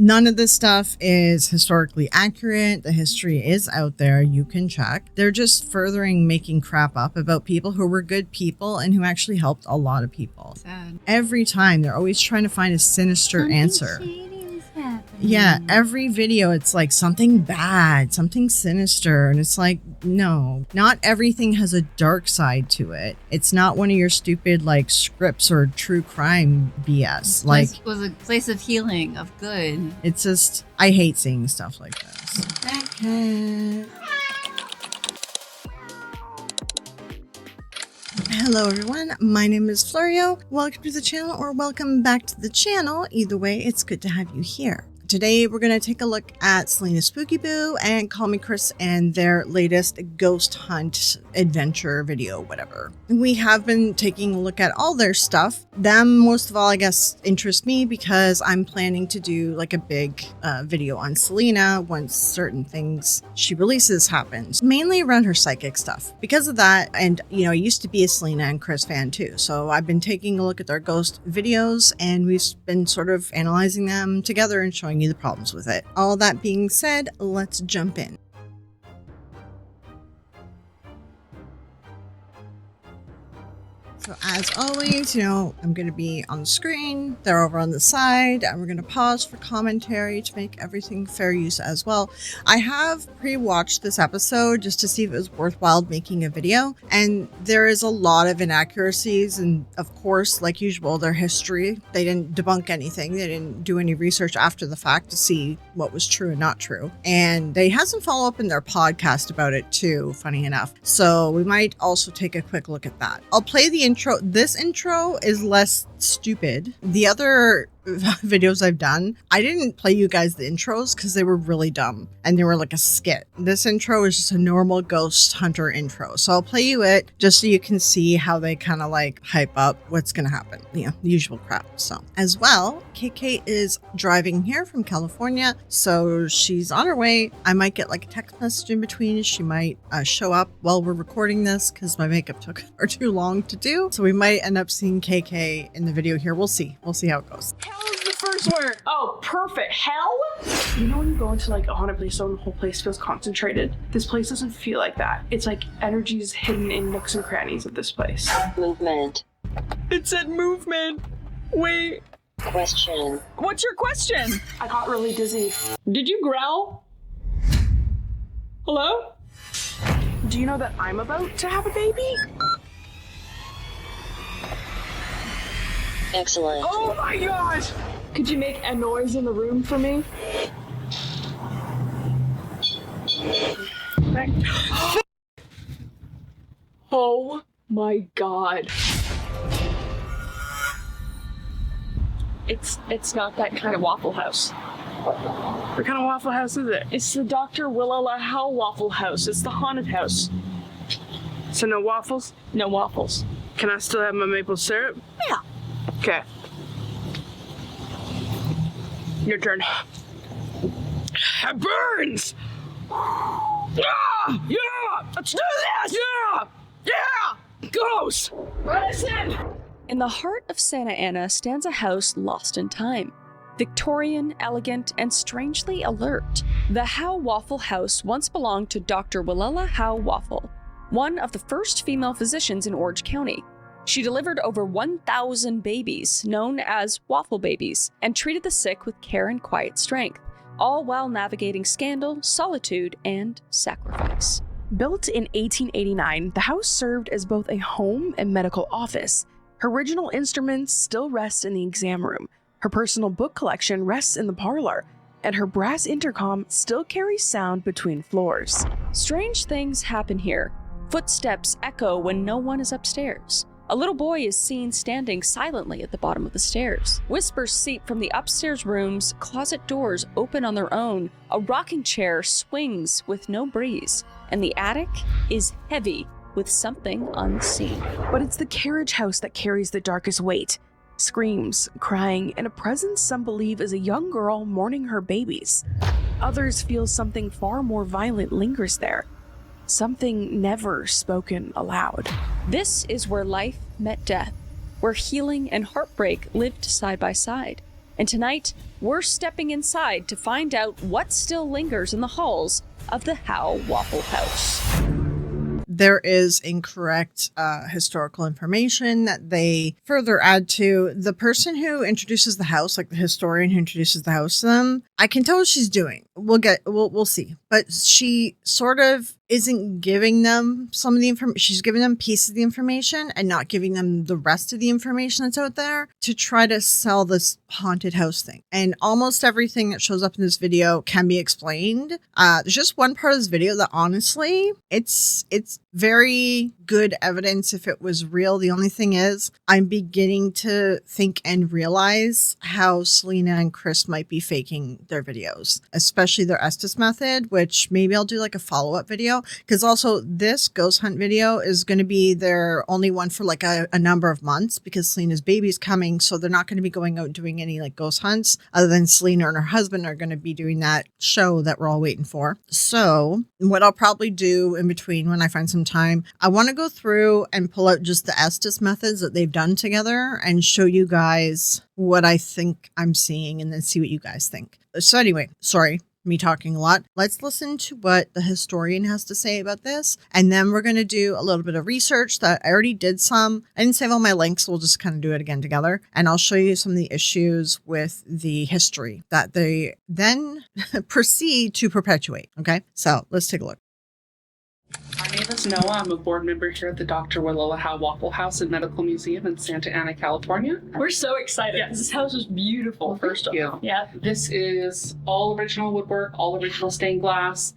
None of this stuff is historically accurate. The history is out there. You can check. They're just furthering making crap up about people who were good people and who actually helped a lot of people. Sad. Every time they're always trying to find a sinister answer. Yeah, every video it's like something bad, something sinister, and it's like, no, not everything has a dark side to it. It's not one of your stupid like scripts or true crime BS. Like, this was a place of healing, of good. It's just, I hate seeing stuff like this. Hello everyone, my name is Florio. Welcome to the channel, or welcome back to the channel. Either way, it's good to have you here. Today we're going to take a look at CelinaSpookyBoo and KallMeKris and their latest ghost hunt adventure video, whatever. We have been taking a look at all their stuff. Them, most of all, I guess, interest me because I'm planning to do like a big video on Celina once certain things she releases happens, mainly around her psychic stuff. Because of that, and you know, I used to be a Celina and Kris fan too, so I've been taking a look at their ghost videos and we've been sort of analyzing them together and showing you the problems with it. All that being said, let's jump in. So as always, you know, I'm going to be on the screen, they're over on the side, and we're going to pause for commentary to make everything fair use as well. I have pre-watched this episode just to see if it was worthwhile making a video, and there is a lot of inaccuracies, and of course, like usual, their history. They didn't debunk anything, they didn't do any research after the fact to see what was true and not true, and they had some follow-up in their podcast about it too, funny enough. So we might also take a quick look at that. I'll play the intro. This intro is less stupid. The other videos I've done, I didn't play you guys the intros because they were really dumb and they were like a skit. This intro is just a normal ghost hunter intro. So I'll play you it just so you can see how they kind of like hype up what's going to happen. You know, the usual crap. So as well, KK is driving here from California. So she's on her way. I might get like a text message in between. She might show up while we're recording this because my makeup took her too long to do. So we might end up seeing KK in the video here. We'll see. We'll see how it goes. Where? Oh, perfect. Hell? You know when you go into like a haunted place and the whole place feels concentrated? This place doesn't feel like that. It's like energy's hidden in nooks and crannies of this place. Movement. It said movement. Wait. Question. What's your question? I got really dizzy. Did you growl? Hello? Do you know that I'm about to have a baby? Excellent. Oh my gosh! Could you make a noise in the room for me? Oh my god. It's not that kind of Waffle House. What kind of Waffle House is it? It's the Dr. Willella Howe-Waffle house. It's the haunted house. So no waffles? No waffles. Can I still have my maple syrup? Yeah. Okay. Your turn. It burns! Yeah! Yeah! Let's do this! Yeah! Yeah! Ghost! Listen! In the heart of Santa Ana stands a house lost in time. Victorian, elegant, and strangely alert. The Howe-Waffle house once belonged to Dr. Willella Howe-Waffle, one of the first female physicians in Orange County. She delivered over 1,000 babies, known as waffle babies, and treated the sick with care and quiet strength, all while navigating scandal, solitude, and sacrifice. Built in 1889, the house served as both a home and medical office. Her original instruments still rest in the exam room. Her personal book collection rests in the parlor, and her brass intercom still carries sound between floors. Strange things happen here. Footsteps echo when no one is upstairs. A little boy is seen standing silently at the bottom of the stairs. Whispers seep from the upstairs rooms, closet doors open on their own, a rocking chair swings with no breeze, and the attic is heavy with something unseen. But it's the carriage house that carries the darkest weight. Screams, crying, and a presence some believe is a young girl mourning her babies. Others feel something far more violent lingers there. Something never spoken aloud. This is where life met death, where healing and heartbreak lived side by side. And tonight, we're stepping inside to find out what still lingers in the halls of the Howe-Waffle House. There is incorrect historical information that they further add to. The person who introduces the house, like the historian who introduces the house to them, I can tell what she's doing. We'll see. But she sort of isn't giving them some of the information. She's giving them pieces of the information and not giving them the rest of the information that's out there to try to sell this haunted house thing. And almost everything that shows up in this video can be explained. There's just one part of this video that honestly, it's very good evidence if it was real. The only thing is I'm beginning to think and realize how Celina and Kris might be faking their videos, especially their Estes method, which maybe I'll do like a follow-up video, because also this ghost hunt video is going to be their only one for like a number of months because Celina's baby's coming. So they're not going to be going out doing any like ghost hunts other than Celina and her husband are going to be doing that show that we're all waiting for. So what I'll probably do in between when I find some time, I want to go through and pull out just the Estes methods that they've done together and show you guys what I think I'm seeing and then see what you guys think. So anyway, sorry, me talking a lot. Let's listen to what the historian has to say about this. And then we're going to do a little bit of research that I already did some. I didn't save all my links. So we'll just kind of do it again together. And I'll show you some of the issues with the history that they then proceed to perpetuate. Okay, so let's take a look. My name is Noah. I'm a board member here at the Dr. Willella Howe-Waffle House and Medical Museum in Santa Ana, California. We're so excited. Yes. This house is beautiful. First of all, Yeah. this is all original woodwork, all original stained glass.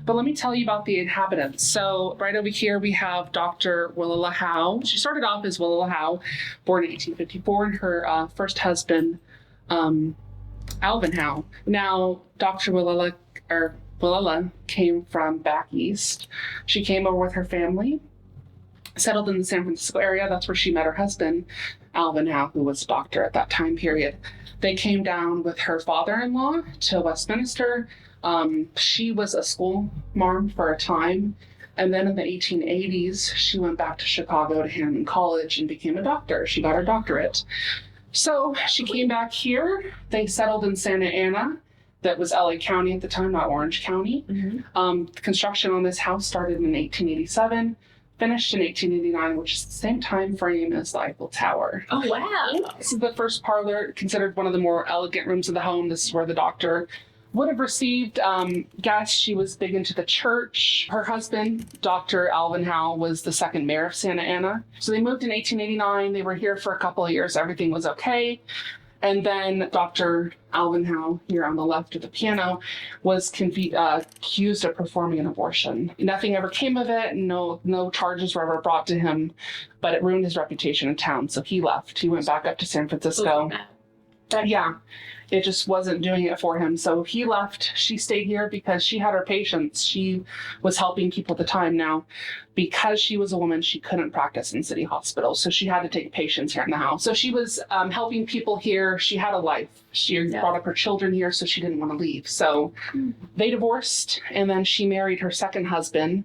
But let me tell you about the inhabitants. So right over here we have Dr. Willella Howe. She started off as Willella Howe, born in 1854, and her first husband, Alvin Howe. Now, Dr. Willella came from back east. She came over with her family, settled in the San Francisco area. That's where she met her husband, Alvin Howe, who was a doctor at that time period. They came down with her father-in-law to Westminster. She was a school marm for a time. And then in the 1880s, she went back to Chicago to Hamilton College and became a doctor. She got her doctorate. So she came back here. They settled in Santa Ana. That was LA County at the time, not Orange County. Mm-hmm. Construction on this house started in 1887, finished in 1889, which is the same time frame as the Eiffel Tower. Oh, wow. This is the first parlor, considered one of the more elegant rooms of the home. This is where the doctor would have received guests. She was big into the church. Her husband, Dr. Alvin Howe, was the second mayor of Santa Ana. So they moved in 1889. They were here for a couple of years. Everything was okay. And then Dr. Alvin Howe, here on the left of the piano, was accused of performing an abortion. Nothing ever came of it. No charges were ever brought to him, but it ruined his reputation in town. So he left. He went back up to San Francisco. Yeah, it just wasn't doing it for him. So he left. She stayed here because she had her patients. She was helping people at the time. Now, because she was a woman, she couldn't practice in city hospitals. So she had to take patients here in the house. So she was helping people here. She had a life. She brought up her children here, so she didn't want to leave. So they divorced, and then she married her second husband,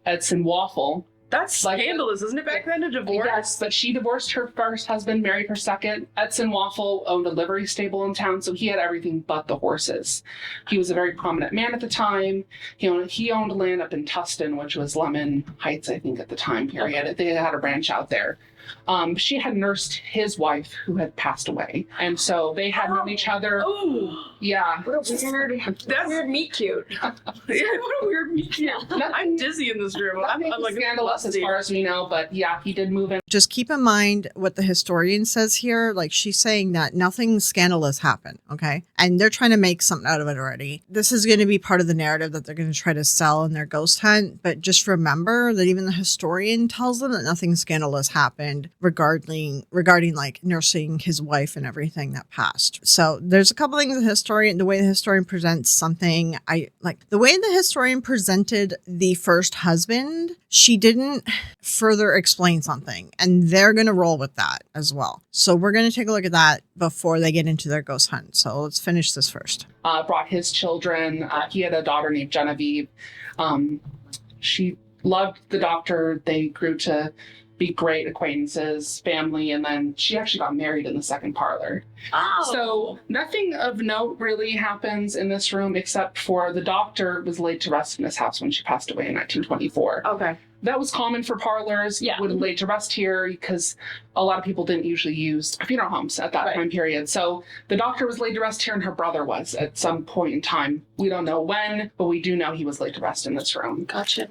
Edson Waffle. That's scandalous, isn't it, back then, a divorce? Yes, but she divorced her first husband, married her second. Edson Waffle owned a livery stable in town, so he had everything but the horses. He was a very prominent man at the time. He owned land up in Tustin, which was Lemon Heights, I think, at the time period. Okay. They had a ranch out there. She had nursed his wife who had passed away. And so they had known each other. Oh, yeah. what a weird, that's weird meet cute. Yeah, what a weird meet cute. I'm dizzy in this room. I'm like scandalous as far as we know, but yeah, he did move in. Just keep in mind what the historian says here. Like, she's saying that nothing scandalous happened, okay? And they're trying to make something out of it already. This is going to be part of the narrative that they're going to try to sell in their ghost hunt. But just remember that even the historian tells them that nothing scandalous happened regarding like nursing his wife and everything that passed. So there's a couple things the way the historian presents something. I like the way the historian presented the first husband. She didn't further explain something, and they're going to roll with that as well. So we're going to take a look at that before they get into their ghost hunt. So let's finish this first. Brought his children. He had a daughter named Genevieve. She loved the doctor. They grew to be great acquaintances, family, and then she actually got married in the second parlor. Oh. So nothing of note really happens in this room except for the doctor was laid to rest in this house when she passed away in 1924. Okay. That was common for parlors. Yeah. Would lay to rest here because a lot of people didn't usually use funeral homes at that time period. So the doctor was laid to rest here and her brother was at some point in time. We don't know when, but we do know he was laid to rest in this room. Gotcha.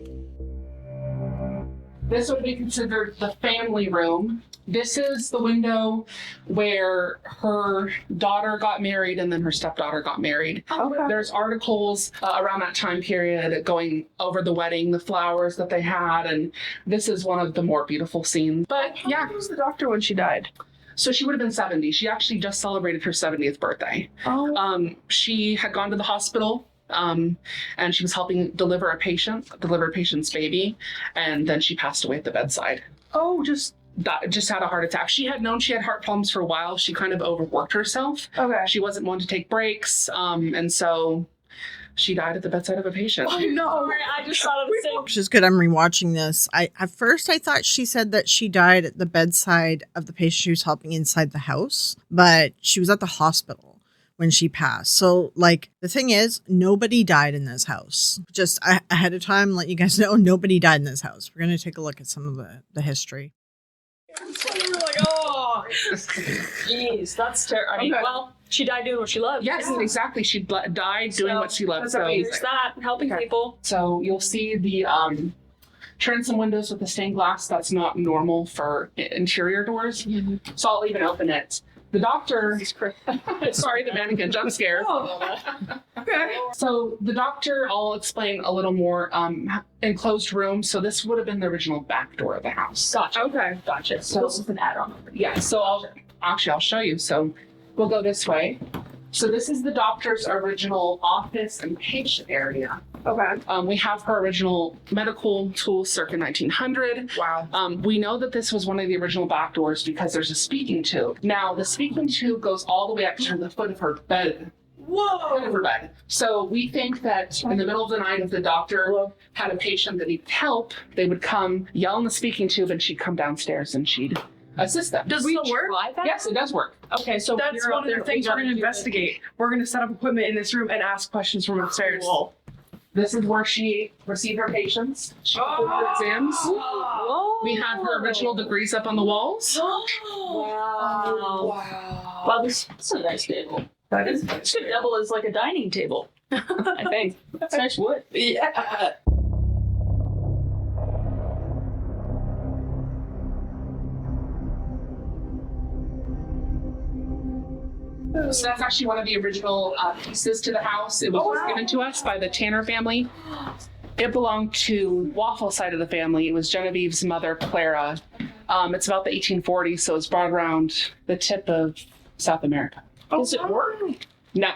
This would be considered the family room. This is the window where her daughter got married and then her stepdaughter got married. Okay. There's articles around that time period going over the wedding, the flowers that they had, and this is one of the more beautiful scenes. But yeah, Who was the doctor when she died? so she would have been 70. She actually just celebrated her 70th birthday. Oh. She had gone to the hospital and she was helping deliver a patient's baby, and then she passed away at the bedside. Oh, just Had a heart attack. She had known she had heart problems for a while. She kind of overworked herself. okay. She wasn't one to take breaks, and so she died at the bedside of a patient. Oh no! I just thought of the same. Which is good. I'm rewatching this. At first I thought she said that she died at the bedside of the patient she was helping inside the house, but she was at the hospital when she passed. So, like, the thing is, nobody died in this house. Just ahead of time, let you guys know, nobody died in this house. We're going to take a look at some of the history. So you were like, oh, jeez, that's terrible. I mean, Okay. well, she died doing what she loved. Yes, exactly. She died doing what she loved. That's So, amazing. There's that, helping people. so you'll see the transom windows with the stained glass. That's not normal for interior doors. So I'll even open it. The doctor, sorry, the mannequin, jump scare. Okay. So the doctor, I'll explain a little more, enclosed room. So this would have been the original back door of the house. Gotcha. Okay. Gotcha. So this is an add-on. Yeah, so I'll show you. So we'll go this way. So this is the doctor's original office and patient area. Okay. We have her original medical tools circa 1900. Wow. We know that this was one of the original back doors because there's a speaking tube. Now, the speaking tube goes all the way up to the foot of her bed. Foot of her bed. So we think that in the middle of the night, if the doctor had a patient that needed help, they would come, yell in the speaking tube, and she'd come downstairs and she'd assist them. Does it still work? Yes, it does work. Okay, so That's you're one up of the things we're going to investigate. We're going to set up equipment in this room and ask questions from upstairs. Cool. This is where she received her patients. She did her exams. We have her original degrees up on the walls. Wow. Wow, this is a nice table. That is This could double as like a dining table. I think. That's nice wood. yeah. So that's actually one of the original pieces to the house. It was given to us by the Tanner family. It belonged to Waffle side of the family. It was Genevieve's mother, Clara. It's about the 1840s, so it's brought around the tip of South America. Does it work? No.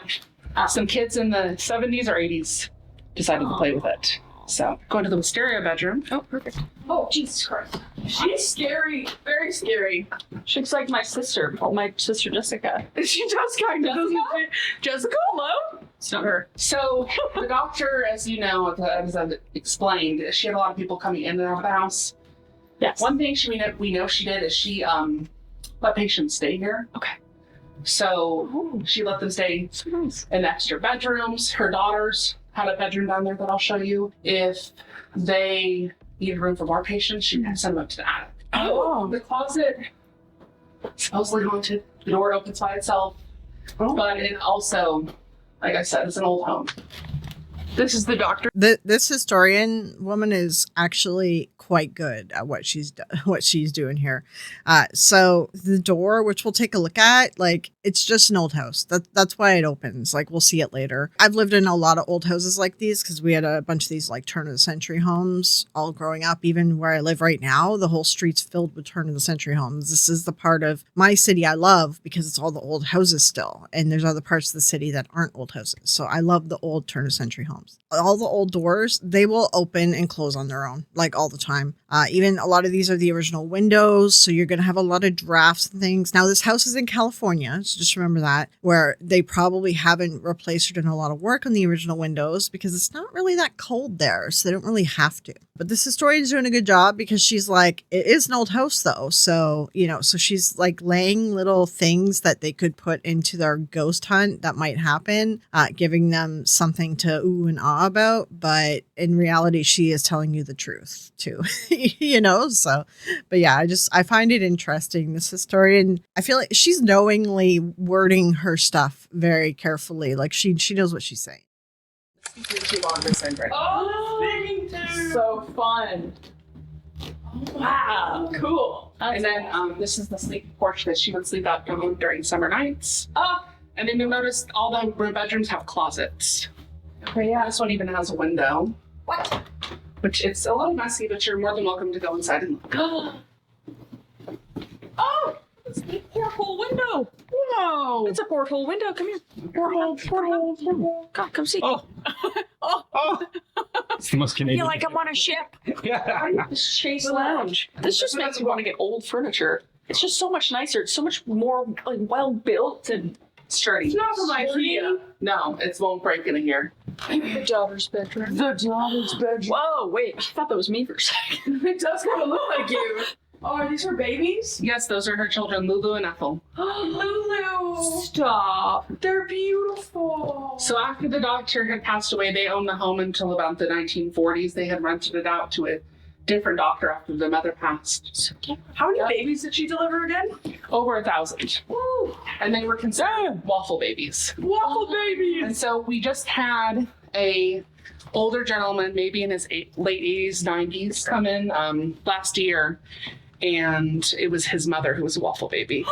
Some kids in the 70s or 80s decided to play with it. So, going to the wisteria bedroom. Oh, perfect. Oh, Jesus Christ. She's scary. Very scary. She looks like my sister Jessica. She does kind of, doesn't she? Jessica, hello? It's not her. So, the doctor, as you know, as I've explained, she had a lot of people coming in and out of the house. Yes. One thing we know she did is she let patients stay here. Okay. So, she let them stay So nice. in extra bedrooms. Her daughters had a bedroom down there that I'll show you. If they needed room for more patients, she'd send them up to the attic. Oh. The closet, supposedly haunted. The door opens by itself. But it also, like I said, it's an old home. This is the doctor. This historian woman is actually quite good at what she's doing here. So the door, which we'll take a look at, like, it's just an old house. That's why it opens. Like, we'll see it later. I've lived in a lot of old houses like these because we had a bunch of these like turn of the century homes all growing up. Even where I live right now, the whole street's filled with turn of the century homes. This is the part of my city I love because it's all the old houses still, and there's other parts of the city that aren't old houses. So I love the old turn of the century homes. All the old doors, they will open and close on their own, like all the time. Even a lot of these are the original windows, so you're going to have a lot of drafts and things. Now, this house is in California, so just remember that, where they probably haven't replaced or done a lot of work on the original windows because it's not really that cold there, so they don't really have to. But this historian's doing a good job because she's like, it is an old house though. So, so she's like laying little things that they could put into their ghost hunt that might happen, giving them something to ooh and ah about. But in reality, she is telling you the truth too, so, but yeah, I find it interesting. This historian, I feel like she's knowingly wording her stuff very carefully. Like she knows what she's saying. So fun. Wow, cool. And then this is the sleep porch that she would sleep out during summer nights. And then you'll notice all the bedrooms have closets. Okay, yeah, this one even has a window. What? Which it's a little messy, but you're more than welcome to go inside and look. Oh, it's a porthole window. Whoa. It's a porthole window. Come here. Porthole. God, come see. Oh. It's the most I Canadian. feel like I'm on a ship. Yeah. Chase Lounge. This just makes me want to get old furniture. It's just so much nicer. It's so much more like well built and Sturdy. It's not from IKEA. No, it won't break in here. the daughter's bedroom. The daughter's bedroom. Whoa, wait! I thought that was me for a second. It does kind of look like you. Oh, are these her babies? Yes, those are her children, Lulu and Ethel. Lulu. Stop. They're beautiful. So after the doctor had passed away, they owned the home until about the 1940s. They had rented it out to a different doctor after the mother passed. How many babies did she deliver again? Over 1,000. Woo. And they were considered waffle babies. Waffle babies. And so we just had a older gentleman, maybe in his late 80s, 90s, come in last year. And it was his mother who was a waffle baby.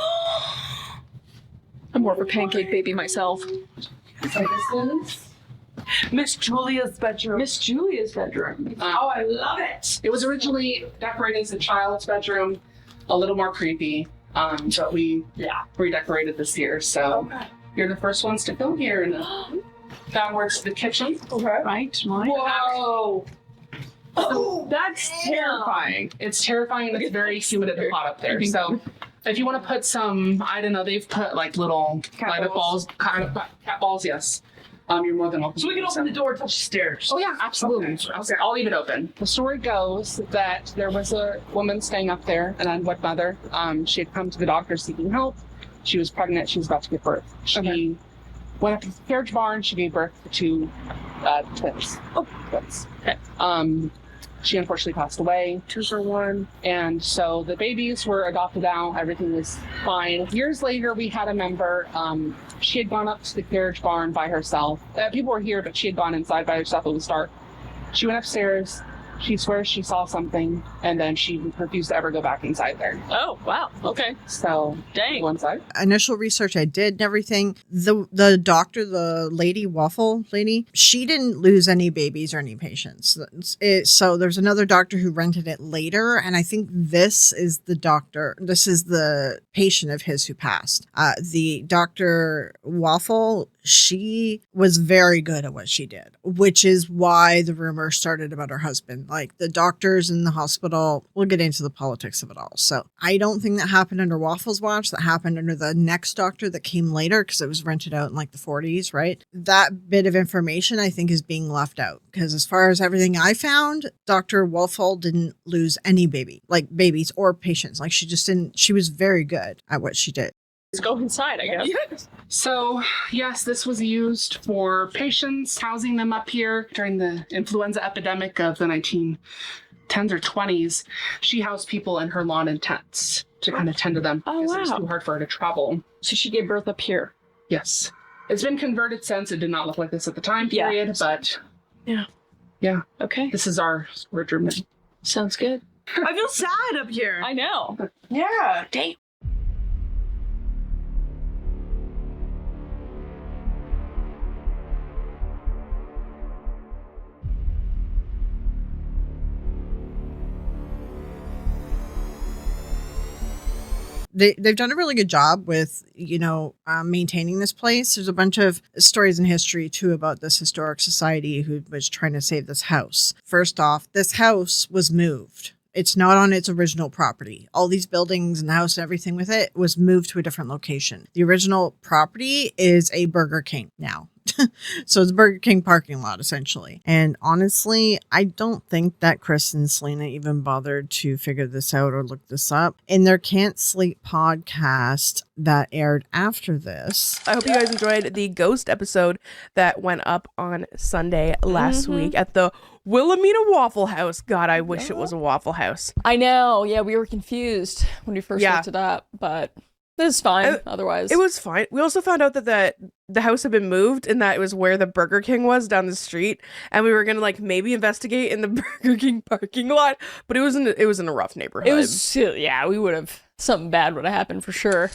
I'm more of a pancake baby myself. So this is Miss Julia's bedroom. Miss Julia's bedroom. Oh, I love it. It was originally decorated as a child's bedroom, a little more creepy, but we redecorated this year. So you're the first ones to come here, and downwards to the kitchen. Okay. Right? Whoa. Oh, that's terrifying. It's terrifying, and it's very humid at the pot up there. So if you want to put some, I don't know, they've put like little light up balls, kind of cat balls, yes. You're more than welcome. So we can open the door and touch the stairs. Oh yeah, absolutely. Okay. I'll leave it open. The story goes that there was a woman staying up there, an unwed mother. She had come to the doctor seeking help. She was pregnant. She was about to give birth. She went up to the carriage barn. She gave birth to two twins. Oh, twins. Okay. She unfortunately passed away. 2 for 1. And so the babies were adopted out. Everything was fine. Years later, we had a member. She had gone up to the carriage barn by herself. People were here, but she had gone inside by herself. It was dark. She went upstairs. She swears she saw something, and then she refused to ever go back inside there. Oh, wow. Okay. So, dang. One side. Initial research I did and everything, the doctor, the lady, Waffle lady, she didn't lose any babies or any patients. So there's another doctor who rented it later, and I think this is the patient of his who passed. The Dr. Waffle, she was very good at what she did, which is why the rumor started about her husband. Like the doctors in the hospital, we'll get into the politics of it all. So I don't think that happened under Waffle's watch. That happened under the next doctor that came later because it was rented out in like the 40s, right? That bit of information I think is being left out because as far as everything I found, Dr. Waffle didn't lose any babies or patients. Like she just didn't, she was very good at what she did. Let's go inside, I guess. Yes. So, yes, this was used for patients, housing them up here during the influenza epidemic of the 1910s or 20s. She housed people in her lawn in tents to kind of tend to them Oh, because it was wow. too hard for her to travel. So she gave birth up here. Yes. It's been converted since. It did not look like this at the time Yeah. period, but Okay. this is our storage room now. Sounds good. I feel sad up here. I know. Yeah. Dang. They've done a really good job with, maintaining this place. There's a bunch of stories in history, too, about this historic society who was trying to save this house. First off, this house was moved. It's not on its original property. All these buildings and the house and everything with it was moved to a different location. The original property is a Burger King now. So it's Burger King parking lot, essentially. And honestly, I don't think that Kris and Celina even bothered to figure this out or look this up. In their Can't Sleep podcast that aired after this. I hope you guys enjoyed the ghost episode that went up on Sunday last week at the Willella Waffle House. God, I wish it was a Waffle House. I know. Yeah, we were confused when we first looked it up, but it's fine otherwise. It was fine. We also found out that the house had been moved and that it was where the Burger King was down the street, and we were gonna like maybe investigate in the Burger King parking lot, but it was in a rough neighborhood. It was, yeah, we would have, something bad would have happened for sure.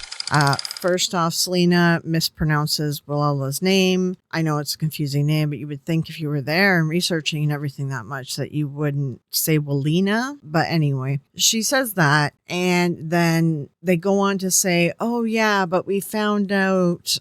First off, Celina mispronounces Willella's name. I know it's a confusing name, but you would think if you were there and researching and everything that much that you wouldn't say Willina. But anyway, she says that, and then they go on to say, oh yeah, but we found out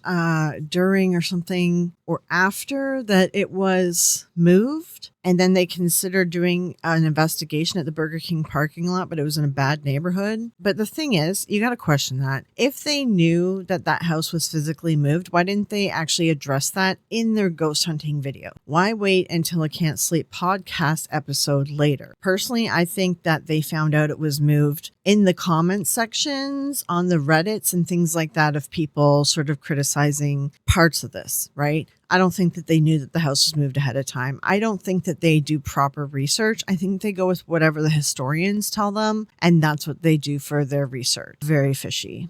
during or something or after that it was moved. And then they considered doing an investigation at the Burger King parking lot, but it was in a bad neighborhood. But the thing is, you got to question that. If they knew that that house was physically moved, why didn't they actually address that in their ghost hunting video? Why wait until a Can't Sleep podcast episode later? Personally, I think that they found out it was moved in the comment sections on the Reddits and things like that of people sort of criticizing parts of this, right? I don't think that they knew that the house was moved ahead of time. I don't think that they do proper research. I think they go with whatever the historians tell them, and that's what they do for their research. Very fishy.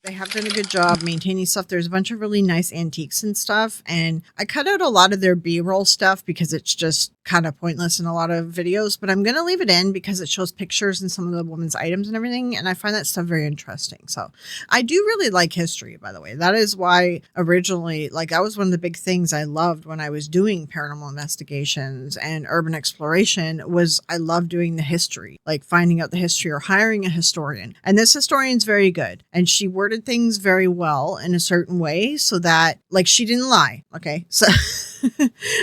They have done a good job maintaining stuff. There's a bunch of really nice antiques and stuff. And I cut out a lot of their B-roll stuff because it's just kind of pointless in a lot of videos. But I'm going to leave it in because it shows pictures and some of the women's items and everything. And I find that stuff very interesting. So I do really like history, by the way. That is why originally, like, that was one of the big things I loved when I was doing paranormal investigations and urban exploration was I love doing the history, like finding out the history or hiring a historian. And this historian's very good. And she worded things very well in a certain way so that, like, she didn't lie. Okay. So,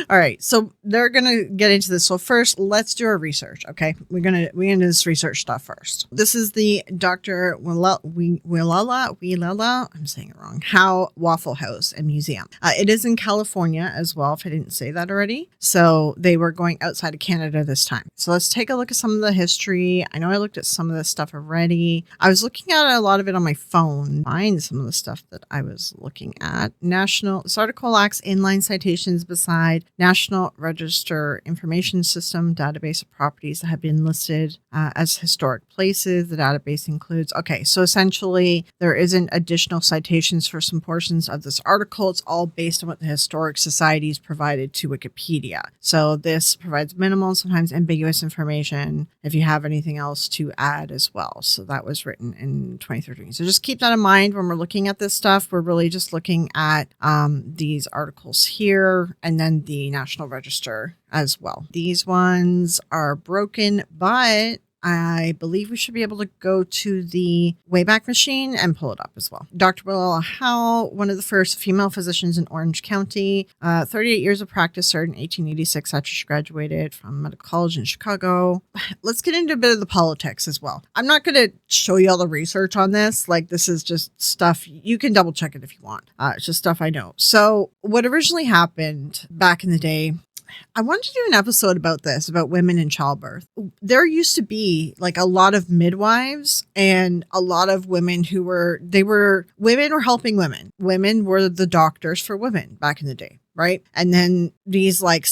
all right. So they're going to get into this. So first, let's do our research. Okay. We're going to do this research stuff first. This is the Dr. Willella, I'm saying it wrong, Howe-Waffle House and Museum. It is in California as well, if I didn't say that already. So they were going outside of Canada this time. So let's take a look at some of the history. I know I looked at some of this stuff already. I was looking at a lot of it on my phone. Find some of the stuff that I was looking at. This article lacks inline citations beside National Register Information System database of properties that have been listed as historic places. The database includes, okay, so essentially there isn't additional citations for some portions of this article. It's all based on what the historic societies provided to Wikipedia. So this provides minimal, sometimes ambiguous information if you have anything else to add as well. So that was written in 2013. So just keep that in mind when we're looking at this stuff. We're really just looking at these articles here and then the National Register as well. These ones are broken, but I believe we should be able to go to the Wayback Machine and pull it up as well. Dr. Willella Howe, one of the first female physicians in Orange County, 38 years of practice, started in 1886 after she graduated from medical college in Chicago. Let's get into a bit of the politics as well. I'm not going to show you all the research on this. Like, this is just stuff. You can double check it if you want. It's just stuff I know. So what originally happened back in the day, I wanted to do an episode about this, about women in childbirth. There used to be like a lot of midwives and a lot of women who women were helping women. Women were the doctors for women back in the day. Right. And then these like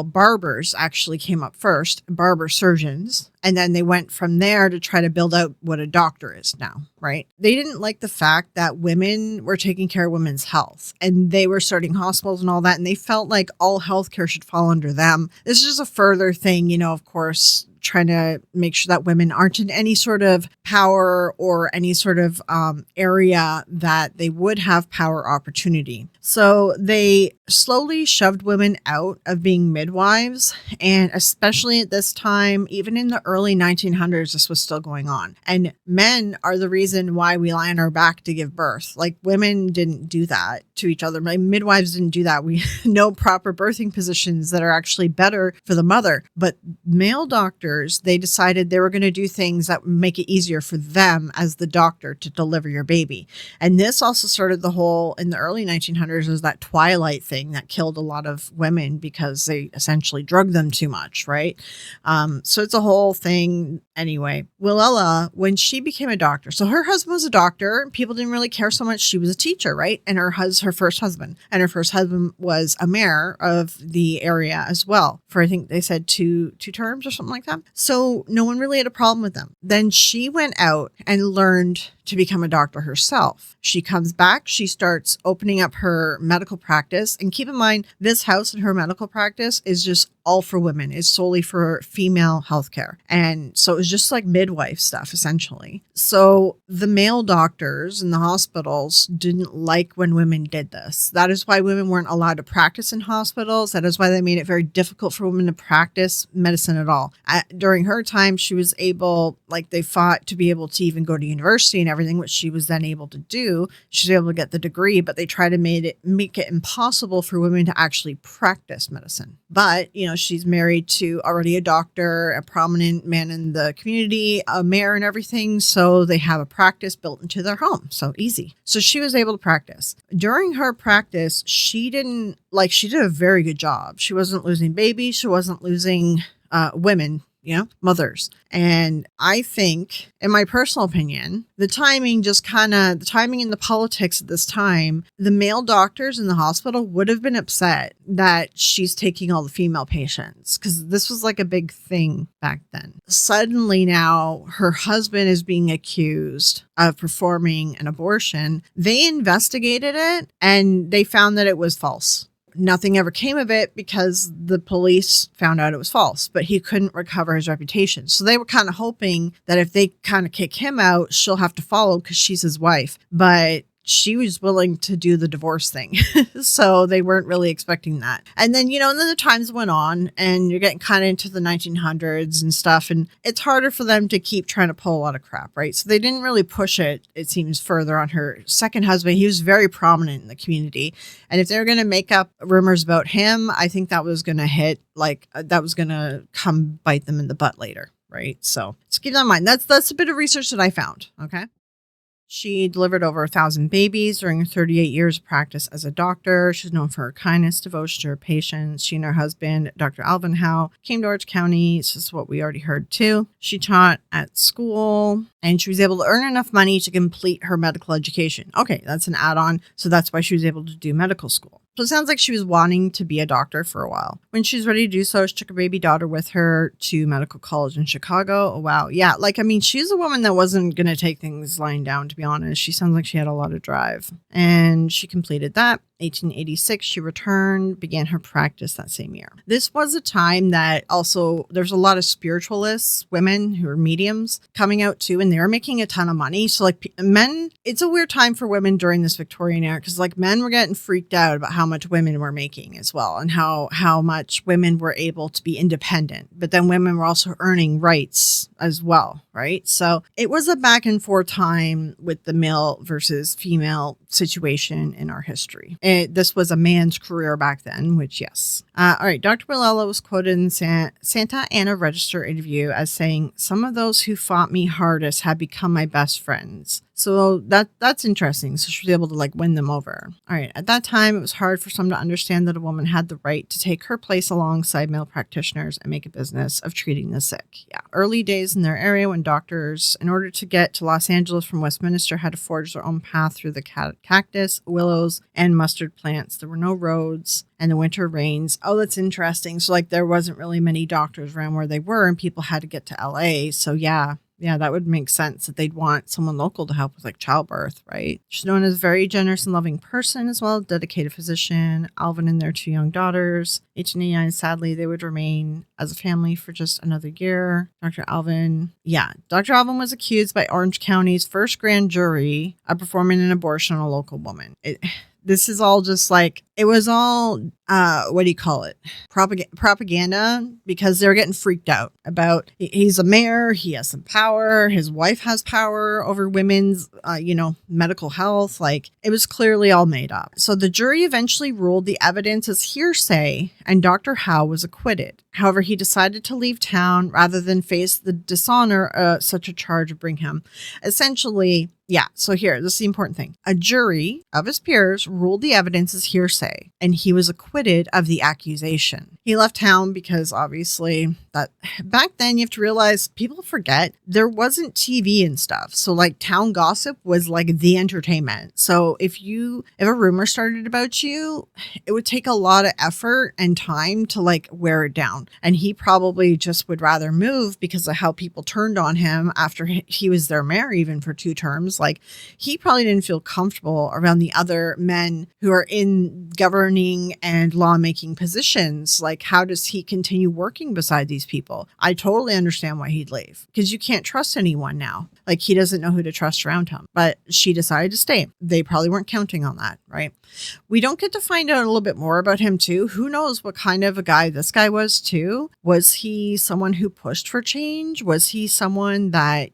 barbers actually came up first, barber surgeons. And then they went from there to try to build out what a doctor is now. Right. They didn't like the fact that women were taking care of women's health and they were starting hospitals and all that. And they felt like all healthcare should fall under them. This is just a further thing, of course, trying to make sure that women aren't in any sort of power or any sort of area that they would have power opportunity. So they slowly shoved women out of being midwives. And especially at this time, even in the early 1900s, this was still going on. And men are the reason why we lie on our back to give birth. Like, women didn't do that to each other. My midwives didn't do that. We know proper birthing positions that are actually better for the mother. But male doctors doctors, they decided they were going to do things that would make it easier for them as the doctor to deliver your baby. And this also started the whole, in the early 1900s, was that twilight thing that killed a lot of women because they essentially drugged them too much, right? So it's a whole thing. Anyway, Willella, when she became a doctor, so her husband was a doctor. People didn't really care so much. She was a teacher, right? And her first husband. And her first husband was a mayor of the area as well for, I think they said two terms or something like that. So no one really had a problem with them. Then she went out and learned to become a doctor herself. She comes back, she starts opening up her medical practice. And keep in mind, this house and her medical practice is just all for women. It's solely for female healthcare. And so it was just like midwife stuff, essentially. So the male doctors in the hospitals didn't like when women did this. That is why women weren't allowed to practice in hospitals. That is why they made it very difficult for women to practice medicine at all. During her time, she was able, like they fought to be able to even go to university and everything, which she was then able to do. She was able to get the degree, but they tried to make it impossible for women to actually practice medicine. But, you know, she's married to already a doctor, a prominent man in the community, a mayor and everything. So they have a practice built into their home. So easy. So she was able to practice. During her practice, she did a very good job. She wasn't losing babies. She wasn't losing women, you know, mothers. And I think, in my personal opinion, the timing in the politics at this time, the male doctors in the hospital would have been upset that she's taking all the female patients because this was like a big thing back then. Suddenly now her husband is being accused of performing an abortion. They investigated it and they found that it was false. Nothing ever came of it because the police found out it was false, but he couldn't recover his reputation. So they were kind of hoping that if they kind of kick him out, she'll have to follow because she's his wife. But she was willing to do the divorce thing. So they weren't really expecting that. And then, you know, and then the times went on and you're getting kind of into the 1900s and stuff. And it's harder for them to keep trying to pull a lot of crap, right? So they didn't really push it seems, further on her second husband. He was very prominent in the community. And if they were going to make up rumors about him, I think that was going to that was going to come bite them in the butt later, right? So just keep that in mind. That's a bit of research that I found, okay? She delivered over 1,000 babies during her 38 years of practice as a doctor. She's known for her kindness, devotion to her patients. She and her husband, Dr. Alvin Howe, came to Orange County. This is what we already heard too. She taught at school and she was able to earn enough money to complete her medical education. Okay, that's an add-on. So that's why she was able to do medical school. So it sounds like she was wanting to be a doctor for a while. When she was ready to do so, she took her baby daughter with her to medical college in Chicago. Oh, wow. Yeah. She's a woman that wasn't going to take things lying down, to be honest. She sounds like she had a lot of drive. And she completed that. 1886, she returned, began her practice that same year. This was a time that also there's a lot of spiritualists, women who are mediums coming out too, and they were making a ton of money. So like men, it's a weird time for women during this Victorian era because like men were getting freaked out about how much women were making as well and how much women were able to be independent. But then women were also earning rights as well, right? So it was a back and forth time with the male versus female situation in our history. This was a man's career back then, which yes. All right. Dr. Willella was quoted in Santa Ana Register interview as saying, "Some of those who fought me hardest have become my best friends." So that's interesting. So she was able to like win them over. All right. At that time, it was hard for some to understand that a woman had the right to take her place alongside male practitioners and make a business of treating the sick. Yeah. Early days in their area when doctors, in order to get to Los Angeles from Westminster, had to forge their own path through the cactus, willows, and mustard plants. There were no roads and the winter rains. Oh, that's interesting. So like there wasn't really many doctors around where they were and people had to get to LA. So yeah, that would make sense that they'd want someone local to help with like childbirth, right? She's known as a very generous and loving person as well, dedicated physician. Alvin and their 2 young daughters. 1889, sadly, they would remain as a family for just another year. Dr. Alvin was accused by Orange County's first grand jury of performing an abortion on a local woman. This is all just like it was all, what do you call it? Propaganda, because they were getting freaked out about, he's a mayor, he has some power, his wife has power over women's, medical health. Like, it was clearly all made up. So the jury eventually ruled the evidence as hearsay, and Dr. Howe was acquitted. However, he decided to leave town rather than face the dishonor such a charge would bring him. Essentially, yeah, so here, this is the important thing. A jury of his peers ruled the evidence as hearsay, and he was acquitted of the accusation. He left town because obviously that back then you have to realize, people forget, there wasn't TV and stuff. So like town gossip was like the entertainment. So if a rumor started about you, it would take a lot of effort and time to like wear it down. And he probably just would rather move because of how people turned on him after he was their mayor, even for 2 terms. Like, he probably didn't feel comfortable around the other men who are in governing and lawmaking positions. Like, how does he continue working beside these people? I totally understand why he'd leave, because you can't trust anyone now. Like, he doesn't know who to trust around him. But she decided to stay. They probably weren't counting on that, right? We don't get to find out a little bit more about him too. Who knows what kind of a guy this guy was too? Was he someone who pushed for change? Was he someone that,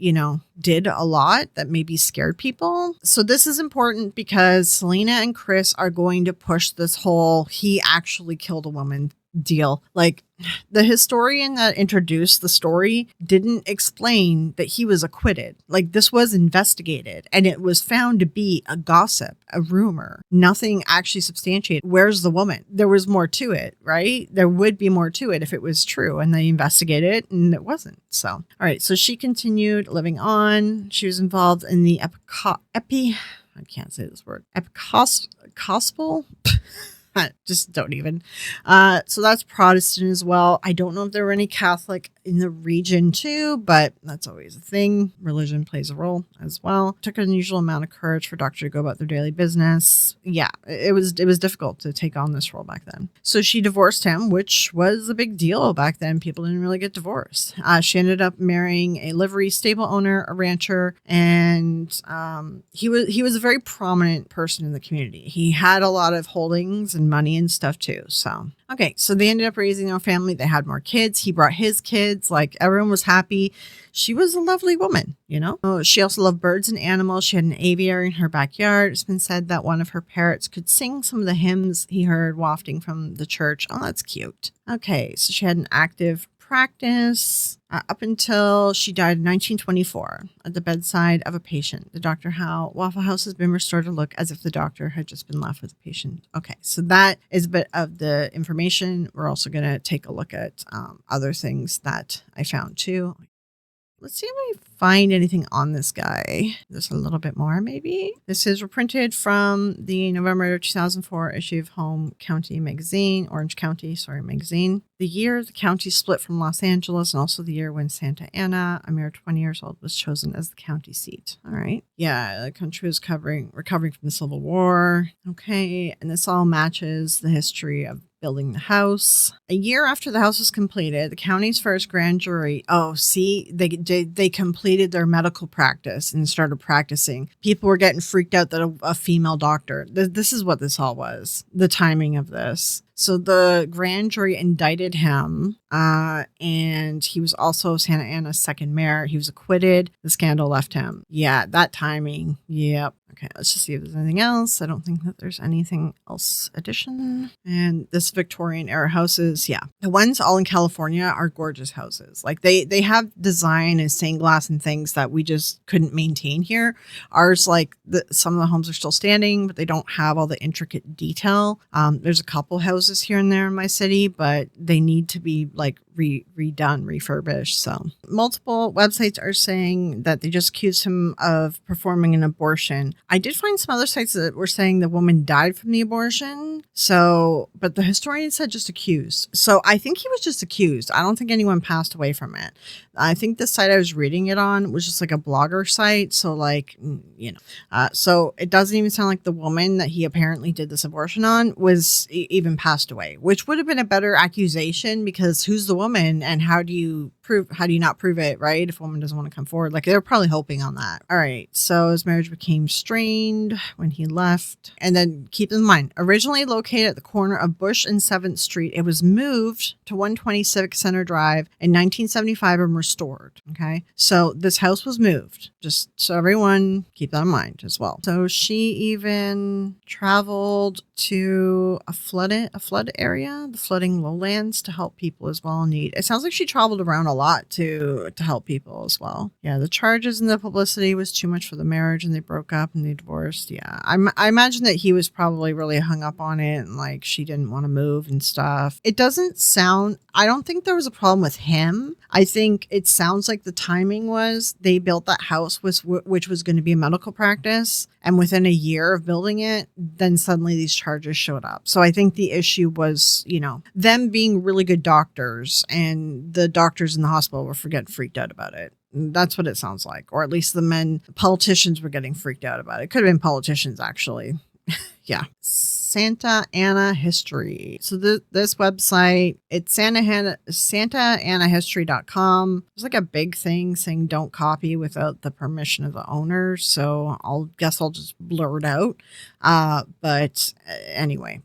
did a lot that maybe scared people? So this is important because Celina and Kris are going to push this whole he actually killed a woman deal. Like, the historian that introduced the story didn't explain that he was acquitted. Like, this was investigated and it was found to be a gossip, a rumor, nothing actually substantiated. Where's the woman? There was more to it, right? There would be more to it if it was true, and they investigated it and it wasn't. So, all right. So she continued living on. She was involved in the I can't say this word. Episcopal. Just don't even. So that's Protestant as well. I don't know if there were any Catholic in the region too, but that's always a thing. Religion plays a role as well. It took an unusual amount of courage for doctor to go about their daily business. Yeah, it was difficult to take on this role back then. So she divorced him, which was a big deal back then. People didn't really get divorced. She ended up marrying a livery stable owner, a rancher, and he was a very prominent person in the community. He had a lot of holdings and money and stuff too. So okay, so they ended up raising their family. They had more kids. He brought his kids. Like, everyone was happy. She was a lovely woman, She also loved birds and animals. She had an aviary in her backyard. It's been said that one of her parrots could sing some of the hymns he heard wafting from the church. Oh, that's cute. Okay, so she had an active practice up until she died in 1924 at the bedside of a patient. The Dr. Howe-Waffle House has been restored to look as if the doctor had just been left with a patient. Okay, so that is a bit of the information. We're also going to take a look at other things that I found too. Let's see if we find anything on this guy. There's a little bit more, maybe. This is reprinted from the November 2004 issue of Orange County magazine. The year the county split from Los Angeles, and also the year when Santa Ana, a mere 20 years old, was chosen as the county seat. All right. Yeah, the country was recovering from the Civil War. Okay, and this all matches the history of building the house. A year after the house was completed, the county's first grand jury. Oh, see, they completed their medical practice and started practicing. People were getting freaked out that a female doctor. This is what this all was. The timing of this. So the grand jury indicted him, and he was also Santa Ana's second mayor. He was acquitted. The scandal left him. Yeah, that timing. Yep. Okay, let's just see if there's anything else. I don't think that there's anything else addition. And this Victorian era houses, yeah. The ones all in California are gorgeous houses. Like, they have design and stained glass and things that we just couldn't maintain here. Ours, like, some of the homes are still standing, but they don't have all the intricate detail. There's a couple houses here and there in my city, but they need to be like redone, refurbished. So multiple websites are saying that they just accused him of performing an abortion. I did find some other sites that were saying the woman died from the abortion. So, but the historian said just accused. So I think he was just accused. I don't think anyone passed away from it. I think the site I was reading it on was just like a blogger site. So like, so it doesn't even sound like the woman that he apparently did this abortion on was even passed away, which would have been a better accusation, because who's the woman and how do you not prove it, right? If a woman doesn't want to come forward, like they were probably hoping on that. All right. So his marriage became strained when he left. And then keep in mind, originally located at the corner of Bush and 7th Street, it was moved to 120 Civic Center Drive in 1975 and restored. Okay. So this house was moved, just so everyone keep that in mind as well. So she even traveled to a flood area, the flooding lowlands, to help people as well in need. It sounds like she traveled around a lot to help people as well. Yeah, the charges and the publicity was too much for the marriage, and they broke up and they divorced. Yeah, I imagine that he was probably really hung up on it, and like she didn't want to move and stuff. It doesn't sound, I don't think there was a problem with him. I think it sounds like the timing was they built that house which was going to be a medical practice, and within a year of building it, then suddenly these charges showed up. So I think the issue was, them being really good doctors, and the doctors in the hospital were freaked out about it. That's what it sounds like. Or at least the politicians were getting freaked out about it. It could have been politicians, actually. Yeah. Santa Ana History. So this website, it's SantaAnaHistory.com. There's like a big thing saying don't copy without the permission of the owner. So I'll just blur it out. But anyway,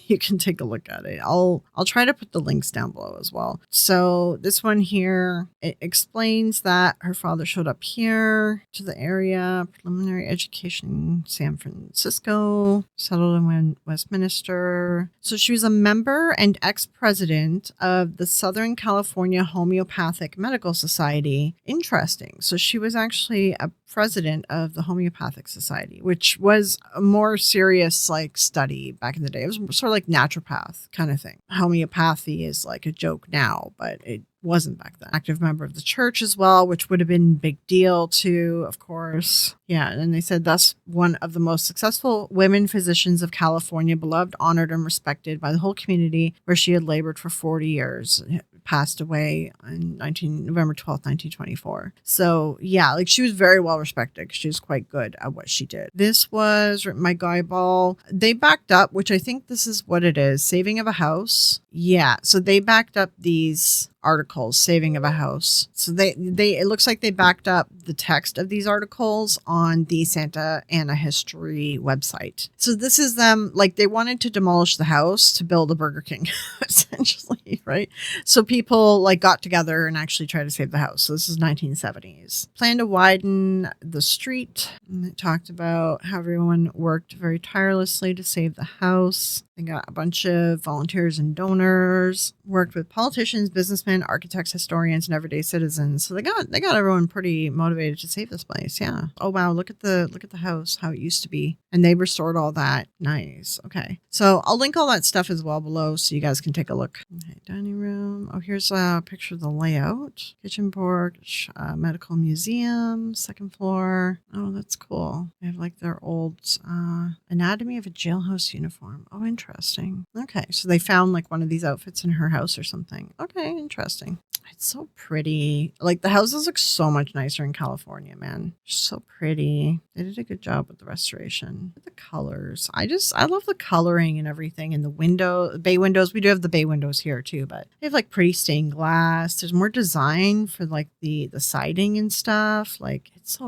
you can take a look at it. I'll try to put the links down below as well. So this one here, it explains that her father showed up here to the area, preliminary education in San Francisco, settled in Westminster. So she was a member and ex-president of the Southern California Homeopathic Medical Society. Interesting. So she was actually a president of the Homeopathic Society, which was a more serious like study back in the day. It was sort of like naturopath kind of thing. Homeopathy is like a joke now, but it wasn't back then. Active member of the church as well, which would have been a big deal too, of course. Yeah, and they said thus one of the most successful women physicians of California, beloved, honored, and respected by the whole community, where she had labored for 40 years. Passed away on November 12th, 1924. So yeah, like she was very well respected. She was quite good at what she did. This was written by Guy Ball. They backed up, which I think this is what it is, Saving of a House. Yeah, so they backed up these articles, Saving of a House. So they it looks like they backed up the text of these articles on the Santa Ana History website. So this is them, like they wanted to demolish the house to build a Burger King, essentially, right? So people like got together and actually tried to save the house. So this is 1970s. Plan to widen the street. And it talked about how everyone worked very tirelessly to save the house. They got a bunch of volunteers and donors, worked with politicians, businessmen, architects, historians, and everyday citizens. So they got everyone pretty motivated to save this place. Yeah. Oh wow, look at the house, how it used to be. And they restored all that. Nice. Okay. So I'll link all that stuff as well below so you guys can take a look. Okay, dining room. Oh, here's a picture of the layout. Kitchen porch, medical museum, second floor. Oh, that's cool. They have like their old anatomy of a jailhouse uniform. Oh, interesting. Okay, so they found like one of these outfits in her house or something. Okay, interesting. It's so pretty. Like the houses look so much nicer in California, man. So pretty. They did a good job with the restoration. The colors. I love the coloring and everything. And the bay windows. We do have the bay windows here too, but they have like pretty stained glass. There's more design for like the siding and stuff. Like it's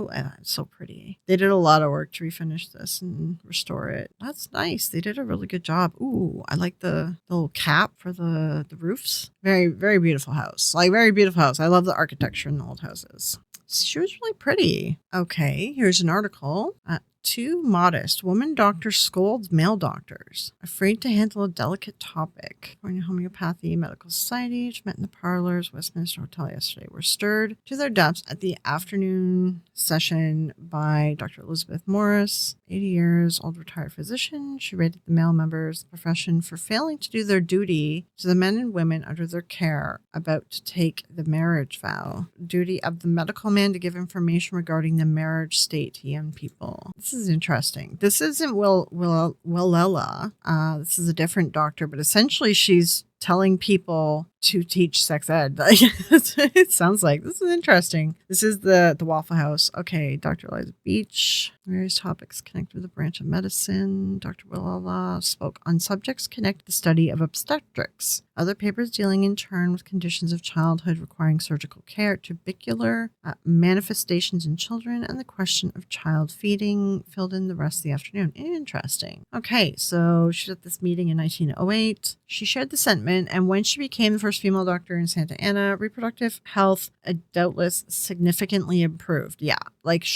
so pretty. They did a lot of work to refinish this and restore it. That's nice. They did a really good job. Ooh, I like the little cap for the roofs. Very, very beautiful house. Like very beautiful house. I love the architecture in the old houses. She was really pretty. Okay, here's an article. Too modest. Woman doctor scolds male doctors. Afraid to handle a delicate topic. California Homeopathy Medical Society, which met in the parlors, Westminster Hotel yesterday, were stirred to their depths at the afternoon session by Dr. Elizabeth Morris, 80 years old retired physician. She rated the male members of the profession for failing to do their duty to the men and women under their care about to take the marriage vow. Duty of the medical man to give information regarding the marriage state to young people. This is interesting. This isn't Willella. This is a different doctor, but essentially she's telling people to teach sex ed. It sounds like this is interesting. This is the Waffle House. Okay, Dr. Eliza Beach. Various topics connected with the branch of medicine. Dr. Willella spoke on subjects connected to the study of obstetrics. Other papers dealing in turn with conditions of childhood requiring surgical care, tubercular manifestations in children, and the question of child feeding filled in the rest of the afternoon. Interesting. Okay, so she was at this meeting in 1908. She shared the sentiment, and when she became the first female doctor in Santa Ana, reproductive health doubtless significantly improved. Yeah, like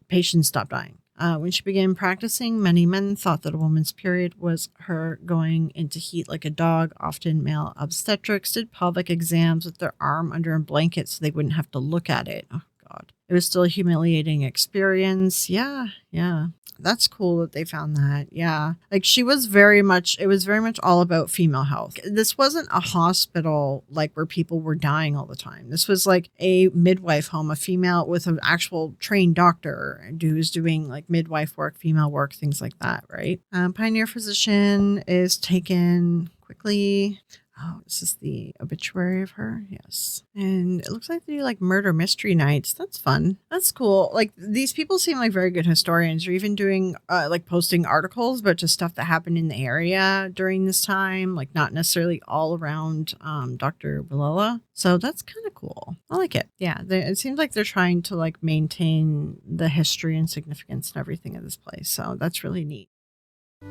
patients stopped dying. When she began practicing, many men thought that a woman's period was her going into heat like a dog. Often male obstetrics did pelvic exams with their arm under a blanket so they wouldn't have to look at it. Oh, God. It was still a humiliating experience. Yeah. That's cool that they found that. Yeah. Like it was very much all about female health. This wasn't a hospital like where people were dying all the time. This was like a midwife home, a female with an actual trained doctor who was doing like midwife work, female work, things like that, right? Pioneer physician is taken quickly. Oh, this is the obituary of her. Yes. And it looks like they do like murder mystery nights. That's fun. That's cool. Like these people seem like very good historians. They're even doing like posting articles about just stuff that happened in the area during this time, like not necessarily all around Dr. Willella. So that's kind of cool. I like it. Yeah. It seems like they're trying to like maintain the history and significance and everything of this place. So that's really neat.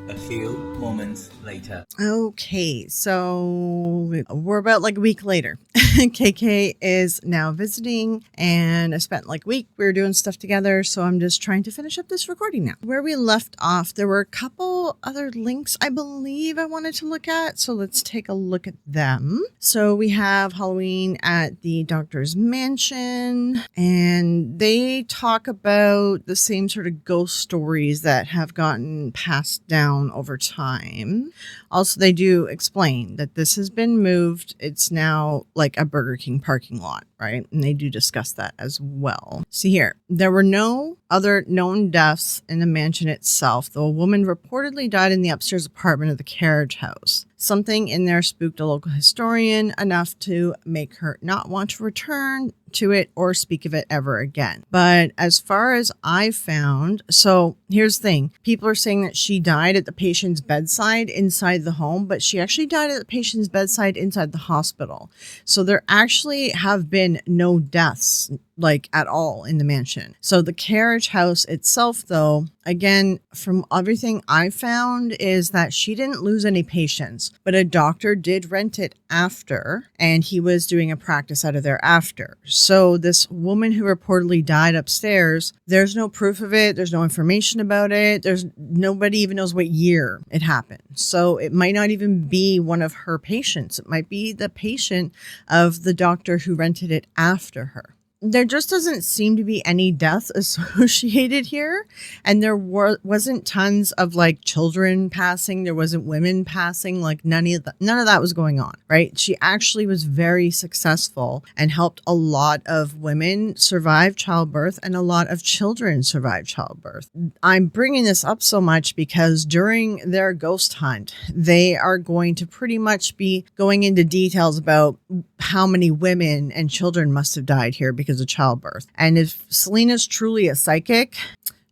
A few moments later. Okay, so we're about like a week later. KK is now visiting, and I spent like a week. We were doing stuff together, so I'm just trying to finish up this recording now. Where we left off, there were a couple other links I believe I wanted to look at, so let's take a look at them. So we have Halloween at the doctor's mansion, and they talk about the same sort of ghost stories that have gotten passed down over time. Also, they do explain that this has been moved. It's now like a Burger King parking lot, right? And they do discuss that as well. See here, there were no other known deaths in the mansion itself, though a woman reportedly died in the upstairs apartment of the Carriage House. Something in there spooked a local historian enough to make her not want to return to it or speak of it ever again. But as far as I found, so here's the thing. People are saying that she died at the patient's bedside inside the home, but she actually died at the patient's bedside inside the hospital. So there actually have been no deaths like at all in the mansion. So the Carriage House itself, though, again, from everything I found, is that she didn't lose any patients, but a doctor did rent it after, and he was doing a practice out of there after. So this woman who reportedly died upstairs, there's no proof of it. There's no information about it. There's nobody even knows what year it happened. So it might not even be one of her patients. It might be the patient of the doctor who rented it after her. There just doesn't seem to be any death associated here. And there wasn't tons of like children passing. There wasn't women passing. Like none of that was going on, right? She actually was very successful and helped a lot of women survive childbirth and a lot of children survive childbirth. I'm bringing this up so much because during their ghost hunt, they are going to pretty much be going into details about how many women and children must have died here because of childbirth. And if Celina's truly a psychic,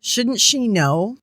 shouldn't she know,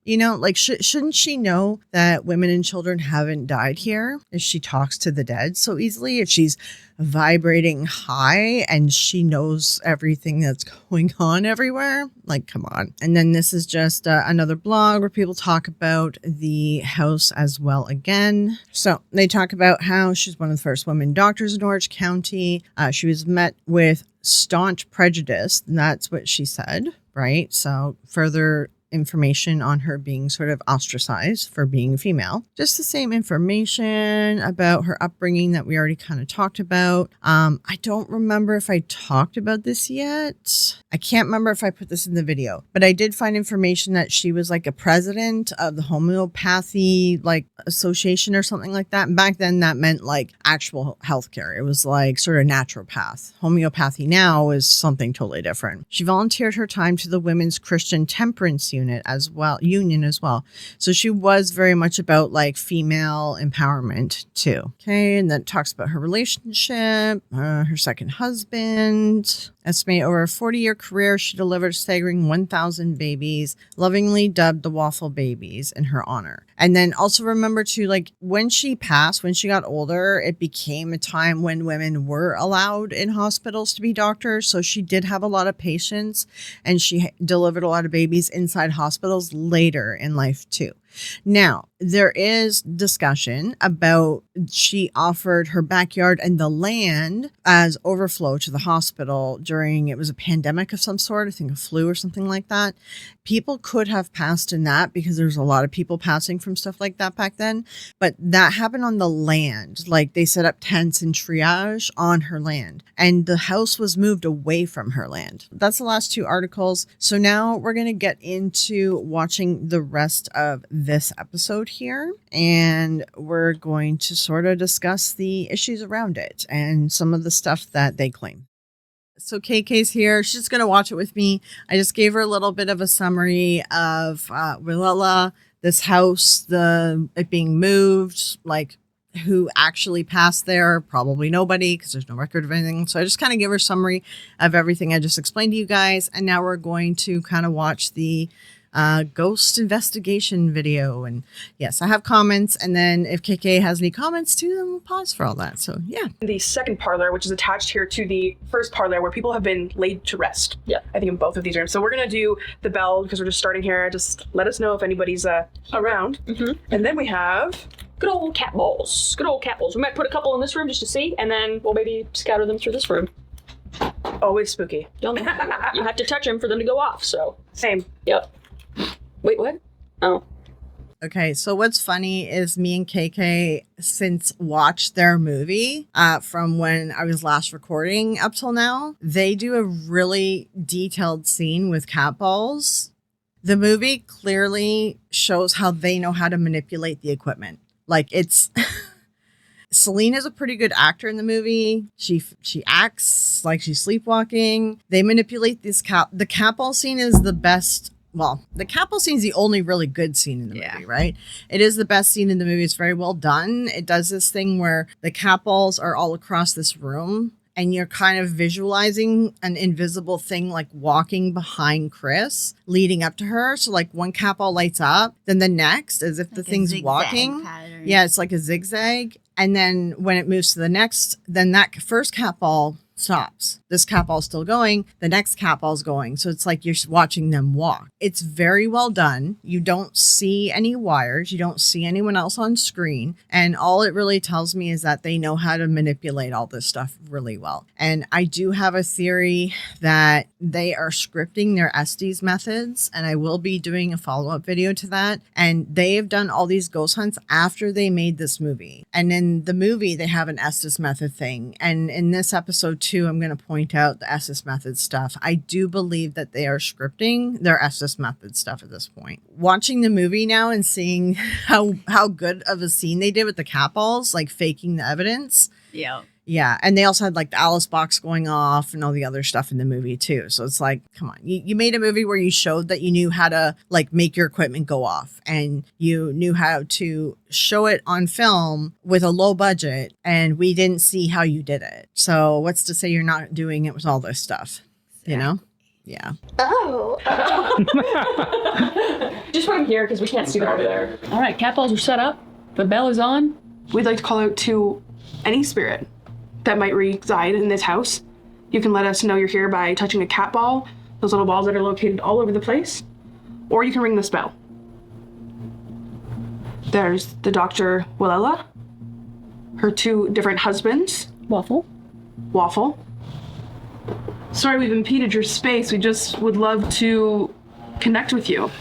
shouldn't she know that women and children haven't died here if she talks to the dead so easily, if she's vibrating high and she knows everything that's going on everywhere? Like, come on. And then this is just another blog where people talk about the house as well again. So they talk about how she's one of the first women doctors in Orange County. She was met with staunch prejudice, and that's what she said. Right. So further information on her being sort of ostracized for being female. Just the same information about her upbringing that we already kind of talked about. I don't remember if I talked about this yet. I can't remember if I put this in the video, but I did find information that she was like a president of the homeopathy like association or something like that. And back then that meant like actual healthcare. It was like sort of naturopath. Homeopathy now is something totally different. She volunteered her time to the Women's Christian Temperance Union as well. So she was very much about like female empowerment too. Okay. And then it talks about her relationship, her second husband. Estimate over a 40-year career, she delivered a staggering 1,000 babies, lovingly dubbed the Waffle Babies in her honor. And then also remember to, like, when she passed, when she got older, it became a time when women were allowed in hospitals to be doctors. So she did have a lot of patients, and she delivered a lot of babies inside hospitals later in life too. Now, there is discussion about she offered her backyard and the land as overflow to the hospital during, it was a pandemic of some sort, I think a flu or something like that. People could have passed in that because there's a lot of people passing from stuff like that back then. But that happened on the land. Like, they set up tents and triage on her land, and the house was moved away from her land. That's the last 2 articles. So now we're going to get into watching the rest of this episode here, and we're going to sort of discuss the issues around it and some of the stuff that they claim. So KK's here. She's going to watch it with me. I just gave her a little bit of a summary of Willella, this house, it being moved, like who actually passed there. Probably nobody, because there's no record of anything. So I just kind of give her a summary of everything I just explained to you guys. And now we're going to kind of watch the ghost investigation video. And yes, I have comments, and then if KK has any comments too, then we'll pause for all that. So yeah. The second parlor, which is attached here to the first parlor where people have been laid to rest. Yeah, I think in both of these rooms. So we're gonna do the bell because we're just starting here. Just let us know if anybody's around. And then we have good old cat balls. Good old cat balls. We might put a couple in this room just to see, and then we'll maybe scatter them through this room. always spooky. You have to touch them for them to go off. So same. Yep. Wait, what? Oh. Okay, so what's funny is me and KK since watched their movie from when I was last recording up till now. They do a really detailed scene with cat balls. The movie clearly shows how they know how to manipulate the equipment. Like, it's Celina's a pretty good actor in the movie. She acts like she's sleepwalking. They manipulate this cat. The cat ball scene is the best. Well, the cat ball scene is the only really good scene in the movie, right? It is the best scene in the movie. It's very well done. It does this thing where the cat balls are all across this room, and you're kind of visualizing an invisible thing like walking behind Kris, leading up to her. So like one cat ball lights up, then the next, as if like the thing's walking. Pattern. Yeah, it's like a zigzag. And then when it moves to the next, then that first cat ball stops. This cat ball's still going. The next cat ball's going. So it's like you're watching them walk. It's very well done. You don't see any wires. You don't see anyone else on screen. And all it really tells me is that they know how to manipulate all this stuff really well. And I do have a theory that they are scripting their Estes methods. And I will be doing a follow-up video to that. And they have done all these ghost hunts after they made this movie. And in the movie, they have an Estes method thing. And in this episode too, I'm going to point out the Estes method stuff. I do believe that they are scripting their Estes method stuff at this point. Watching the movie now and seeing how good of a scene they did with the cat balls, like faking the evidence. Yeah. Yeah. And they also had like the Alice box going off and all the other stuff in the movie too. So it's like, come on, you made a movie where you showed that you knew how to like make your equipment go off, and you knew how to show it on film with a low budget, and we didn't see how you did it. So what's to say you're not doing it with all this stuff, you know? Yeah. Oh. Just put them here because we can't see them over there. All right, cat balls are set up. The bell is on. We'd like to call out to any spirit that might reside in this house. You can let us know you're here by touching a cat ball, those little balls that are located all over the place, or you can ring this bell. There's the Dr. Willella, her two different husbands. Waffle. Sorry we've impeded your space. We just would love to connect with you.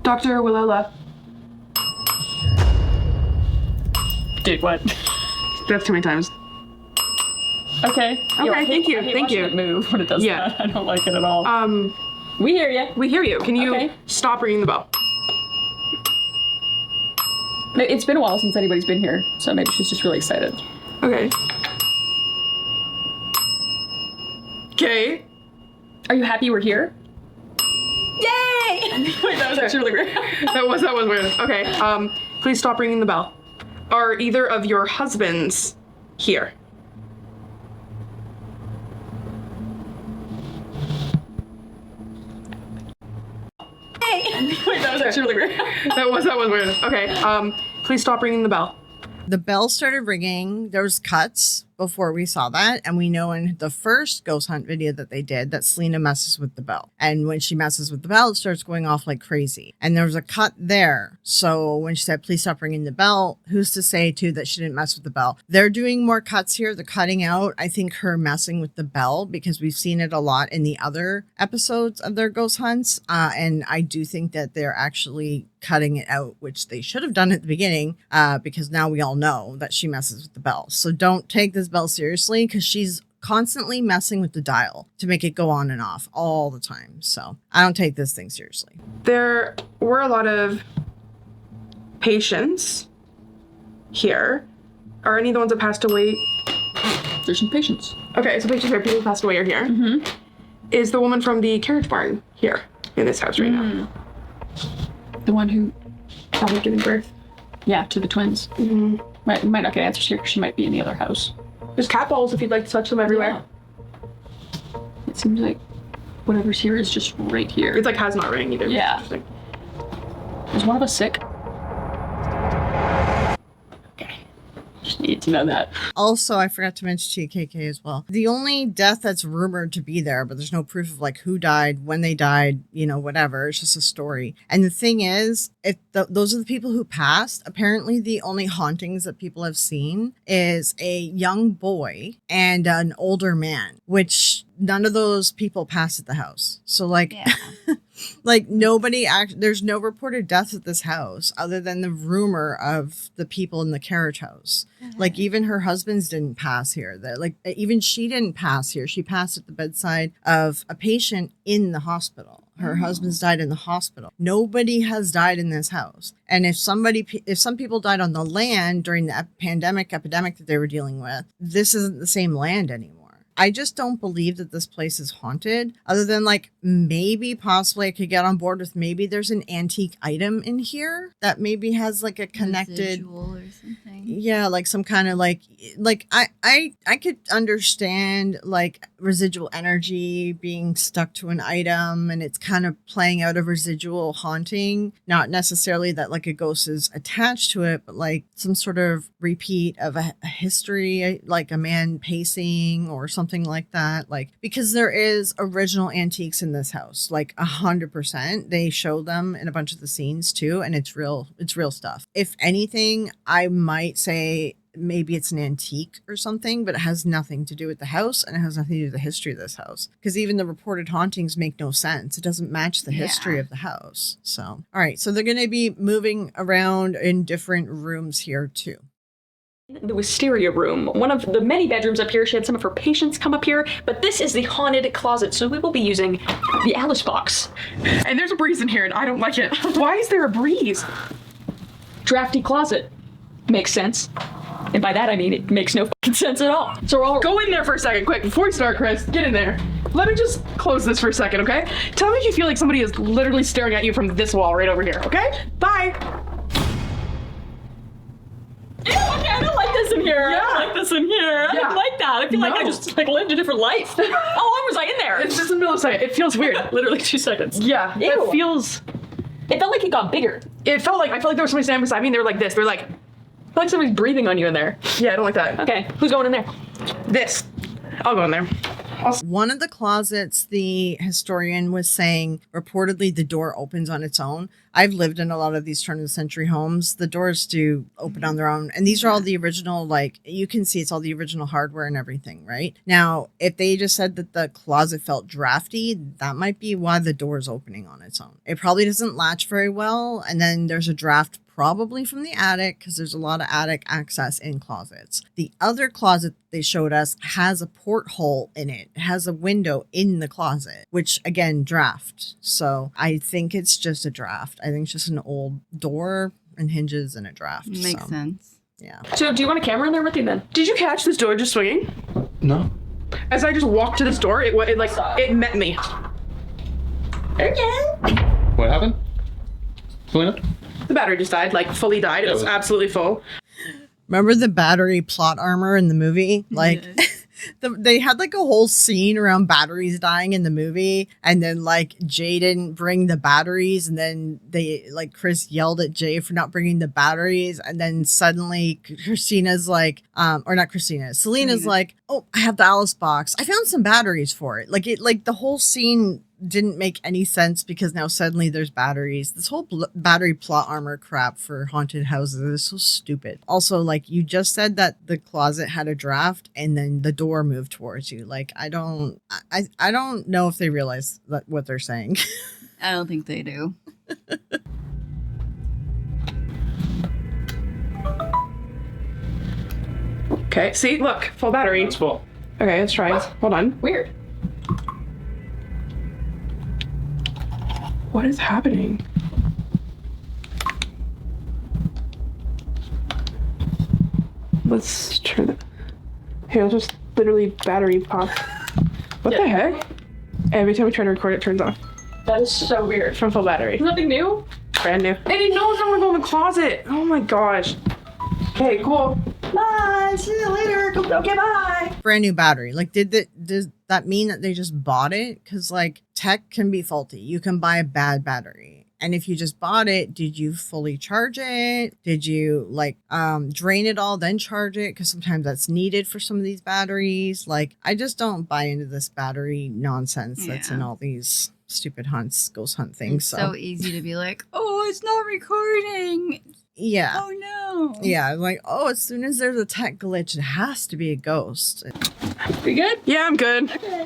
Dr. Willella. Dude, what? That's too many times. Okay. Okay, thank you. I hate it move when it does that. I don't like it at all. We hear you. We hear you. Can you stop ringing the bell? It's been a while since anybody's been here, so maybe she's just really excited. Okay. Okay. Are you happy we're here? Yay! Wait, that was actually really weird. that was weird. Okay. Please stop ringing the bell. Are either of your husbands here? Hey! Wait, that was That's really weird. that was weird. Okay. Please stop ringing the bell. The bell started ringing. There was cuts before we saw that. And we know in the first ghost hunt video that they did that Celina messes with the bell. And when she messes with the bell, it starts going off like crazy. And there was a cut there. So when she said, please stop ringing the bell, who's to say too that she didn't mess with the bell? They're doing more cuts here. They're cutting out, I think, her messing with the bell because we've seen it a lot in the other episodes of their ghost hunts. And I do think that they're actually cutting it out, which they should have done at the beginning, because now we all know that she messes with the bell. So don't take this bell seriously because she's constantly messing with the dial to make it go on and off all the time. So I don't take this thing seriously. There were a lot of patients here. Are any of the ones that passed away? There's some patients. Okay, so patients here, people who passed away are here. Mm-hmm. Is the woman from the carriage barn here in this house right now? The one who Probably giving birth. Yeah, to the twins. Mm-hmm. We might not get answers here because she might be in the other house. There's cat balls if you'd like to touch them everywhere. Yeah. It seems like whatever's here is just right here. It's like has not rang either. Yeah. Interesting. Is one of us sick? Okay. Just need to know that. Also, I forgot to mention to you, KK, as well. The only death that's rumored to be there, but there's no proof of like who died, when they died, you know, whatever. It's just a story. And the thing is, if those are the people who passed, apparently the only hauntings that people have seen is a young boy and an older man, which none of those people passed at the house. So like, like nobody there's no reported deaths at this house other than the rumor of the people in the carriage house. Like even her husband's didn't pass here. Like even she didn't pass here. She passed at the bedside of a patient in the hospital. Her husband's died in the hospital. Nobody has died in this house. And if some people died on the land during the epidemic that they were dealing with, this isn't the same land anymore. I just don't believe that this place is haunted, other than like maybe possibly I could get on board with maybe there's an antique item in here that maybe has like a connected residual or something. Yeah, like some kind of like I could understand like residual energy being stuck to an item and it's kind of playing out a residual haunting, not necessarily that like a ghost is attached to it, but like some sort of repeat of a history, like a man pacing or something like that. Like, because there is original antiques in this house, like 100%. They show them in a bunch of the scenes too, and it's real stuff. If anything, I might say maybe it's an antique or something, but it has nothing to do with the house and it has nothing to do with the history of this house, because even the reported hauntings make no sense. It doesn't match the history of the house. So all right, so they're going to be moving around in different rooms here too. The wisteria room, one of the many bedrooms up here. She had some of her patients come up here, but this is the haunted closet, so we will be using the Alice box. And there's a breeze in here and I don't like it. Why is there a breeze? Drafty closet. Makes sense. And by that I mean it makes no fucking sense at all. So we're all Go in there for a second, quick, before we start, Kris. Get in there. Let me just close this for a second, okay? Tell me if you feel like somebody is literally staring at you from this wall right over here, okay? Bye. Ew, okay, I don't like this in here. Yeah. I don't like this in here. I don't like that. I feel like I just like lived a different life. How long was I in there? It's just in the middle of a second. It feels weird. Literally 2 seconds. Yeah, Ew. it feels... It felt like it got bigger. I felt like there was somebody standing beside me and they were like this. They're like, I feel like somebody's breathing on you in there. yeah, I don't like that. Okay, who's going in there? This. I'll go in there. One of the closets, the historian was saying, reportedly the door opens on its own. I've lived in a lot of these turn of the century homes. The doors do open on their own. And these are all the original, like, you can see it's all the original hardware and everything, right? Now, if they just said that the closet felt drafty, that might be why the door is opening on its own. It probably doesn't latch very well. And then there's a draft probably from the attic, because there's a lot of attic access in closets. The other closet they showed us has a porthole in it. It has a window in the closet, which again, draft. So I think it's just a draft. I think it's just an old door and hinges and a draft. Makes sense. Yeah. So do you want a camera in there with you then? Did you catch this door just swinging? No. As I just walked to this door, it met me. What happened? Celina? The battery just died, like fully died. It was absolutely full. Remember the battery plot armor in the movie? Like, They had like a whole scene around batteries dying in the movie, and then like Jay didn't bring the batteries, and then they like Kris yelled at Jay for not bringing the batteries, and then suddenly Christina's like, or not Christina, Celina's like, oh, I have the Alice box. I found some batteries for it. Like the whole scene didn't make any sense because now suddenly there's batteries. This whole battery plot armor crap for haunted houses is so stupid. Also, like you just said that the closet had a draft and then the door moved towards you. Like I don't know if they realize that what they're saying. I don't think they do. Okay, see, look, full battery. It's full. Okay, let's try. What? Hold on. Weird. What is happening? Let's turn it. Here, let's just literally battery pop. What the heck? Every time we try to record, it turns off. That is so weird. From full battery. Nothing new? Brand new. I didn't know it was gonna go in the closet. Oh my gosh. Okay, cool. Bye. See you later. Okay, bye. Brand new battery. Like, does that mean that they just bought it? Because like tech can be faulty. You can buy a bad battery. And if you just bought it, did you fully charge it? Did you like drain it all, then charge it? Because sometimes that's needed for some of these batteries. Like, I just don't buy into this battery nonsense that's in all these stupid ghost hunt things. It's so easy to be like, oh, it's not recording. Yeah. Oh no. Yeah, like, oh, as soon as there's a tech glitch, it has to be a ghost. You good? Yeah, I'm good. Okay.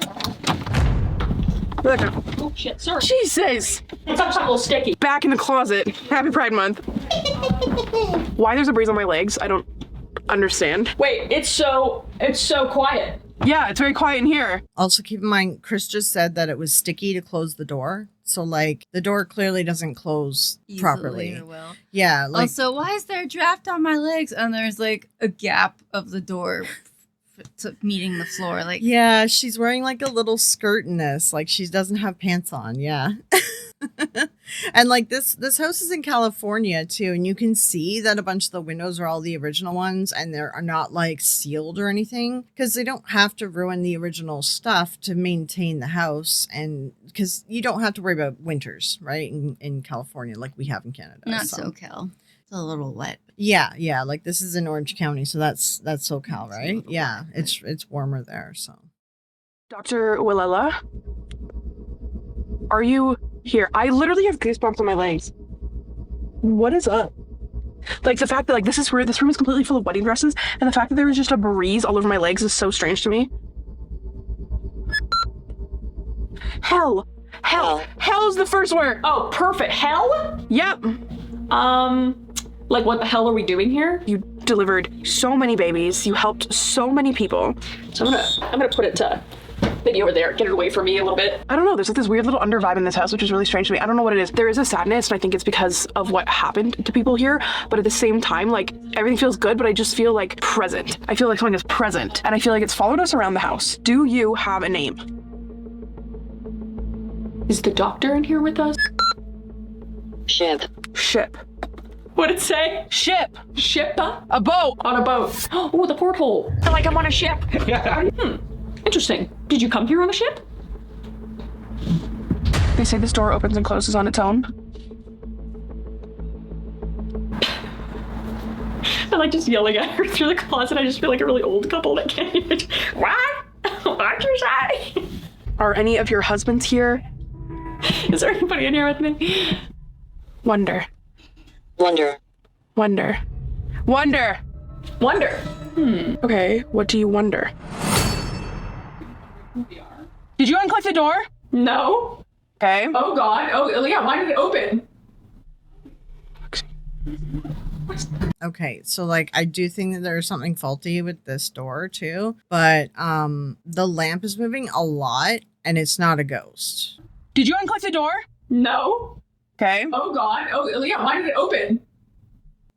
Look. Oh shit, sorry. Jesus. It's actually a little sticky. Back in the closet. Happy Pride Month. Why there's a breeze on my legs? I don't understand. Wait, it's so quiet. Yeah, it's very quiet in here. Also, keep in mind, Kris just said that it was sticky to close the door. So, like, the door clearly doesn't close properly. Yeah. Like, also, why is there a draft on my legs and there's like a gap of the door to meeting the floor? Like, yeah, she's wearing like a little skirt in this. Like, she doesn't have pants on. Yeah. And like this house is in California too, and you can see that a bunch of the windows are all the original ones, and they are not like sealed or anything because they don't have to ruin the original stuff to maintain the house, and because you don't have to worry about winters, right? In California, like we have in Canada. not SoCal. It's a little wet. Yeah. Like this is in Orange County, so that's SoCal, right? Yeah, it's warmer there. So, Dr. Willella, are you here? I literally have goosebumps on my legs. What is up? Like the fact that like this room is completely full of wedding dresses, and the fact that there was just a breeze all over my legs is so strange to me. Hell is the first word. Oh, perfect. Hell? Yep. Like what the hell are we doing here? You delivered so many babies. You helped so many people. So I'm gonna put it to maybe over there. Get it away from me a little bit. I don't know. There's like this weird little under vibe in this house, which is really strange to me. I don't know what it is. There is a sadness, and I think it's because of what happened to people here. But at the same time, like everything feels good, but I just feel like present. I feel like something is present, and I feel like it's followed us around the house. Do you have a name? Is the doctor in here with us? Ship. What'd it say? Ship. Ship? A boat. On a boat. Oh, the porthole. Like I'm on a ship. Interesting. Did you come here on a ship? They say this door opens and closes on its own. I like just yelling at her through the closet. I just feel like a really old couple that can't even. What? What'd you say? Are any of your husbands here? Is there anybody in here with me? Wonder. Okay, what do you wonder? Did you unclick the door? No. Okay. Oh God. Oh yeah. Why did it open? okay, so like I do think that there's something faulty with this door too, but the lamp is moving a lot, and it's not a ghost. Did you unclick the door? No. Okay. Oh God. Oh yeah. Why did it open?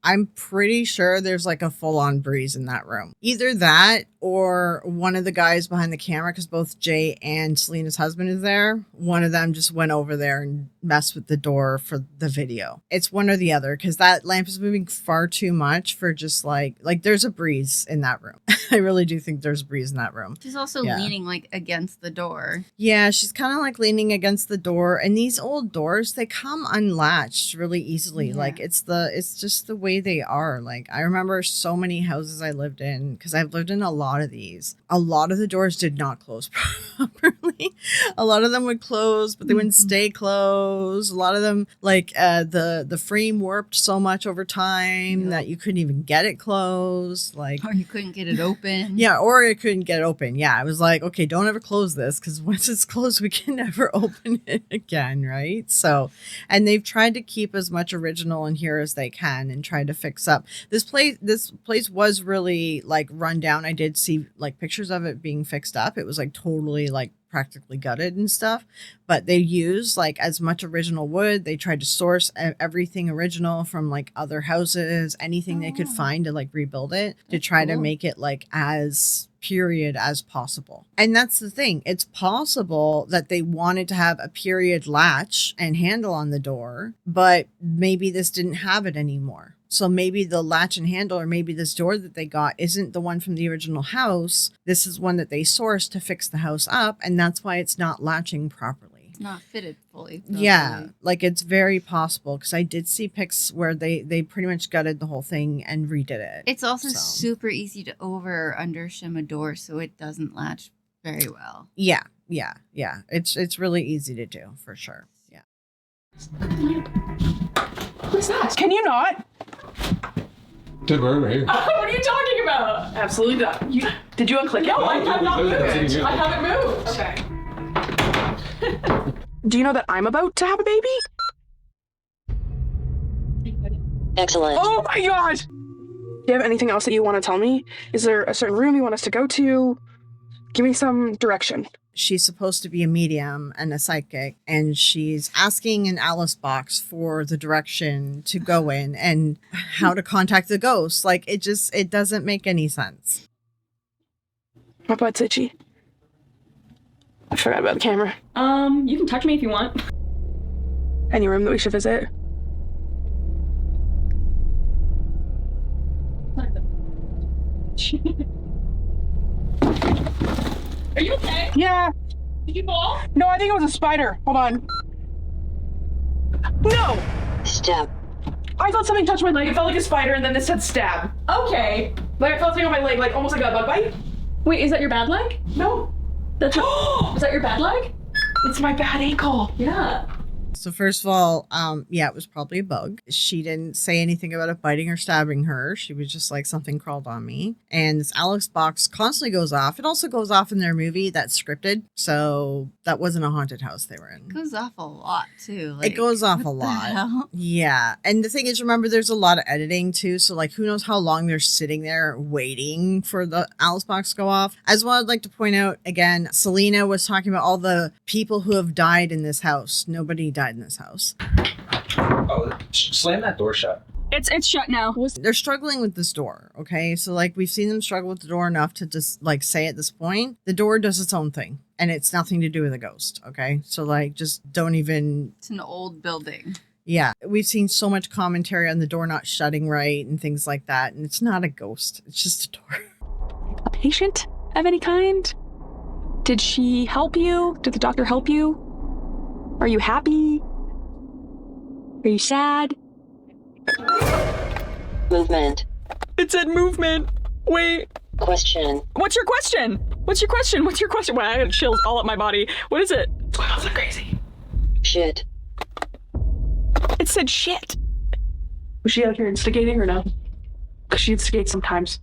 I'm pretty sure there's like a full-on breeze in that room. Either that or one of the guys behind the camera, because both Jay and Celina's husband is there. One of them just went over there and messed with the door for the video. It's one or the other, because that lamp is moving far too much for just like there's a breeze in that room. I really do think there's a breeze in that room. She's also Yeah. leaning like against the door. Yeah, she's kind of like leaning against the door, and these old doors, they come unlatched really easily. Yeah. Like it's just the way they are. Like I remember so many houses I lived in, because I've lived in a lot of these. A lot of the doors did not close properly. A lot of them would close, but they wouldn't stay closed. A lot of them, like the frame warped so much over time that you couldn't even get it closed. Like Or you couldn't get it open. yeah, or it couldn't get open. Yeah, I was like, okay, don't ever close this, because once it's closed, we can never open it again, right? So, and they've tried to keep as much original in here as they can and try to fix up. This place was really like run down. I did see like pictures of it being fixed up. It was like totally like practically gutted and stuff, but they used like as much original wood. They tried to source everything original from like other houses, anything they could find to like rebuild it, to try to make it like as period as possible. And that's the thing, it's possible that they wanted to have a period latch and handle on the door, but maybe this didn't have it anymore. So maybe the latch and handle, or maybe this door that they got isn't the one from the original house. This is one that they sourced to fix the house up, and that's why it's not latching properly. It's not fitted fully. Yeah, like it's very possible, because I did see pics where they pretty much gutted the whole thing and redid it. It's also So, super easy to over or under shim a door so it doesn't latch very well. yeah. It's really easy to do for sure. Yeah. What's that? Can you not? Did we're here. What are you talking about? Absolutely not. Did you unclick it? No, I have not moved. Okay. I haven't moved. Okay. Do you know that I'm about to have a baby? Excellent. Oh my god! Do you have anything else that you want to tell me? Is there a certain room you want us to go to? Give me some direction. She's supposed to be a medium and a psychic, and she's asking an Alice box for the direction to go in and how to contact the ghost. Like it doesn't make any sense. My butt's itchy. I forgot about the camera. You can touch me if you want. Any room that we should visit? Are you okay? Yeah. Did you fall? No, I think it was a spider. Hold on. No! Step. I thought something touched my leg. It felt like a spider, and then it said stab. Okay. Like I felt something on my leg, like almost like a bug bite. Wait, is that your bad leg? No. That's is that your bad leg? It's my bad ankle. Yeah. So first of all, yeah, it was probably a bug. She didn't say anything about it biting or stabbing her. She was just like, something crawled on me. And this Alex box constantly goes off. It also goes off in their movie that's scripted. So that wasn't a haunted house they were in. It goes off a lot too. It goes off a what the lot. hell? Yeah. And the thing is, remember, there's a lot of editing too. So like, who knows how long they're sitting there waiting for the Alice box to go off. As well, I'd like to point out again, Celina was talking about all the people who have died in this house. Nobody died in this house. Oh, slam that door shut. It's shut now. They're struggling with this door. Okay. So like, we've seen them struggle with the door enough to just like say at this point, the door does its own thing and it's nothing to do with a ghost. Okay. So like, just don't even. It's an old building. Yeah. We've seen so much commentary on the door not shutting right and things like that. And it's not a ghost. It's just a door. A patient of any kind? Did she help you? Did the doctor help you? Are you happy? Are you sad? Movement. It said movement. Wait. Question. What's your question? What's your question? What's your question? Wow, I had chills all up my body. What is it? It's going off like crazy. Shit. It said shit. Was she out here instigating or no? Because she instigates sometimes.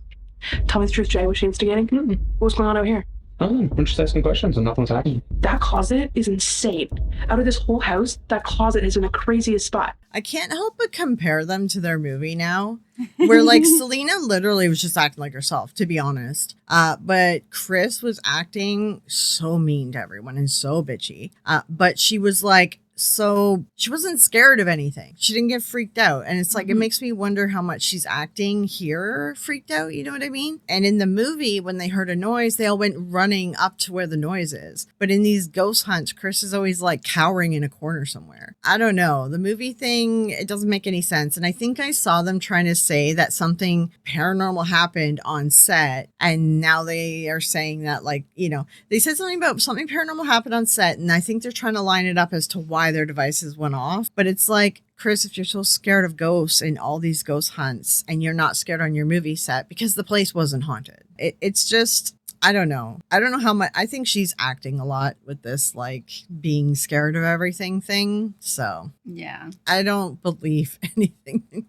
Tell me the truth, Jay. Was she instigating? Mm-mm. What's going on out here? Oh, we're just asking questions and nothing's happening. That closet is insane. Out of this whole house, that closet is in the craziest spot. I can't help but compare them to their movie now, where like Celina literally was just acting like herself, to be honest. But Kris was acting so mean to everyone and so bitchy. But she was like So she wasn't scared of anything. She didn't get freaked out. And it's like, it makes me wonder how much she's acting here freaked out. You know what I mean? And in the movie, when they heard a noise, they all went running up to where the noise is. But in these ghost hunts, Kris is always like cowering in a corner somewhere. I don't know. The movie thing, it doesn't make any sense. And I think I saw them trying to say that something paranormal happened on set. And now they are saying that, like, you know, they said something about something paranormal happened on set. And I think they're trying to line it up as to why their devices went off. But it's like, Kris, if you're so scared of ghosts and all these ghost hunts and you're not scared on your movie set because the place wasn't haunted, it's just, I don't know. I don't know how much. I think she's acting a lot with this, like, being scared of everything thing. So Yeah. I don't believe anything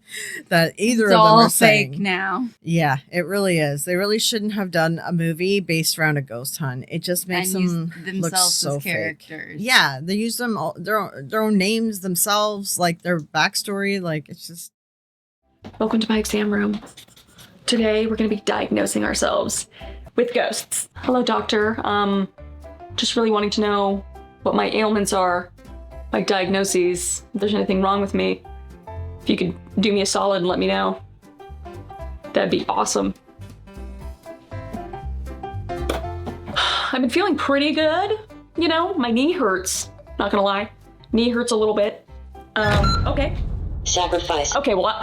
that either It's of them all are fake saying. now. Yeah, it really is. They really shouldn't have done a movie based around a ghost hunt. It just makes And use them look themselves so as fake. characters. Yeah, they use them all, their own names themselves, like their backstory. Like, it's just. Welcome to my exam room. Today we're going to be diagnosing ourselves with ghosts. Hello, doctor. Just really wanting to know what my ailments are, my diagnoses, if there's anything wrong with me. If you could do me a solid and let me know, that'd be awesome. I've been feeling pretty good. You know, my knee hurts. Not gonna lie. Knee hurts a little bit. Okay. Sacrifice. Okay, well,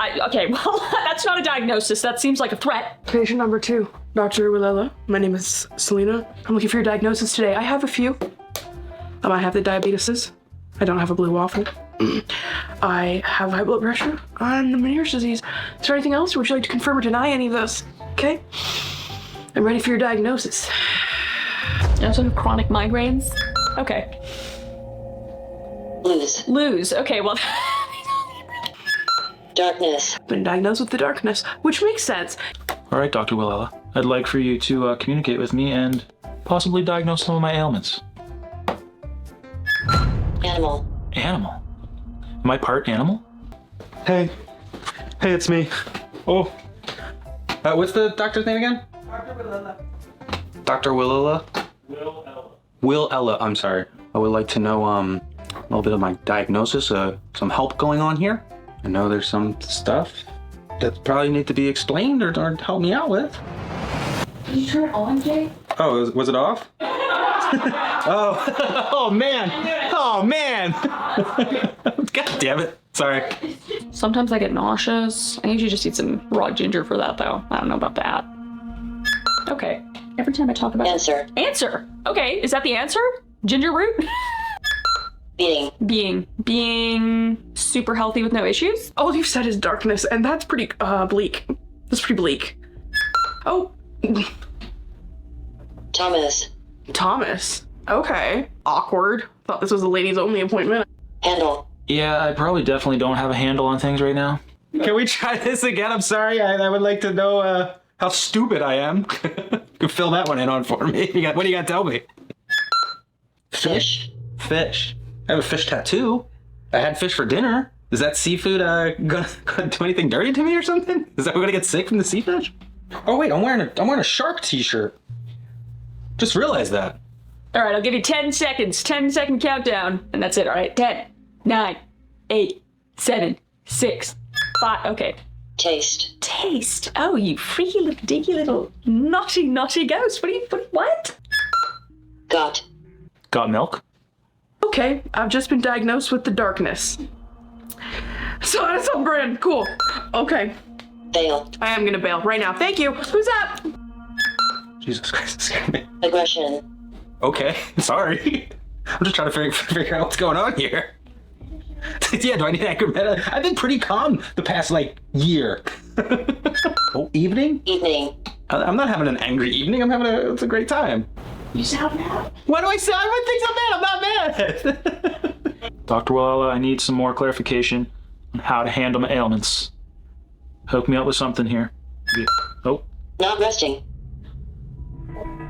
that's not a diagnosis. That seems like a threat. Patient number 2, Dr. Willella. My name is Celina. I'm looking for your diagnosis today. I have a few. I have the diabetes. I don't have a blue waffle. I have high blood pressure and the Meniere's disease. Is there anything else, or would you like to confirm or deny any of those? Okay. I'm ready for your diagnosis. I also have chronic migraines. Okay. Lose. Okay, well. Darkness. Been diagnosed with the darkness, which makes sense. All right, Dr. Willella. I'd like for you to communicate with me and possibly diagnose some of my ailments. Animal. Animal? Am I part animal? Hey, it's me. Oh, what's the doctor's name again? Dr. Willella. Willella, I'm sorry. I would like to know a little bit of my diagnosis, some help going on here. I know there's some stuff that probably need to be explained or help me out with. Can you turn it on, Jay? Oh, was it off? Oh man! God damn it! Sorry. Sometimes I get nauseous. I usually just eat some raw ginger for that, though. I don't know about that. Okay. Every time I talk about Answer. Answer. Okay, is that the answer? Ginger root? Being super healthy with no issues? All you've said is darkness, and that's pretty bleak. That's pretty bleak. Oh. Thomas. Okay. Awkward. Thought this was a ladies only appointment. Handle. Yeah, I probably definitely don't have a handle on things right now. Can we try this again? I'm sorry. I would like to know how stupid I am. You can fill that one in on for me. What do you got to tell me? Fish. Fish. I have a fish tattoo. I had fish for dinner. Is that seafood gonna do anything dirty to me or something? Is that we're gonna get sick from the sea fish? Oh wait, I'm wearing a shark t-shirt. Just realized that. All right, I'll give you 10 seconds. 10-second countdown. And that's it, all right? 10, 9, 8, 7, 6, 5. Okay. Taste. Oh, you freaky little diggy little naughty ghost. What? Got milk? Okay, I've just been diagnosed with the darkness. So that's on brand. Cool. Okay. Bail. I am gonna bail right now. Thank you. Who's up? Jesus Christ, this scared me. Aggression. Okay, sorry. I'm just trying to figure out what's going on here. Yeah, do I need anger meta? I've been pretty calm the past, year. Oh, evening? I'm not having an angry evening. I'm having it's a great time. You sound mad. Why do I sound? Everyone thinks I'm mad. I'm not mad. Dr. Willella, I need some more clarification on how to handle my ailments. Hook me up with something here. Oh. Not resting.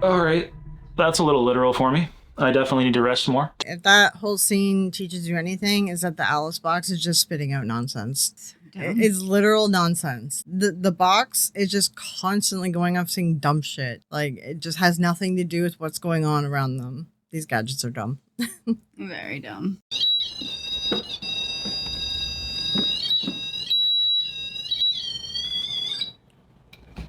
All right. That's a little literal for me. I definitely need to rest more. If that whole scene teaches you anything, is that the Alice box is just spitting out nonsense. It's literal nonsense. The box is just constantly going off saying dumb shit. Like, it just has nothing to do with what's going on around them. These gadgets are dumb. Very dumb.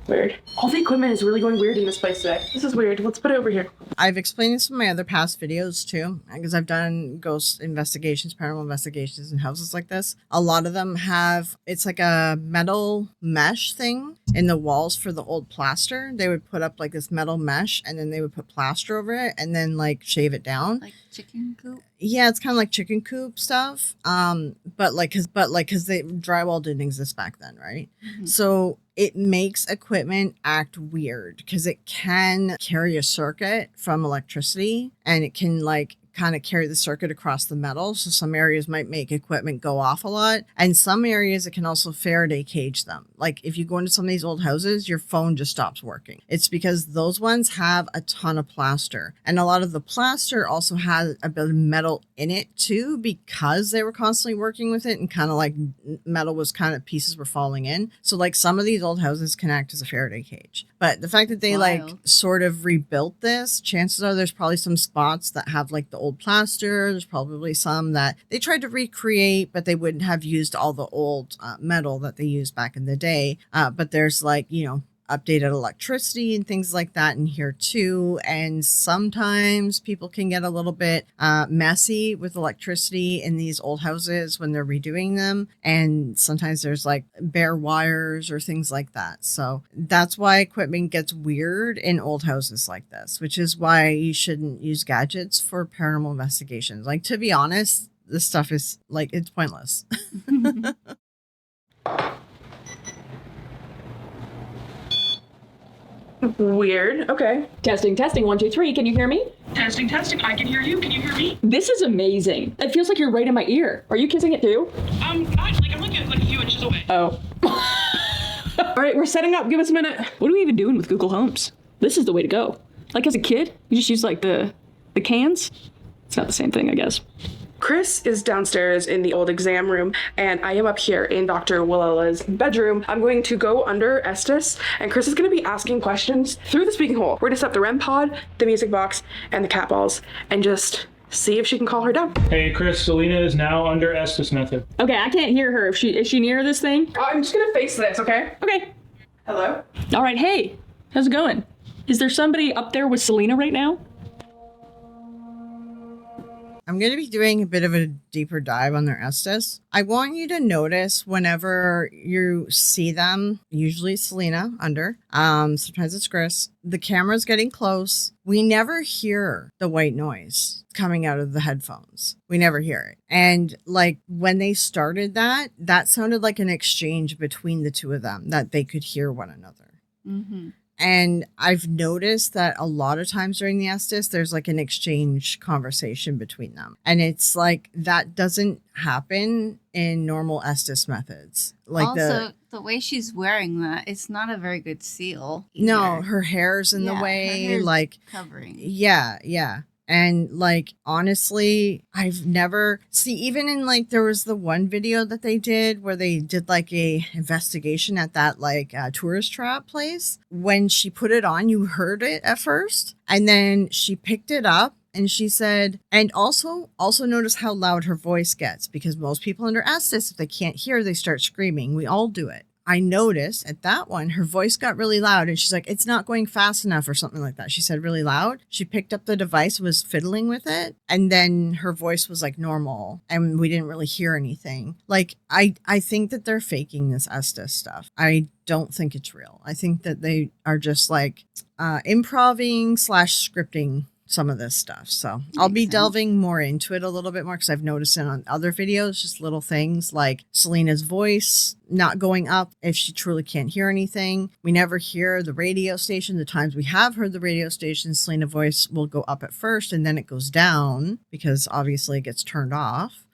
Weird. All the equipment is really going weird in this place today. This is weird. Let's put it over here. I've explained this in my other past videos too, because I've done ghost investigations, paranormal investigations in houses like this. A lot of them have, it's like a metal mesh thing in the walls for the old plaster. They would put up like this metal mesh and then they would put plaster over it and then like shave it down. Like chicken coop? Yeah, it's kind of like chicken coop stuff. But because the drywall didn't exist back then, right? Mm-hmm. So it makes equipment act weird because it can carry a circuit from electricity and it can like kind of carry the circuit across the metal. So some areas might make equipment go off a lot. And some areas it can also Faraday cage them. Like if you go into some of these old houses, your phone just stops working. It's because those ones have a ton of plaster. And a lot of the plaster also has a bit of metal in it too, because they were constantly working with it and kind of like metal was kind of pieces were falling in. So like some of these old houses can act as a Faraday cage. But the fact that they like sort of rebuilt this, chances are there's probably some spots that have like the old plaster. There's probably some that they tried to recreate, but they wouldn't have used all the old metal that they used back in the day. But there's like, you know, updated electricity and things like that in here too. And sometimes people can get a little bit messy with electricity in these old houses when they're redoing them. And sometimes there's like bare wires or things like that. So that's why equipment gets weird in old houses like this, which is why you shouldn't use gadgets for paranormal investigations. Like, to be honest, this stuff is like, it's pointless. Weird. Okay. Testing, testing, 1, 2, 3. Can you hear me? Testing, testing. I can hear you. Can you hear me? This is amazing. It feels like you're right in my ear. Are you kissing it too? I'm like a few inches away. Oh. All right, we're setting up. Give us a minute. What are we even doing with Google Homes? This is the way to go. Like as a kid, you just use like the cans. It's not the same thing, I guess. Kris is downstairs in the old exam room, and I am up here in Dr. Willella's bedroom. I'm going to go under Estes, and Kris is going to be asking questions through the speaking hole. We're going to set up the REM pod, the music box, and the cat balls, and just see if she can call her down. Hey, Kris, Celina is now under Estes method. Okay, I can't hear her. Is she near this thing? I'm just going to face this, okay? Okay. Hello? All right, hey. How's it going? Is there somebody up there with Celina right now? I'm going to be doing a bit of a deeper dive on their Estes. I want you to notice whenever you see them, usually Celina under, sometimes it's Kris, the camera's getting close. We never hear the white noise coming out of the headphones. We never hear it. And like when they started that sounded like an exchange between the two of them, that they could hear one another. Mm-hmm. And I've noticed that a lot of times during the Estes, there's like an exchange conversation between them. And it's like that doesn't happen in normal Estes methods. Like also, the way she's wearing that, it's not a very good seal. Either. No, her hair's in the way. Her hair's like covering. Yeah. And like, honestly, I've never even in like, there was the one video that they did where they did like a investigation at that like tourist trap place. When she put it on, you heard it at first, and then she picked it up and she said, and also notice how loud her voice gets, because most people under Estes, if they can't hear, they start screaming. We all do it. I noticed at that one, her voice got really loud and she's like, it's not going fast enough or something like that. She said really loud. She picked up the device, was fiddling with it. And then her voice was like normal and we didn't really hear anything. Like, I think that they're faking this Estes stuff. I don't think it's real. I think that they are just like improving / scripting some of this stuff. So I'll be delving more into it a little bit more, because I've noticed it on other videos, just little things like Celina's voice not going up if she truly can't hear anything. We never hear the radio station. The times we have heard the radio station, Celina's voice will go up at first and then it goes down because obviously it gets turned off.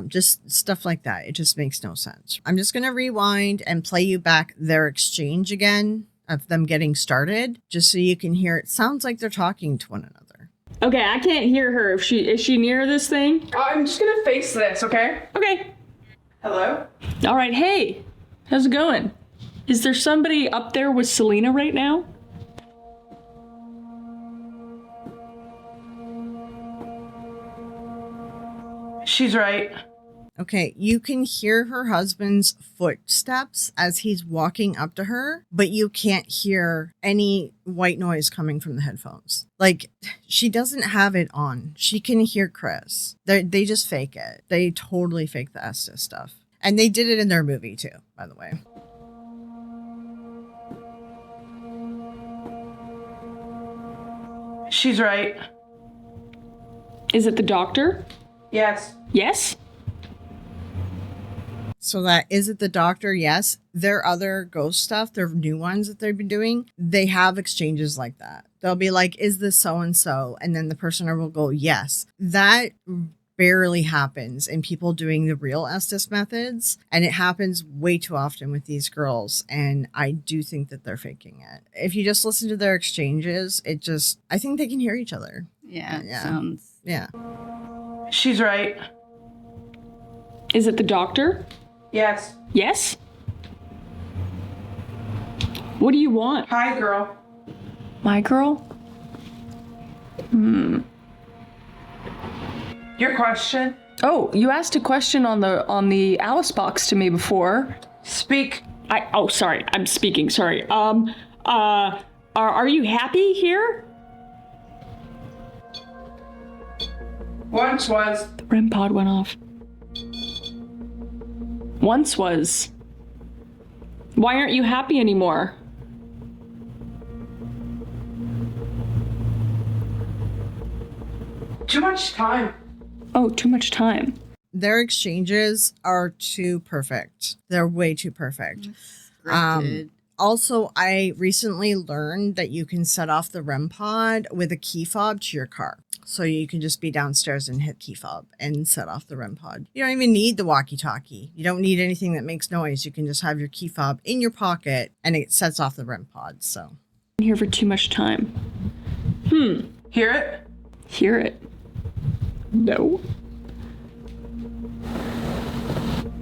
Just stuff like that. It just makes no sense. I'm just going to rewind and play you back their exchange again of them getting started, just so you can hear. It sounds like they're talking to one another. Okay, I can't hear her. Is she near this thing? I'm just gonna face this, okay? Okay. Hello? All right, hey. How's it going? Is there somebody up there with Celina right now? She's right. Okay, you can hear her husband's footsteps as he's walking up to her, but you can't hear any white noise coming from the headphones. Like, she doesn't have it on. She can hear Kris. They just fake it. They totally fake the Estes stuff. And they did it in their movie too, by the way. She's right. Is it the doctor? Yes. Yes? So that is it the doctor? Yes. Their other ghost stuff, their new ones that they've been doing, they have exchanges like that. They'll be like, is this so-and-so? And then the person will go, yes. That barely happens in people doing the real Estes methods. And it happens way too often with these girls. And I do think that they're faking it. If you just listen to their exchanges, I think they can hear each other. Yeah. Sounds. Yeah. She's right. Is it the doctor? Yes. Yes? What do you want? Hi, girl. My girl? Your question? Oh, you asked a question on the Alice box to me before. Speak. Sorry. I'm speaking. Sorry. Are you happy here? Once was. The REM pod went off. Once was. Why aren't you happy anymore? Too much time. Oh, too much time. Their exchanges are too perfect. They're way too perfect. Scripted. Also, I recently learned that you can set off the REM pod with a key fob to your car. So you can just be downstairs and hit key fob and set off the REM pod. You don't even need the walkie-talkie. You don't need anything that makes noise. You can just have your key fob in your pocket and it sets off the REM pod. So I'm here for too much time. Hear it? Hear it. No.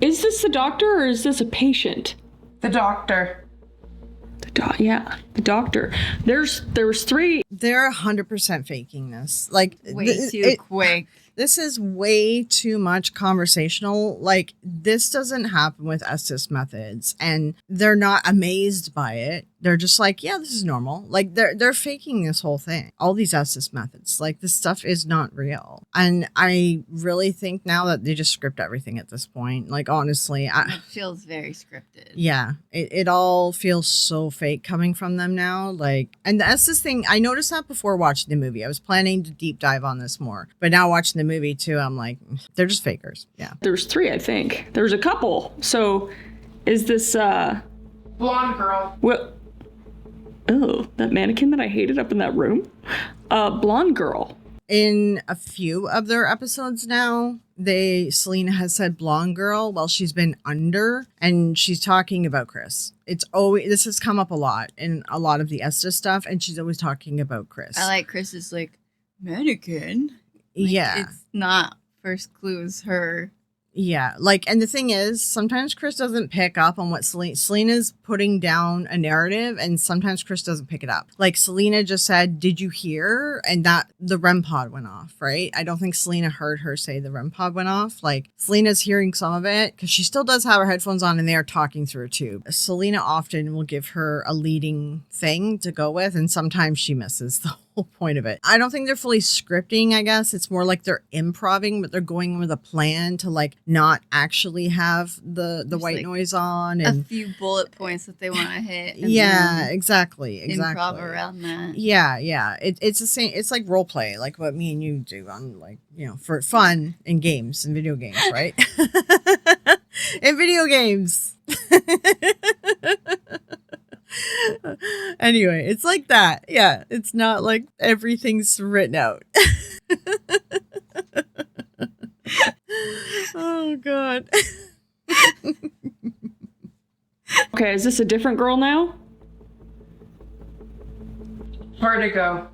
Is this the doctor or is this a patient? The doctor. The doctor. There was 3. they're 100% faking this. Like Way too quick. This is way too much conversational. Like, this doesn't happen with Estes methods, and they're not amazed by it. They're just like, yeah, this is normal. Like, they're faking this whole thing. All these Estes methods. Like, this stuff is not real. And I really think now that they just script everything at this point. Like, honestly, It feels very scripted. yeah, it all feels so fake coming from them now. Like, and the Estes thing, I noticed that before watching the movie. I was planning to deep dive on this more, but now watching the movie too, I'm like, they're just fakers. Yeah. There's 3, I think. There's a couple. So, is this Blonde girl. well? Oh, that mannequin that I hated up in that room. Blonde girl. In a few of their episodes now, Celina has said blonde girl while she's been under, and she's talking about Kris. This has come up a lot in a lot of the Estes stuff, and she's always talking about Kris. I like Chris's like mannequin. Yeah. It's not first clue is her. Yeah, like, and the thing is, sometimes Kris doesn't pick up on what Celina's putting down a narrative, and sometimes Kris doesn't pick it up. Like, Celina just said, did you hear? And that the REM pod went off, right? I don't think Celina heard her say the REM pod went off. Like, Celina's hearing some of it, because she still does have her headphones on, and they are talking through a tube. Celina often will give her a leading thing to go with, and sometimes she misses the whole point of it. I don't think they're fully scripting, I guess. It's more like they're improving, but they're going with a plan to, like, not actually have the white like noise on, and a few bullet points that they want to hit. And yeah, then exactly. improv around that. Yeah. It's the same. It's like role play, like what me and you do on, like, you know, for fun in games and video games, right? In video games. Anyway, it's like that. Yeah, it's not like everything's written out. Oh god. Okay, is this a different girl now? Vertigo.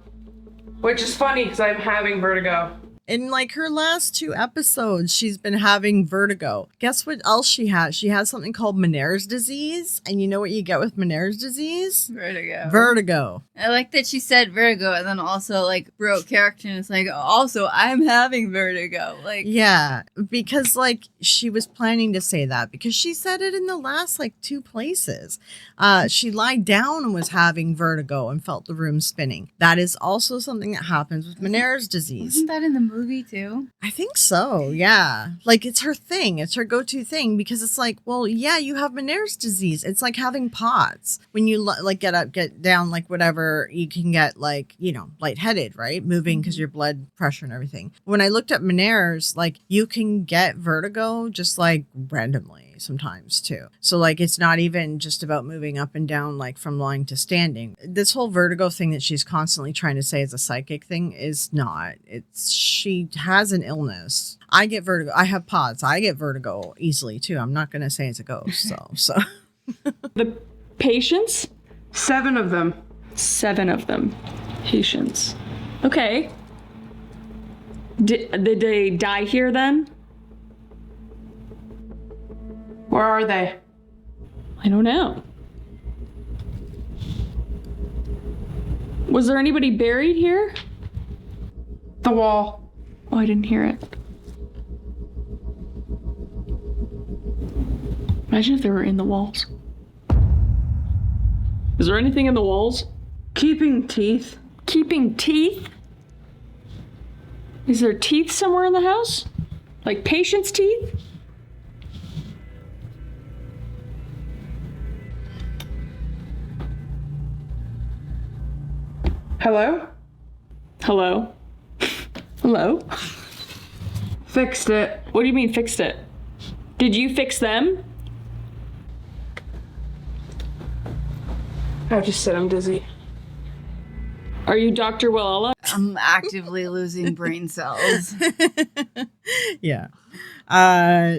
Which is funny because I'm having vertigo. In like her last 2 episodes, she's been having vertigo. Guess what else she has? She has something called Meniere's disease. And you know what you get with Meniere's disease? Vertigo. Vertigo. I like that she said vertigo and then also like broke character and it's like, also I'm having vertigo. Like, Yeah, because like she was planning to say that because she said it in the last like 2 places. She lied down and was having vertigo and felt the room spinning. That is also something that happens with Meniere's disease. wasn't that in the movie too? I think so, yeah. Like it's her thing. It's her go-to thing because it's like, well, yeah, you have Meniere's disease. It's like having POTS. When you like get up, get down, like whatever, you can get like, you know, lightheaded, right? Moving because your blood pressure and everything. When I looked at Meniere's, like you can get vertigo just like randomly sometimes too. So like it's not even just about moving up and down like from lying to standing. This whole vertigo thing that she's constantly trying to say is a psychic thing is not. It's she has an illness. I get vertigo. I have POTS. I get vertigo easily too. I'm not going to say it's a ghost. So The patients? 7 of them. 7 of them. Patients. Okay. Did they die here then? Where are they? I don't know. Was there anybody buried here? The wall. Oh, I didn't hear it. Imagine if they were in the walls. Is there anything in the walls? Keeping teeth. Keeping teeth? Is there teeth somewhere in the house? Like patient's teeth? Hello? Hello? Hello? Fixed it. What do you mean fixed it? Did you fix them? I just said I'm dizzy. Are you Dr. Willella? I'm actively losing brain cells. yeah.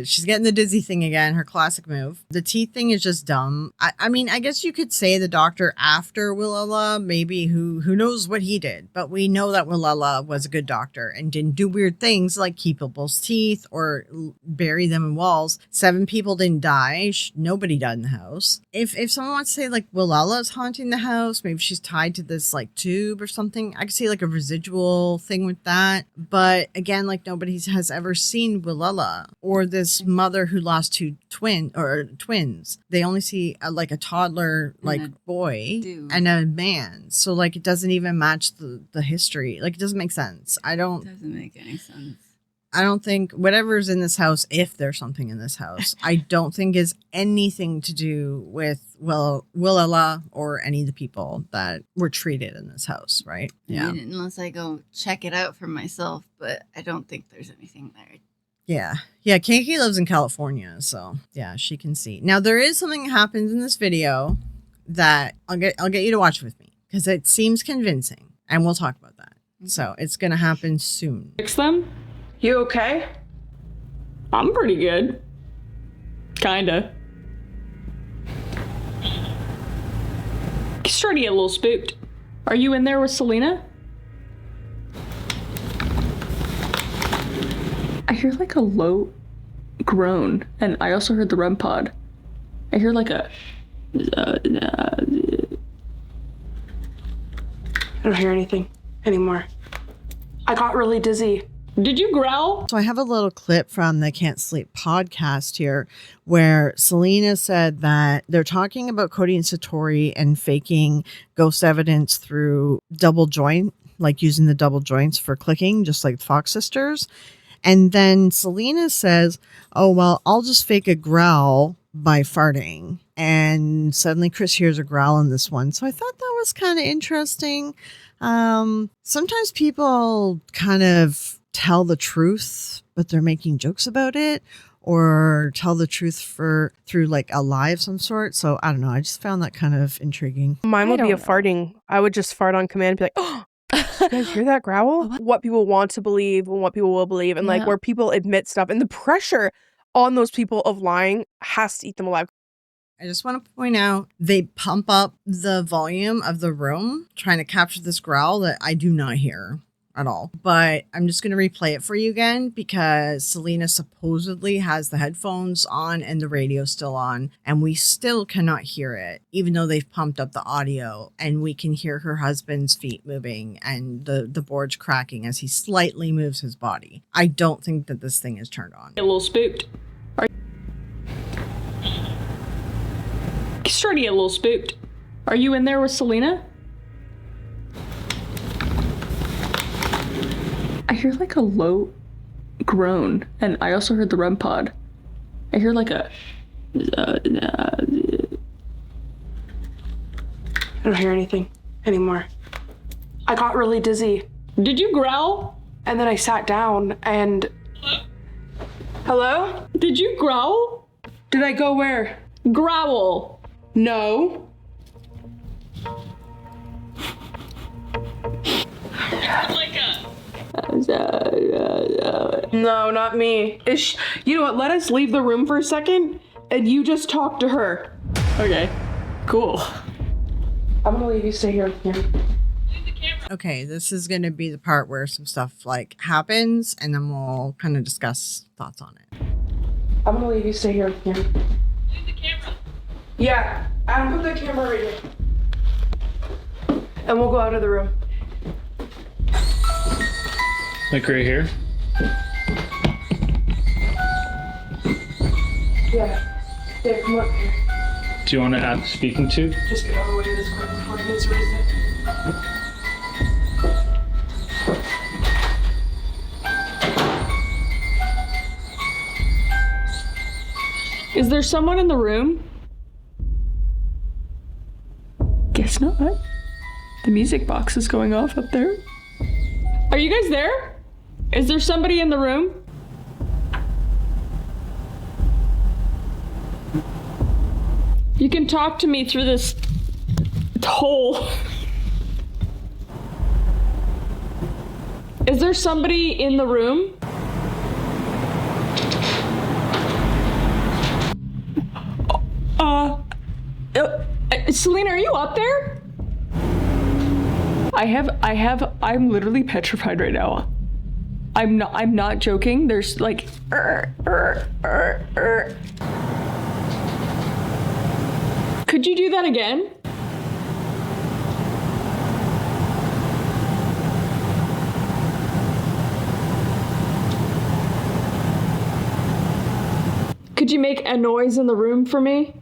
She's getting the dizzy thing again, her classic move. The teeth thing is just dumb. I mean, I guess you could say the doctor after Willella, maybe who knows what he did, but we know that Willella was a good doctor and didn't do weird things like keep people's teeth or bury them in walls. 7 people didn't die. Nobody died in the house. If someone wants to say like Willalla's haunting the house, maybe she's tied to this like tube or something, I could see like a residual thing with that. But again, like nobody has ever seen Willella or this mother who lost 2 twins. They only see like a toddler like boy dude. and a man. So like it doesn't even match the history. Like it doesn't make sense. It doesn't make any sense. I don't think whatever's in this house, if there's something in this house, I don't think is anything to do with Willella or any of the people that were treated in this house, right? I mean, unless I go check it out for myself, but I don't think there's anything there. Yeah. Keiki lives in California, so yeah, she can see. Now there is something that happens in this video that I'll get you to watch with me because it seems convincing, and we'll talk about that. So it's gonna happen soon. Fix them? You okay? I'm pretty good. Kinda. Starting to get a little spooked. Are you in there with Celina? I hear like a low groan, and I also heard the REM pod. I hear like a... I don't hear anything anymore. I got really dizzy. Did you growl? So I have a little clip from the Can't Sleep podcast here where Celina said that they're talking about Cody and Satori and faking ghost evidence through double joint, like using the double joints for clicking, just like the Fox sisters. And then Celina says, oh, well, I'll just fake a growl by farting. And suddenly Kris hears a growl in this one. So I thought that was kind of interesting. Sometimes people kind of tell the truth, but they're making jokes about it, or tell the truth through like a lie of some sort. So I don't know. I just found that kind of intriguing. Mine would be a don't know. farting. I would just fart on command and be like, oh, you guys hear that growl? What people want to believe and what people will believe, and like Yeah. where people admit stuff, and the pressure on those people of lying has to eat them alive. I just want to point out they pump up the volume of the room trying to capture this growl that I do not hear. at all. But I'm just going to replay it for you again because Celina supposedly has the headphones on and the radio still on, and we still cannot hear it, even though they've pumped up the audio, and we can hear her husband's feet moving and the boards cracking as he slightly moves his body. I don't think that this thing is turned on. A little spooked. Starting to get a little spooked. Are you in there with Celina? I hear like a low groan, and I also heard the REM pod. I hear like a. I don't hear anything anymore. I got really dizzy. Did you growl? And then I sat down and... Hello? Did you growl? Did I go where? Growl. No. No, not me. You know what? Let us leave the room for a second and you just talk to her. Okay. Cool. I'm gonna leave you stay here with me. Okay, this is going to be the part where some stuff like happens, and then we'll kind of discuss thoughts on it. I'm gonna leave you stay here with me. Leave the camera. Yeah, Adam, put the camera right here. And we'll go out of the room. Like right here? Yeah. Yeah, come up here. Do you want to add speaking to? Just get out of the way of this quick before he gets raised it. Is there someone in the room? Guess not. The music box is going off up there. Are you guys there? Is there somebody in the room? You can talk to me through this hole. Is there somebody in the room? Celina, are you up there? I'm literally petrified right now. I'm not joking. There's like, Could you do that again? Could you make a noise in the room for me?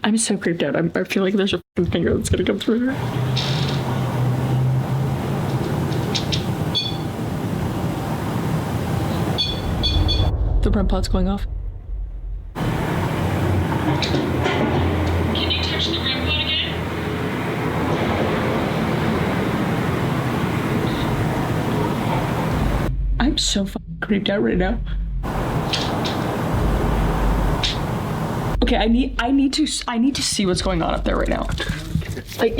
I'm so creeped out. I feel like there's a fucking finger that's gonna come through her. The REM pod's going off. Can you touch the REM pod again? I'm so fucking creeped out right now. Okay, I need to see what's going on up there right now. Like,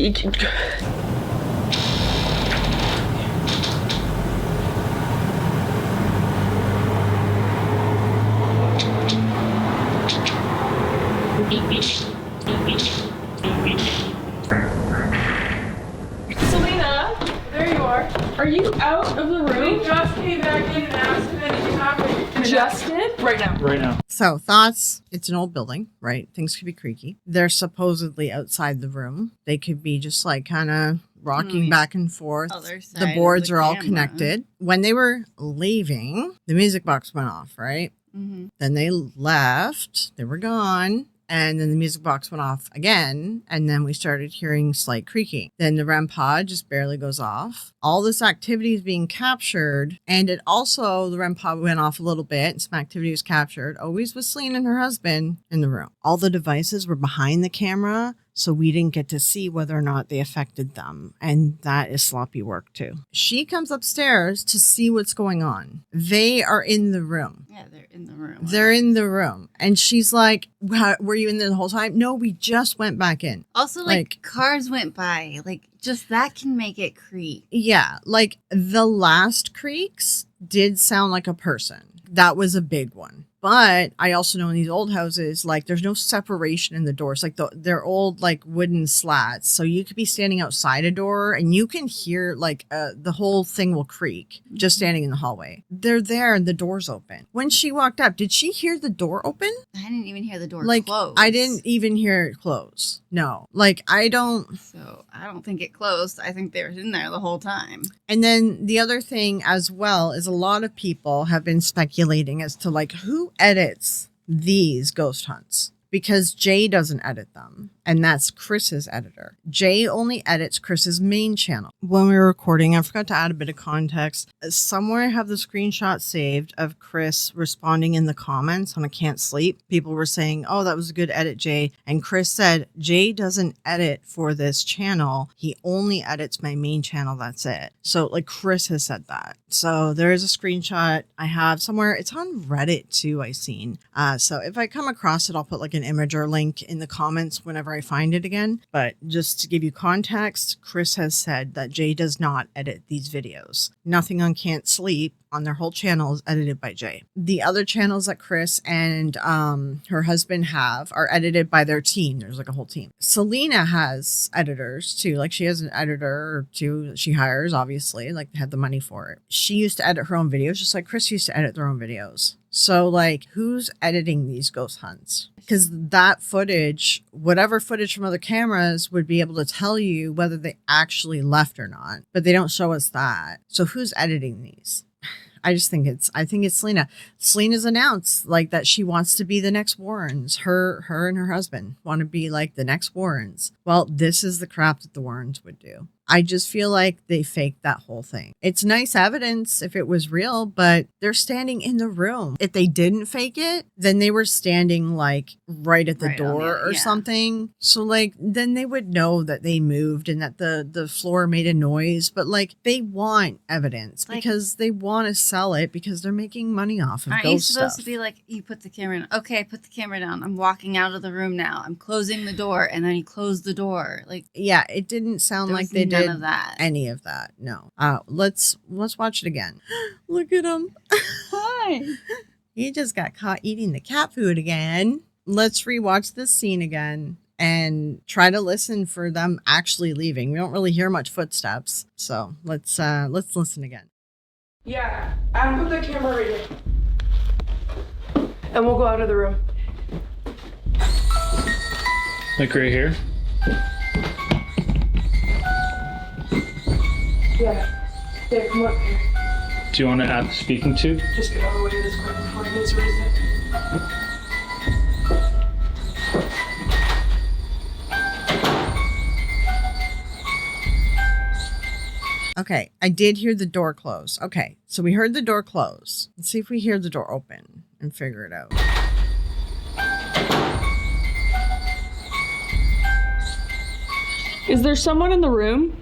Celina, There you are. are you out of the room? We just came back in and asked if anything happened. Just did? Right now. Right now. So, thoughts. It's an old building, right? Things could be creaky. They're supposedly outside the room. They could be just like kind of rocking back and forth. Other side The of boards the are all camera. connected. When they were leaving, the music box went off, right? Mm-hmm. Then they left. They were gone. And then the music box went off again. And then we started hearing slight creaking. Then the REM pod just barely goes off. All this activity is being captured. And it also, the REM pod went off a little bit. And some activity was captured. Always with Celina and her husband in the room. All the devices were behind the camera. So we didn't get to see whether or not they affected them. And that is sloppy work too. She comes upstairs to see what's going on. They are in the room. Yeah, they're in the room. They're in the room. And she's like, were you in there the whole time? No, we just went back in. Also, like cars went by. Like, just that can make it creep. Yeah, like the last creaks did sound like a person. That was a big one. But I also know in these old houses, like there's no separation in the doors. Like they're old like wooden slats. So you could be standing outside a door and you can hear like the whole thing will creak just standing in the hallway. They're there and the door's open. When she walked up, did she hear the door open? I didn't even hear the door Like close. I didn't even hear it close. No. Like I don't. So I don't think it closed. I think they were in there the whole time. And then the other thing as well is a lot of people have been speculating as to like who edits these ghost hunts, because Jay doesn't edit them, and that's Kris's editor. Jay only edits Kris's main channel. When we were recording, I forgot to add a bit of context. Somewhere I have the screenshot saved of Kris responding in the comments on I Can't Sleep. People were saying, oh, that was a good edit, Jay. And Kris said, Jay doesn't edit for this channel. He only edits my main channel. That's it. So like Kris has said that. So there is a screenshot I have somewhere. It's on Reddit too, I seen. So if I come across it, I'll put like an image or link in the comments whenever I find it again. But just to give you context, Kris has said that Jay does not edit these videos. Nothing on Can't Sleep on their whole channel is edited by Jay. The other channels that Kris and her husband have are edited by their team. There's like a whole team. Celina has editors too. Like she has an editor or two that she hires, obviously, like they have the money for it. She used to edit her own videos, just like Kris used to edit their own videos. So like who's editing these ghost hunts? Because that footage, whatever footage from other cameras would be able to tell you whether they actually left or not, but they don't show us that. So who's editing these? I think it's Celina. Celina's announced like that she wants to be the next Warrens. Her and her husband want to be like the next Warrens. Well, this is the crap that the Warrens would do. I just feel like they faked that whole thing. It's nice evidence if it was real, but they're standing in the room. If they didn't fake it, then they were standing like right at the door or something. So like then they would know that they moved and that the floor made a noise. But like they want evidence because they want to sell it because they're making money off of Aren't you ghost supposed stuff. to be like, you put the camera in. Okay, put the camera down. I'm walking out of the room now. I'm closing the door. And then he closed the door. Like, yeah, it didn't sound like they did of that. any of that. No. Let's watch it again. Look at him. Hi. He just got caught eating the cat food again. Let's rewatch this scene again and try to listen for them actually leaving. We don't really hear much footsteps, so let's listen again. Yeah, Adam, put the camera right here. And we'll go out of the room. Like right here? Yeah. Yeah, come up here. Do you want to add the speaking tube? Just get all the way to this corner before he needs to raise it. Okay, I did hear the door close. Okay, so we heard the door close. Let's see if we hear the door open and figure it out. Is there someone in the room?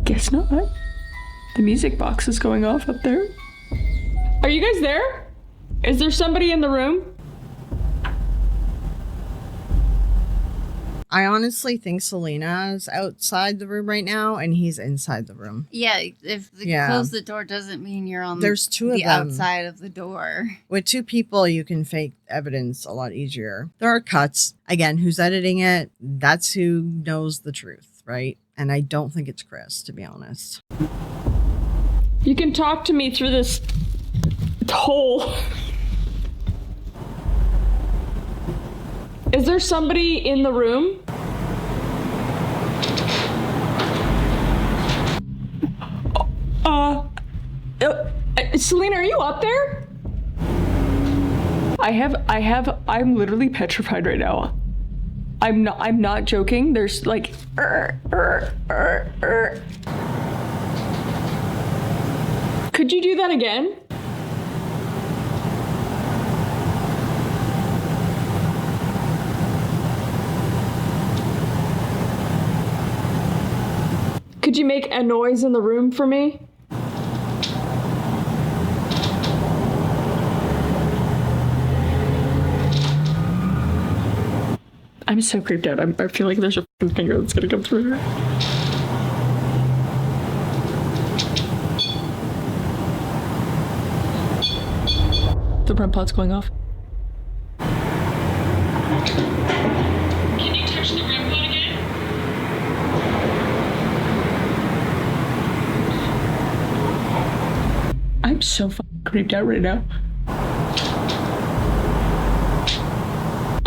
Guess not. The music box is going off up there. Are you guys there? Is there somebody in the room? I honestly think Celina's outside the room right now and he's inside the room. Yeah, if the close the door doesn't mean you're on There's two of the them. outside of the door. With two people, you can fake evidence a lot easier. There are cuts. Again, who's editing it? That's who knows the truth, right? And I don't think it's Kris, to be honest. You can talk to me through this hole. Is there somebody in the room? Celina, are you up there? I'm literally petrified right now. I'm not joking. There's like Could you do that again? Could you make a noise in the room for me? I'm so creeped out. I feel like there's a fucking finger that's gonna come through her. The REM pod's going off. Can you touch the REM pod again? I'm so fucking creeped out right now.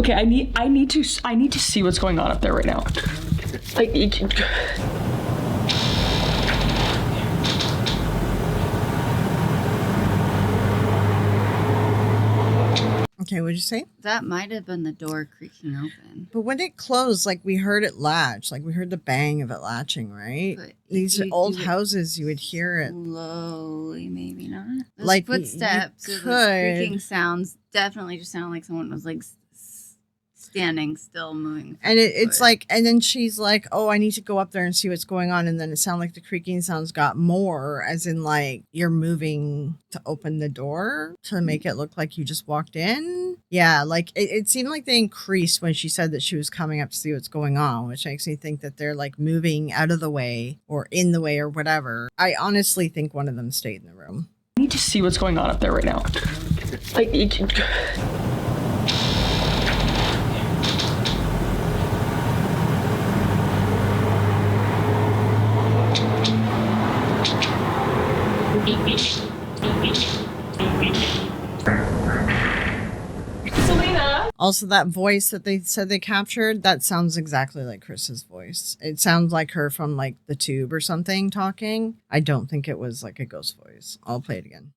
Okay, I need to see what's going on up there right now. Like, Okay, what'd you say? That might have been the door creaking open. But when it closed, like we heard it latch, like we heard the bang of it latching, right? But These you old do it houses, you would hear it. slowly, maybe not. Those Like, footsteps you or the could. creaking sounds definitely just sound like someone was like standing still, moving. And it's foot. like, and then she's like, oh, I need to go up there and see what's going on. And then it sounded like the creaking sounds got more, as in like you're moving to open the door to make it look like you just walked in. Yeah, like it seemed like they increased when she said that she was coming up to see what's going on, which makes me think that they're like moving out of the way or in the way or whatever. I honestly think one of them stayed in the room. I need to see what's going on up there right now. Like, Celina! Also, that voice that they said they captured, that sounds exactly like Kris's voice. It sounds like her from like the Tube or something talking. I don't think it was like a ghost voice. I'll play it again.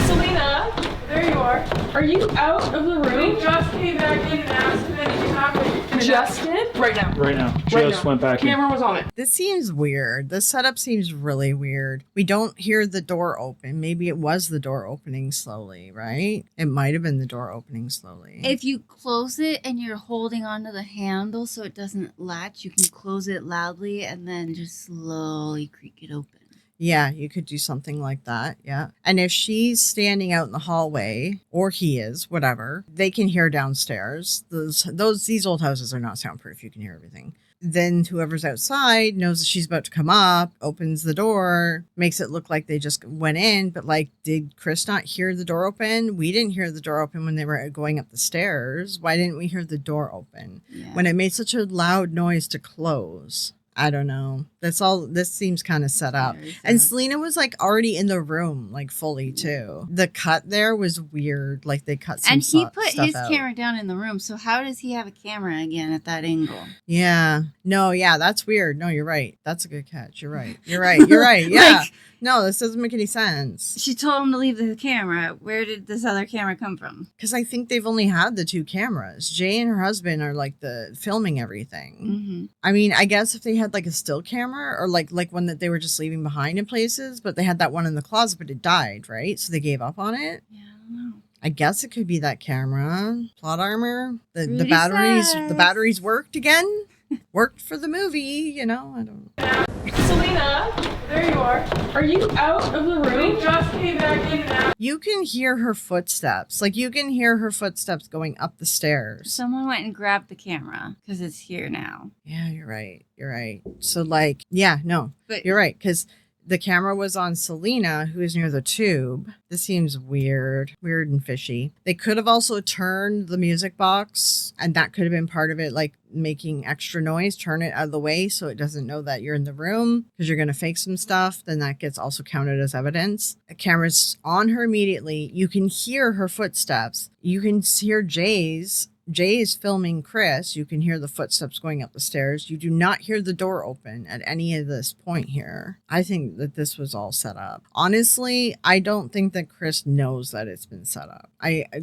Celina! There you are. are you out of the room? We just came back in and asked if anything happened. Just did? Right now. Right now. Right Just now. went back in. Camera was on it. This seems weird. The setup seems really weird. We don't hear the door open. Maybe it was the door opening slowly, right? It might have been the door opening slowly. If you close it and you're holding onto the handle so it doesn't latch, you can close it loudly and then just slowly creak it open. Yeah, you could do something like that. Yeah. And if she's standing out in the hallway, or he is, whatever, they can hear downstairs. These old houses are not soundproof. You can hear everything. Then whoever's outside knows that she's about to come up, opens the door, makes it look like they just went in. But like, did Kris not hear the door open? We didn't hear the door open when they were going up the stairs. Why didn't we hear the door open Yeah. when it made such a loud noise to close? I don't know. That's all. This seems kind of set up. Very And sad. Celina was like already in the room, like fully too. The cut there was weird. Like they cut some And he stuff put his out. camera down in the room, so how does he have a camera again at that angle? Yeah. No, yeah, that's weird. No, you're right. That's a good catch. You're right. You're right. You're right. Yeah. Like- No, this doesn't make any sense. She told him to leave the camera. Where did this other camera come from? Because I think they've only had the two cameras. Jay and her husband are like the filming everything. Mm-hmm. I mean, I guess if they had like a still camera or like one that they were just leaving behind in places, but they had that one in the closet, but it died, right? So they gave up on it. Yeah, I don't know. I guess it could be that camera. Plot armor. The Rudy batteries. says. The batteries worked again. Worked for the movie. You know. I don't know. Celina! There you are. Are you out of the room? We just came back in and asked. You can hear her footsteps. Like you can hear her footsteps going up the stairs. Someone went and grabbed the camera because it's here now. Yeah, you're right. You're right. So like, yeah, no, But you're right. Because the camera was on Celina, who is near the tube. This seems weird and fishy. They could have also turned the music box, and that could have been part of it, like making extra noise. Turn it out of the way so it doesn't know that you're in the room because you're going to fake some stuff. Then that gets also counted as evidence. A camera's on her immediately. You can hear her footsteps. You can hear Jay's. Jay is filming Kris. You can hear the footsteps going up the stairs. You do not hear the door open at any of this point here. I think that this was all set up. Honestly, I don't think that Kris knows that it's been set up.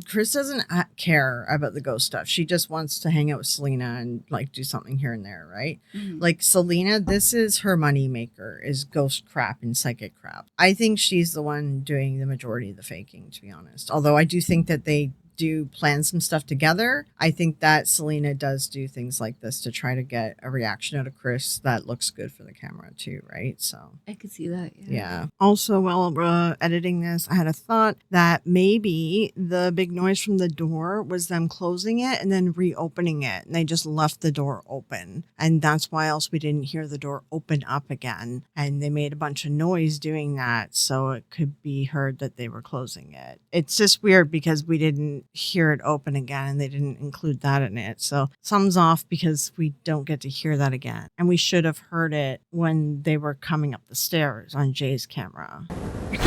Kris doesn't care about the ghost stuff. She just wants to hang out with Celina and like do something here and there, right? Mhm. Like Celina, this is her money maker, is ghost crap and psychic crap. I think she's the one doing the majority of the faking, to be honest. Although I do think that they do plan some stuff together. I think that Celina does do things like this to try to get a reaction out of Kris that looks good for the camera too, right? So I could see that. yeah. Also, while editing this, I had a thought that maybe the big noise from the door was them closing it and then reopening it, and they just left the door open, and that's why else we didn't hear the door open up again, and they made a bunch of noise doing that, so it could be heard that they were closing it. It's just weird because we didn't hear it open again, and they didn't include that in it, so something's off because we don't get to hear that again, and we should have heard it when they were coming up the stairs on Jay's camera.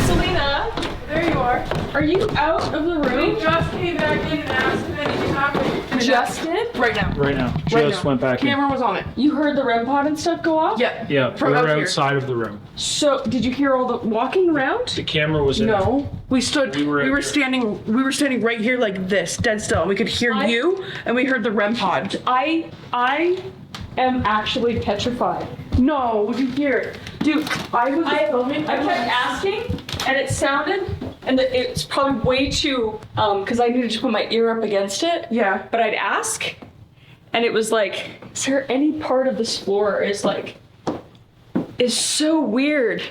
Celina, there you are. Are you out of the room? We just came back in and asked if anything happened. Just did? Right now. Right now. Right Just now. went back in. Camera was on it. You heard the REM pod and stuff go off? Yeah. Yeah, From we were out here. outside of the room. So, did you hear all the walking around? The camera was in. No. We stood. We were out here. standing right here like this, dead still. And we could hear you, and we heard the REM pod. I am actually petrified. No, what did you hear? Dude, I kept asking, and it sounded, and it's probably way too, because I needed to put my ear up against it. Yeah. But I'd ask, and it was like, is there any part of this floor is so weird?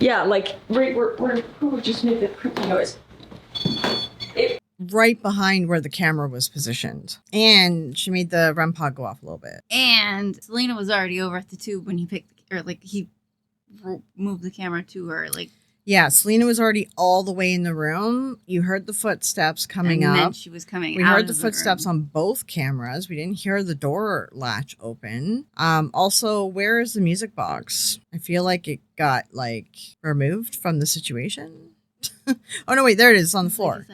Yeah, like right where who would just make that creepy noise? Right behind where the camera was positioned. And she made the REM pod go off a little bit. And Celina was already over at the tube when he he moved the camera to her. Yeah, Celina was already all the way in the room. You heard the footsteps coming and up. then she was coming We out heard the of footsteps room. on both cameras. We didn't hear the door latch open. Also, where is the music box? I feel like it got removed from the situation. Oh no, wait, there it is on the floor.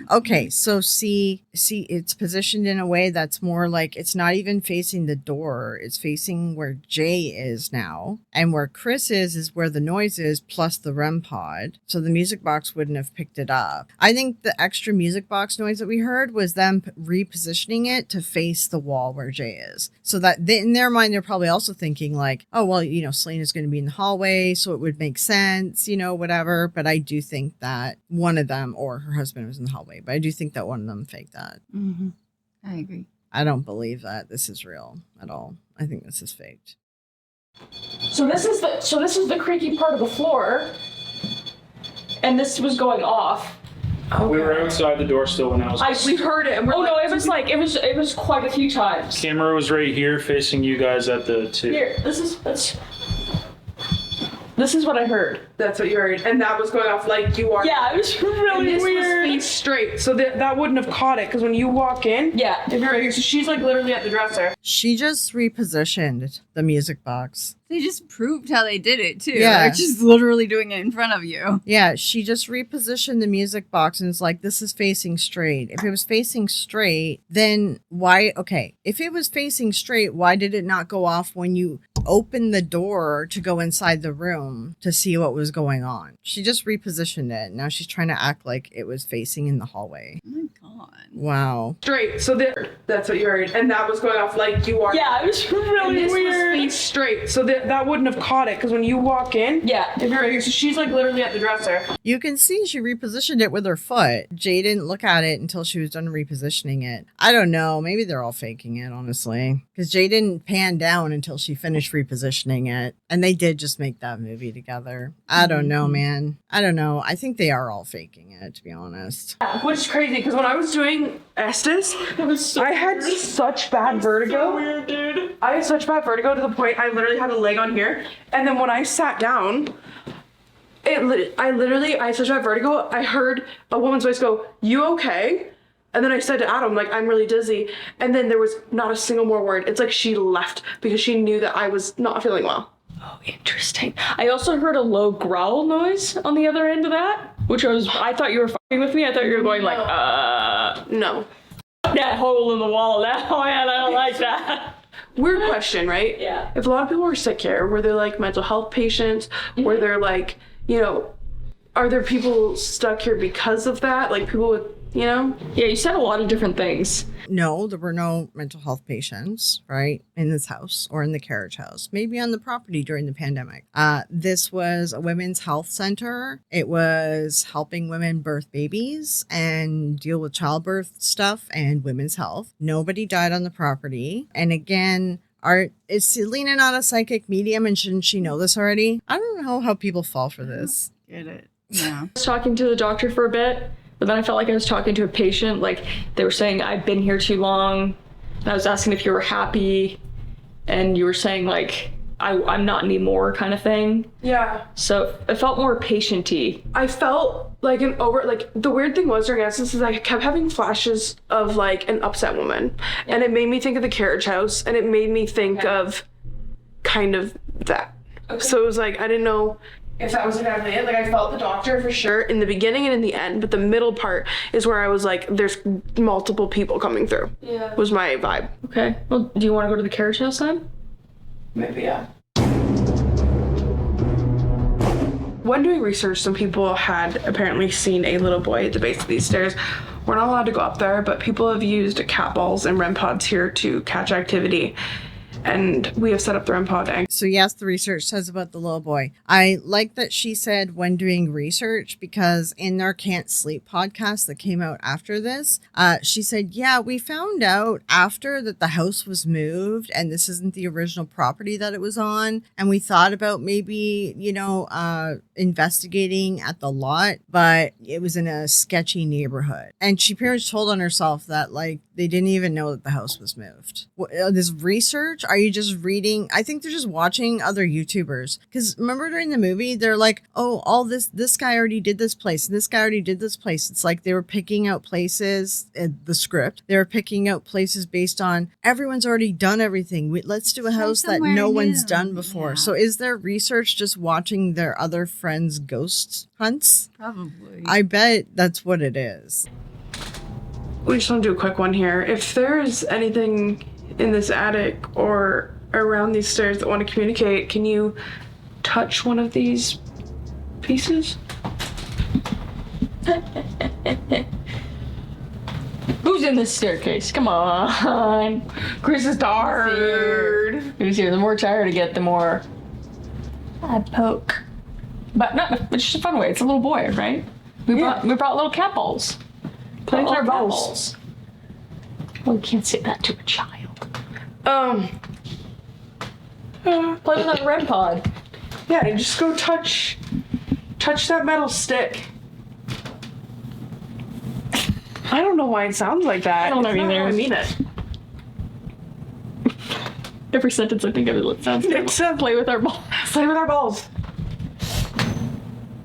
Okay, so see, it's positioned in a way that's more like it's not even facing the door. It's facing where Jay is now. And where Kris is where the noise is, plus the REM pod. So the music box wouldn't have picked it up. I think the extra music box noise that we heard was them repositioning it to face the wall where Jay is. So that in their mind, they're probably also thinking oh, well, Celina's going to be in the hallway, so it would make sense, whatever. But I do think that one of them or her husband was in the hallway, but I do think that one of them faked that. Mm-hmm. I agree. I don't believe that this is real at all. I think this is faked. So this is the creaky part of the floor, and this was going off. Okay. We were outside the door still when I was. We heard it, and we're it was quite a few times. Camera was right here facing you guys at the two. Here, this is what I heard. That's what you heard, and that was going off like you are. Yeah, it was really and this weird. was face straight, so that wouldn't have caught it because when you walk in, Yeah. if you're right here, so she's literally at the dresser. She just repositioned the music box. They just proved how they did it too. Yeah. They're just literally doing it in front of you. Yeah, she just repositioned the music box and it's like, this is facing straight. If it was facing straight, then why? Okay, if it was facing straight, why did it not go off when you opened the door to go inside the room to see what was going on? She just repositioned it. Now she's trying to act like it was facing in the hallway. Oh my god. Wow. Straight, so that's what you heard, and that was going off like you are. Yeah, it was really and this weird. was face straight, so that wouldn't have caught it because when you walk in, Yeah. if you're right here, so she's literally at the dresser. You can see she repositioned it with her foot. Jay didn't look at it until she was done repositioning it. I don't know. Maybe they're all faking it, honestly. Because Jay didn't pan down until she finished repositioning it. And they did just make that movie together. I don't know, man. I don't know. I think they are all faking it, to be honest. Which is crazy because when I was doing Estes, I had such bad vertigo. So weird, dude. I had such bad vertigo to the point I literally had a leg on here. And then when I sat down, I had such bad vertigo. I heard a woman's voice go, "You okay?" And then I said to Adam, I'm really dizzy. And then there was not a single more word. It's like she left because she knew that I was not feeling well. Oh, interesting. I also heard a low growl noise on the other end of that, which I thought you were fucking with me. I thought you were going No. that hole in the wall now, and I don't like that. Weird question, right? Yeah. If a lot of people are sick here, were they mental health patients? Were there are there people stuck here because of that? People with you know? Yeah, you said a lot of different things. No, there were no mental health patients, right, in this house or in the Carriage House, maybe on the property during the pandemic. This was a women's health center. It was helping women birth babies and deal with childbirth stuff and women's health. Nobody died on the property. And again, is Celina not a psychic medium, and shouldn't she know this already? I don't know how people fall for this. Get it? Yeah. I was talking to the doctor for a bit, but then I felt like I was talking to a patient. Like, they were saying, I've been here too long. And I was asking if you were happy, and you were saying, like, I'm not anymore kind of thing. Yeah. So it felt more patient-y. I felt like the weird thing was during Essence is I kept having flashes of like an upset woman. And it made me think of the Carriage House, and it made me think of kind of that. Okay. So it was like, I didn't know if that was exactly it. Like, I felt the doctor for sure in the beginning and in the end, but the middle part is where I was like, there's multiple people coming through. Yeah. Was my vibe. Okay. Well, do you want to go to the Carriage House then? Maybe, yeah. When doing research, some people had apparently seen a little boy at the base of these stairs. We're not allowed to go up there, but people have used cat balls and REM pods here to catch activity. And we have set up the REM pod. So yes, the research says about the little boy. I like that she said when doing research, because in our Can't Sleep podcast that came out after this, she said, yeah, we found out after that the house was moved and this isn't the original property that it was on. And we thought about maybe, investigating at the lot, but it was in a sketchy neighborhood. And she pretty much told on herself that like they didn't even know that the house was moved. This research, are you just reading? I think they're just watching other YouTubers. Because remember during the movie, they're like, oh, all this guy already did this place, and this guy already did this place. It's like they were picking out places, the script, they were picking out places based on everyone's already done everything. Let's do a house that no one's done before. Yeah. So is their research just watching their other friends' ghost hunts? Probably. I bet that's what it is. We just want to do a quick one here. If there's anything in this attic or around these stairs that want to communicate, can you touch one of these pieces? Who's in this staircase? Come on. Kris is tired. Who's here? The more tired I get, the more I poke. But it's just a fun way. It's a little boy, right? We brought little cat balls. Play with our balls. Well, you can't say that to a child. Play with that REM pod. Yeah, and just go touch that metal stick. I don't know why it sounds like that. I don't know either. I mean it. Every sentence I think of it sounds like play with our balls. Play with our balls.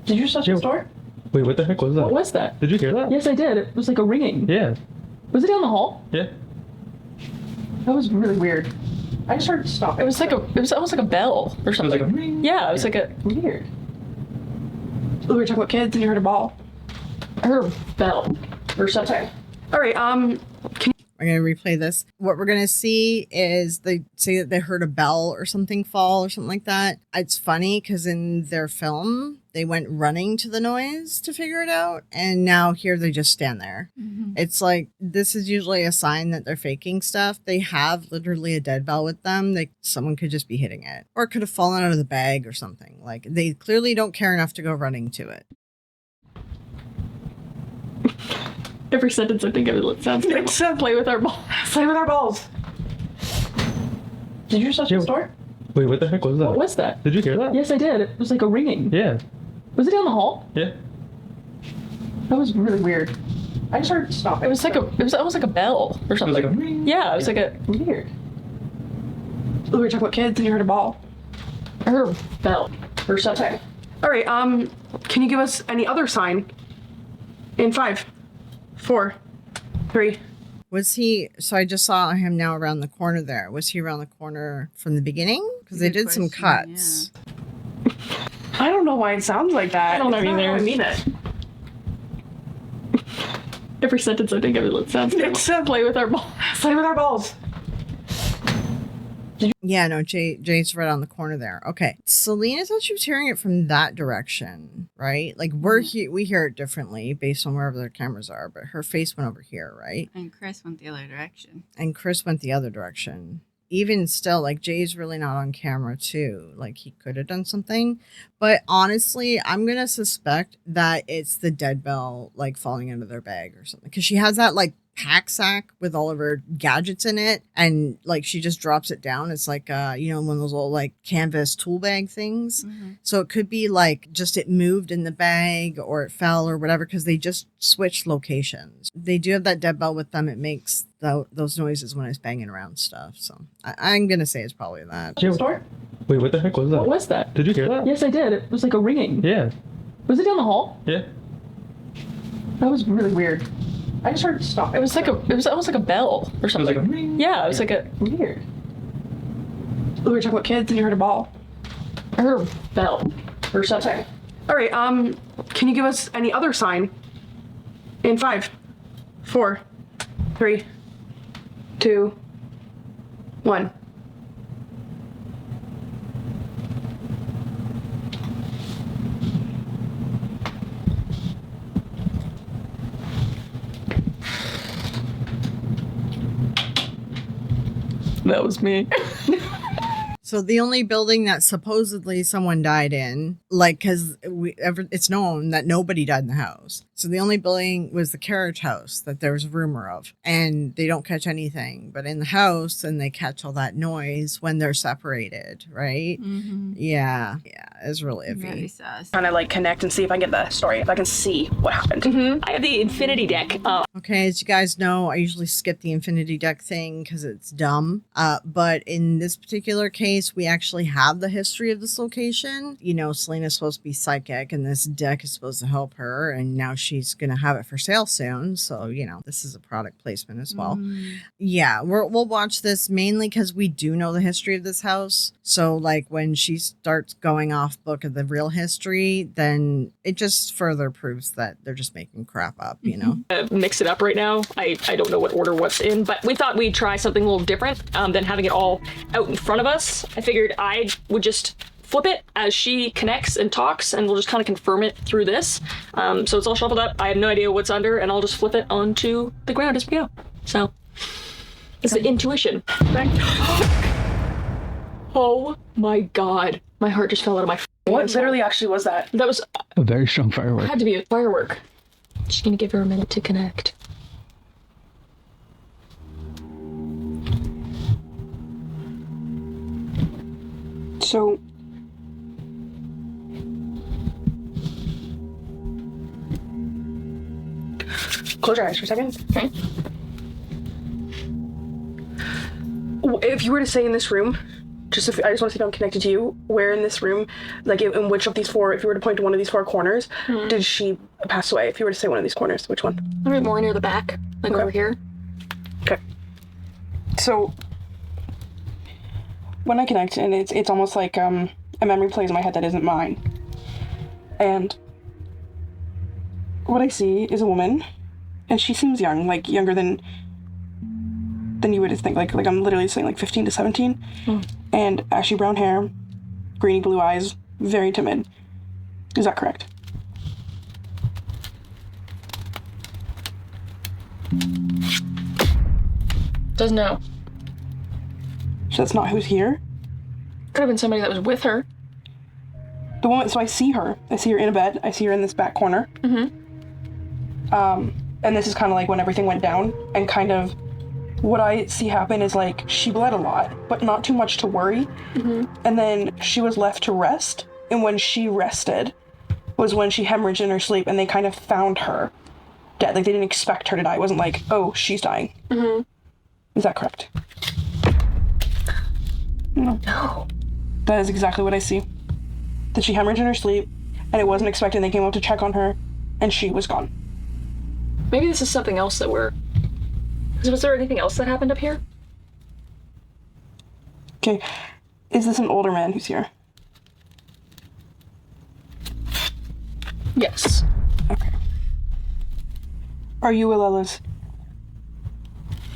Did you just touch the door? Wait, what the heck was that? What was that? Did you hear that? Yes, I did. It was like a ringing. Yeah. Was it down the hall? Yeah. That was really weird. I just heard stop. It was almost like a bell or something. It was like a ring. Yeah, it was like a weird. We were talking about kids and you heard a ball. I heard a bell or something. All right, We're going to replay this. What we're going to see is they say that they heard a bell or something fall or something like that. It's funny because in their film, they went running to the noise to figure it out. And now here they just stand there. Mm-hmm. It's like, this is usually a sign that they're faking stuff. They have literally a dead bell with them. Someone could just be hitting it, or it could have fallen out of the bag or something. Like, they clearly don't care enough to go running to it. Every sentence I think of it sounds like play with our balls. Play with our balls. Did you just touch the door? Wait, what the heck was that? What was that? Did you hear that? Yes, I did. It was like a ringing. Yeah. Was it down the hall? Yeah. That was really weird. I just heard stop. It was almost like a bell or something. It was like a ring. Yeah, it was like a weird. We were talking about kids and you heard a ball. I heard a bell or something. All right, can you give us any other sign? In 5, 4, 3. Was he, so I just saw him now around the corner there. Was he around the corner from the beginning? Because they did some cuts. Yeah. I don't know why it sounds like that. I don't know either. I mean it. Every sentence I think of it sounds like play with our balls. Play with our balls. Yeah, no, Jay's right on the corner there. Okay. Celina thought she was hearing it from that direction, right? Like we hear it differently based on wherever their cameras are, but her face went over here, right? And Kris went the other direction. And Kris went the other direction. Even still, like, Jay's really not on camera too. Like, he could have done something. But honestly, I'm going to suspect that it's the dead bell, like, falling into their bag or something. Because she has that, like, pack sack with all of her gadgets in it. And, like, she just drops it down. It's like, you know, one of those little, like, canvas tool bag things. Mm-hmm. So it could be, like, just it moved in the bag or it fell or whatever. Because they just switched locations. They do have that dead bell with them. It makes those noises when it's banging around stuff. So I'm gonna say it's probably that. Store? Wait, what the heck was that? What was that? Did you hear that? Yes, I did. It was like a ringing. Yeah. Was it down the hall? Yeah. That was really weird. I just heard it stop. It was almost like a bell or It was something. like a ring. Yeah, it was like a weird. We were talking about kids and you heard a ball. I heard a bell or something. All right, can you give us any other sign? In 5, 4, 3, 2, 1. That was me. So the only building that supposedly someone died in, like, because it's known that nobody died in the house. So the only building was the Carriage House that there was a rumor of. And they don't catch anything. But in the house, and they catch all that noise when they're separated, right? Mm-hmm. Yeah. Yeah, it's really Very iffy. sus. Trying to like connect and see if I get the story, if I can see what happened. I have the infinity deck. Okay, as you guys know, I usually skip the infinity deck thing because it's dumb. But in this particular case, we actually have the history of this location. You know, Celina's supposed to be psychic, and this deck is supposed to help her, and now she's going to have it for sale soon. So, you know, this is a product placement as well. Yeah, we'll watch this mainly because we do know the history of this house. So, like, when she starts going off book of the real history, then it just further proves that they're just making crap up, you know? Mix it up right now. I don't know what order what's in, but we thought we'd try something a little different than having it all out in front of us. I figured I would just flip it as she connects and talks, and we'll just kind of confirm it through this. So it's all shuffled up. I have no idea what's under, and I'll just flip it onto the ground as we go. So it's the intuition. Oh my god. My heart just fell out of my What literally actually was that? That was A very strong firework. had to be a firework. Just gonna give her a minute to connect. So close your eyes for a second. Okay. If you were to say in this room, I just want to see if I'm connected to you, where in this room, like in which of these 4, if you were to point to one of these 4 corners, did she pass away? If you were to say one of these corners, which one? A bit more near the back, like over here. Okay. So when I connect, and it's almost like a memory plays in my head that isn't mine. And what I see is a woman, and she seems young, like younger than you would think. Like I'm literally saying like 15 to 17. And ashy brown hair, greeny blue eyes, very timid. Is that correct? Doesn't know. So that's not who's here? Could have been somebody that was with her. The woman, so I see her in a bed. I see her in this back corner. And this is kind of like when everything went down, and kind of what I see happen is like she bled a lot, but not too much to worry. And then she was left to rest, and when she rested was when she hemorrhaged in her sleep, and they kind of found her dead. Like they didn't expect her to die. It wasn't like, oh, she's dying. Is that correct? No. That is exactly what I see. That she hemorrhaged in her sleep, and it wasn't expected. They came up to check on her, and she was gone. Maybe this is something else that we're... Was there anything else that happened up here? Okay. Is this an older man who's here? Yes. Okay. Are you Willella's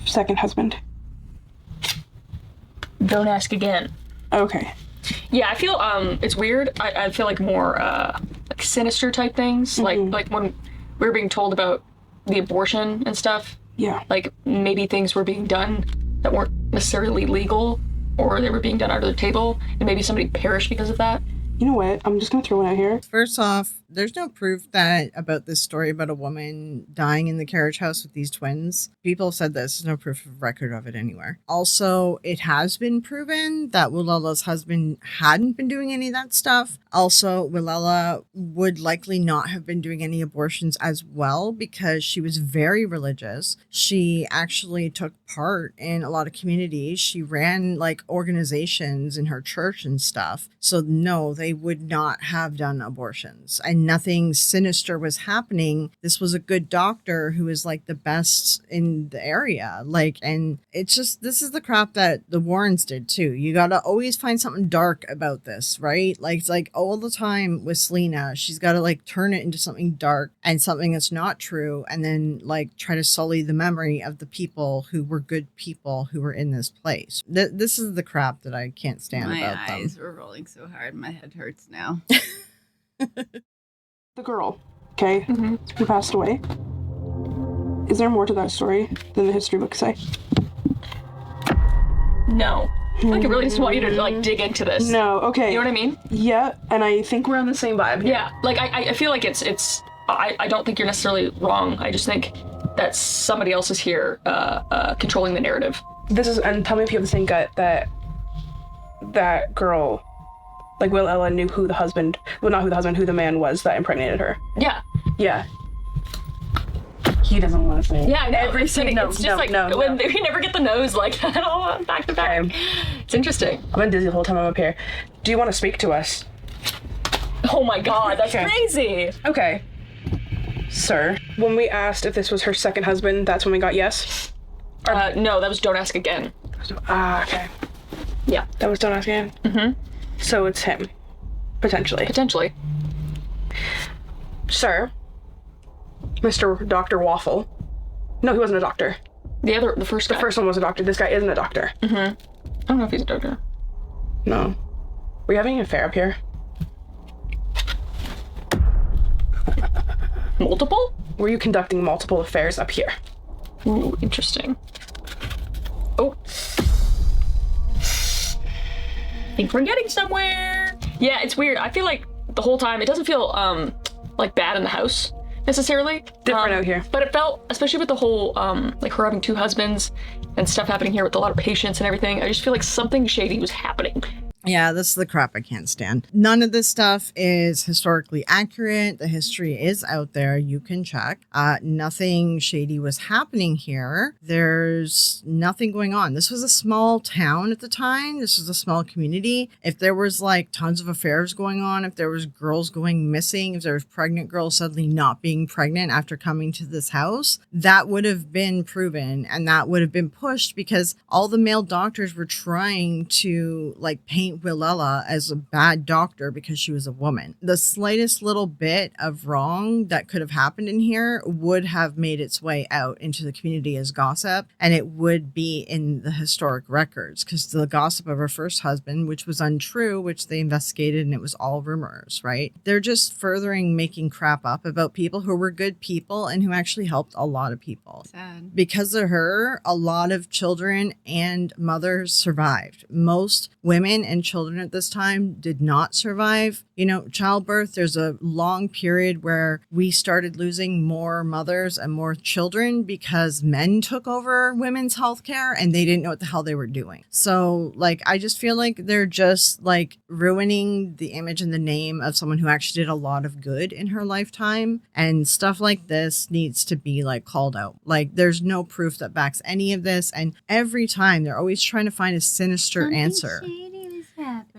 second husband? Don't ask again. Okay. Yeah, I feel it's weird. I feel like more like sinister type things. Like when we were being told about the abortion and stuff. Yeah. Like maybe things were being done that weren't necessarily legal, or they were being done under the table, and maybe somebody perished because of that. You know what? I'm just gonna throw one out here. First off, there's no proof that about this story about a woman dying in the carriage house with these twins. People have said this. There's no proof of record of it anywhere. Also, it has been proven that Willella's husband hadn't been doing any of that stuff. Also, Willella would likely not have been doing any abortions as well because she was very religious. She actually took part in a lot of communities. She ran like organizations in her church and stuff. So no, they would not have done abortions. And nothing sinister was happening. This was a good doctor who was like the best in the area. Like, and it's just, this is the crap that the Warrens did too. You gotta always find something dark about this, right? Like, it's like all the time with Celina, she's gotta like turn it into something dark and something that's not true, and then like try to sully the memory of the people who were good people who were in this place. This is the crap that I can't stand My about them. eyes were rolling so hard, my head hurts now. The girl, okay, who passed away. Is there more to that story than the history books say? No. I feel like I really just want you to like dig into this. No, okay. You know what I mean? Yeah, and I think we're on the same vibe here. Yeah, like I feel like it's I don't think you're necessarily wrong. I just think that somebody else is here controlling the narrative. This is, and tell me if you have the same gut that that girl, like Willella, knew who the husband, well, not who the husband, who the man was that impregnated her. Yeah. Yeah. He doesn't want to say. Yeah, I know. Everything. No, it's just no, like no, when no. we never get the nose like at all back to back. Okay. It's interesting. I've been dizzy the whole time I'm up here. Do you want to speak to us? Oh my god, that's Okay. crazy. Okay. Sir, when we asked if this was her second husband, that's when we got yes? No, that was don't ask again. Ah, okay. Yeah. That was don't ask again? Mm-hmm. So it's him. Potentially. Potentially. Sir, Mr. Dr. Waffle. No, he wasn't a doctor. The first guy. The first one was a doctor. This guy isn't a doctor. Mm-hmm. I don't know if he's a doctor. No. Were you having an affair up here? Multiple? Were you conducting multiple affairs up here? Ooh, interesting. Oh. Think we're getting somewhere. Yeah, it's weird. I feel like the whole time it doesn't feel like bad in the house necessarily. Different out here. But it felt, especially with the whole like her having two husbands and stuff happening here with a lot of patients and everything, I just feel like something shady was happening. Yeah, this is the crap I can't stand. None of this stuff is historically accurate. The history is out there. You can check. Nothing shady was happening here. There's nothing going on. This was a small town at the time. This was a small community. If there was like tons of affairs going on, if there was girls going missing, if there was pregnant girls suddenly not being pregnant after coming to this house, that would have been proven and that would have been pushed because all the male doctors were trying to like paint Willella as a bad doctor because she was a woman. The slightest little bit of wrong that could have happened in here would have made its way out into the community as gossip, and it would be in the historic records because the gossip of her first husband, which was untrue, which they investigated, and it was all rumors, right? They're just furthering making crap up about people who were good people and who actually helped a lot of people. Sad. Because of her, a lot of children and mothers survived. Most women and children at this time did not survive. You know, childbirth, there's a long period where we started losing more mothers and more children because men took over women's healthcare and they didn't know what the hell they were doing. So, like, I just feel like they're just like ruining the image and the name of someone who actually did a lot of good in her lifetime. And stuff like this needs to be like called out. Like, there's no proof that backs any of this. And every time they're always trying to find a sinister answer.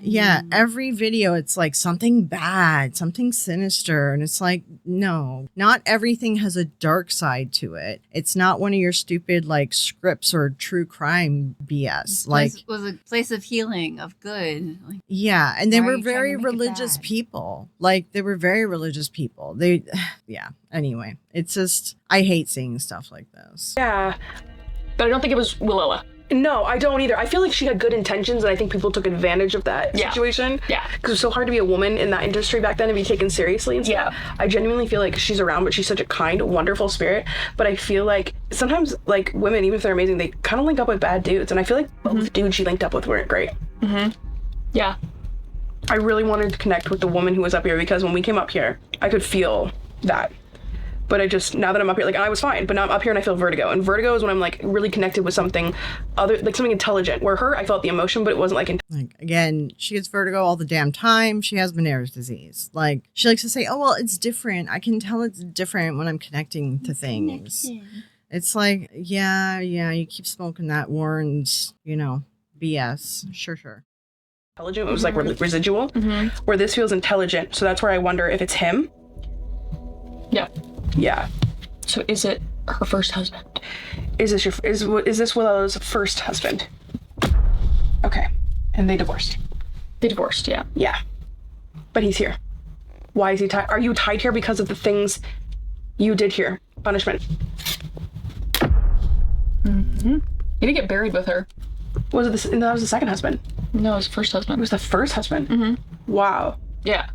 Yeah, every video it's like something bad, something sinister, and it's like, no, not everything has a dark side to it. It's not one of your stupid like scripts or true crime BS. Like, This was a place of healing, of good. Like, yeah, and they why are were you trying very to make it religious bad? people. Like, they were very religious people. They, yeah. Anyway, it's just I hate seeing stuff like this. Yeah. But I don't think it was Willella. No, I don't either. I feel like she had good intentions, and I think people took advantage of that situation. Yeah. Because it was so hard to be a woman in that industry back then and be taken seriously and stuff. Yeah. I genuinely feel like she's around, but she's such a kind, wonderful spirit. But I feel like sometimes, like, women, even if they're amazing, they kind of link up with bad dudes. And I feel like both dudes she linked up with weren't great. Yeah. I really wanted to connect with the woman who was up here because when we came up here, I could feel that. But now that I'm up here, like, I was fine, but now I'm up here and I feel vertigo. And vertigo is when I'm, like, really connected with something other, like, something intelligent. Where I felt the emotion, but it wasn't, Like, again, she gets vertigo all the damn time. She has Meniere's disease. Like, she likes to say, oh, well, it's different. I can tell it's different when I'm connecting to things. It's like, yeah, you keep smoking that Warren's, BS. Sure. intelligent. It was, like, residual. Where this feels intelligent. So that's where I wonder if it's him. Yeah. Yeah. So is it her first husband? Is this Willella's first husband? Okay. And they divorced. They divorced, yeah. Yeah. But he's here. Why is he tied? Are you tied here because of the things you did here? Punishment. He didn't get buried with her. Was it that was the second husband? No, it was the first husband. It was the first husband? Wow. Yeah.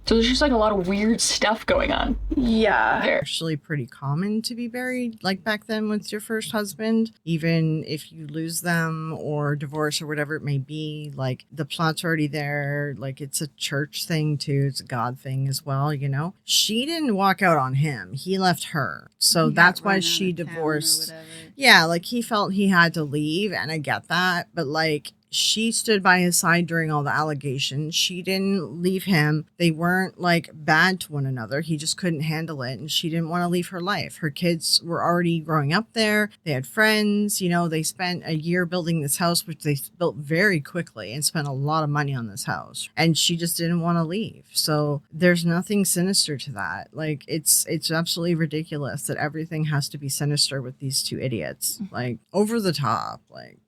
So there's just like a lot of weird stuff going on. Yeah. There. Actually pretty common to be buried like back then with your first husband, even if you lose them or divorce or whatever it may be. Like, the plot's already there. Like, it's a church thing too. It's a God thing as well. She didn't walk out on him. He left her. So that's why she divorced. Yeah, like, he felt he had to leave, and I get that, but like, she stood by his side during all the allegations. She didn't leave him. They weren't, like, bad to one another. He just couldn't handle it, and she didn't want to leave her life. Her kids were already growing up there. They had friends. They spent a year building this house, which they built very quickly and spent a lot of money on this house. And she just didn't want to leave. So there's nothing sinister to that. Like, it's absolutely ridiculous that everything has to be sinister with these two idiots. Like, over the top. Like,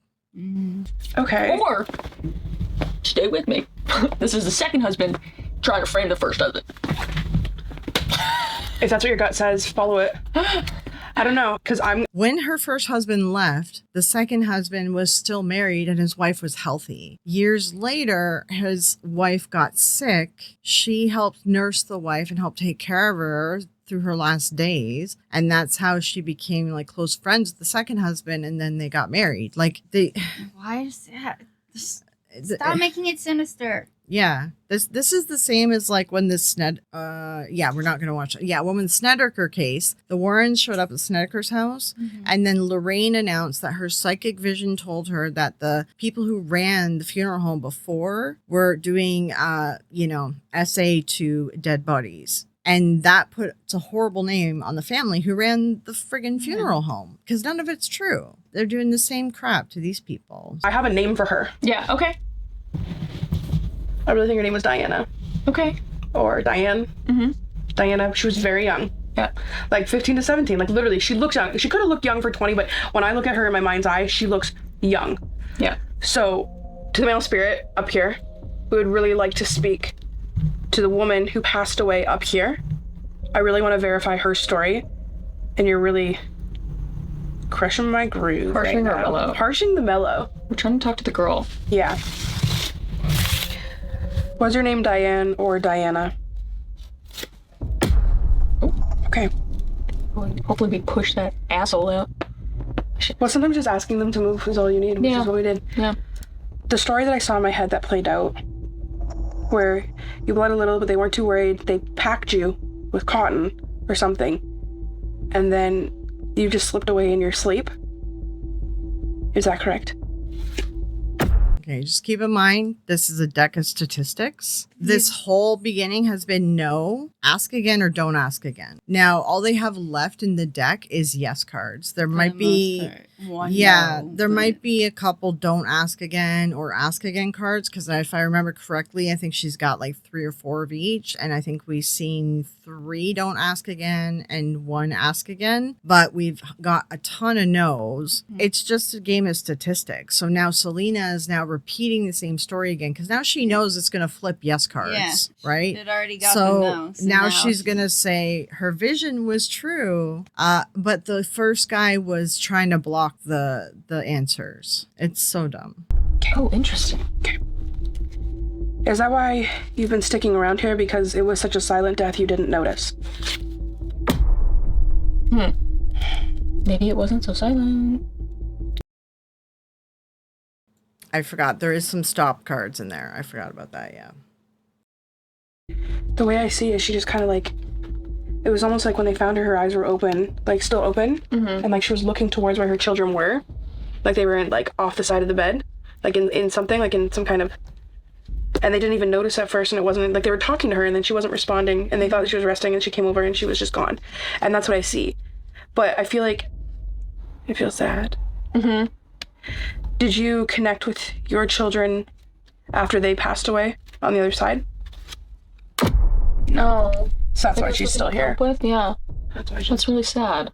Okay. Or, stay with me. This is the second husband trying to frame the first husband. If that's what your gut says, follow it. I don't know, because when her first husband left, the second husband was still married and his wife was healthy. Years later, his wife got sick. She helped nurse the wife and helped take care of her through her last days, and that's how she became, like, close friends with the second husband, and then they got married. Like, Why is that? Stop making it sinister. Yeah, this is the same as, like, when this we're not gonna watch it. Yeah, when the Snedeker case, the Warrens showed up at Snedeker's house, and then Lorraine announced that her psychic vision told her that the people who ran the funeral home before were doing SA to dead bodies. And that puts a horrible name on the family who ran the friggin' funeral home. Because none of it's true. They're doing the same crap to these people. I have a name for her. Yeah, okay. I really think her name was Diana. Okay. Or Diane. Diana, she was very young. Yeah. Like 15 to 17. Like, literally, she looks young. She could have looked young for 20, but when I look at her in my mind's eye, she looks young. Yeah. So, to the male spirit up here, we would really like to speak to the woman who passed away up here. I really want to verify her story, and you're really crushing my groove. Harshing right or now. mellow? Harshing the mellow. We're trying to talk to the girl. Yeah. Was your name Diane or Diana? Oh. Okay. Hopefully we push that asshole out. Well, sometimes just asking them to move is all you need, which is what we did. Yeah. The story that I saw in my head that played out, where you bled a little, but they weren't too worried. They packed you with cotton or something, and then you just slipped away in your sleep. Is that correct? Okay, just keep in mind, this is a deck of statistics. This whole beginning has been no, ask again, or don't ask again. Now, all they have left in the deck is yes cards. There might be, there might be a couple don't ask again or ask again cards, because if I remember correctly, I think she's got like 3 or 4 of each, and I think we've seen 3 don't ask again and 1 ask again, but we've got a ton of no's. It's just a game of statistics. So now Celina is now repeating the same story again because now she knows it's going to flip yes cards, right? It already got So the no. So now she's going to say her vision was true, but the first guy was trying to block the answers. It's so dumb. Oh, interesting. Okay. Is that why you've been sticking around here? Because it was such a silent death you didn't notice? Maybe it wasn't so silent. I forgot. There is some stop cards in there. I forgot about that, yeah. The way I see it, she just kind of like, it was almost like when they found her, her eyes were open, like still open, and like she was looking towards where her children were, like they were in, like off the side of the bed, like in something, like in some kind of, and they didn't even notice at first, and it wasn't like they were talking to her and then she wasn't responding and they thought that she was resting and she came over and she was just gone. And that's what I see. But I feel like it feels sad. Did you connect with your children after they passed away on the other side? No. So that's why she's still here. With? Yeah. That's really sad.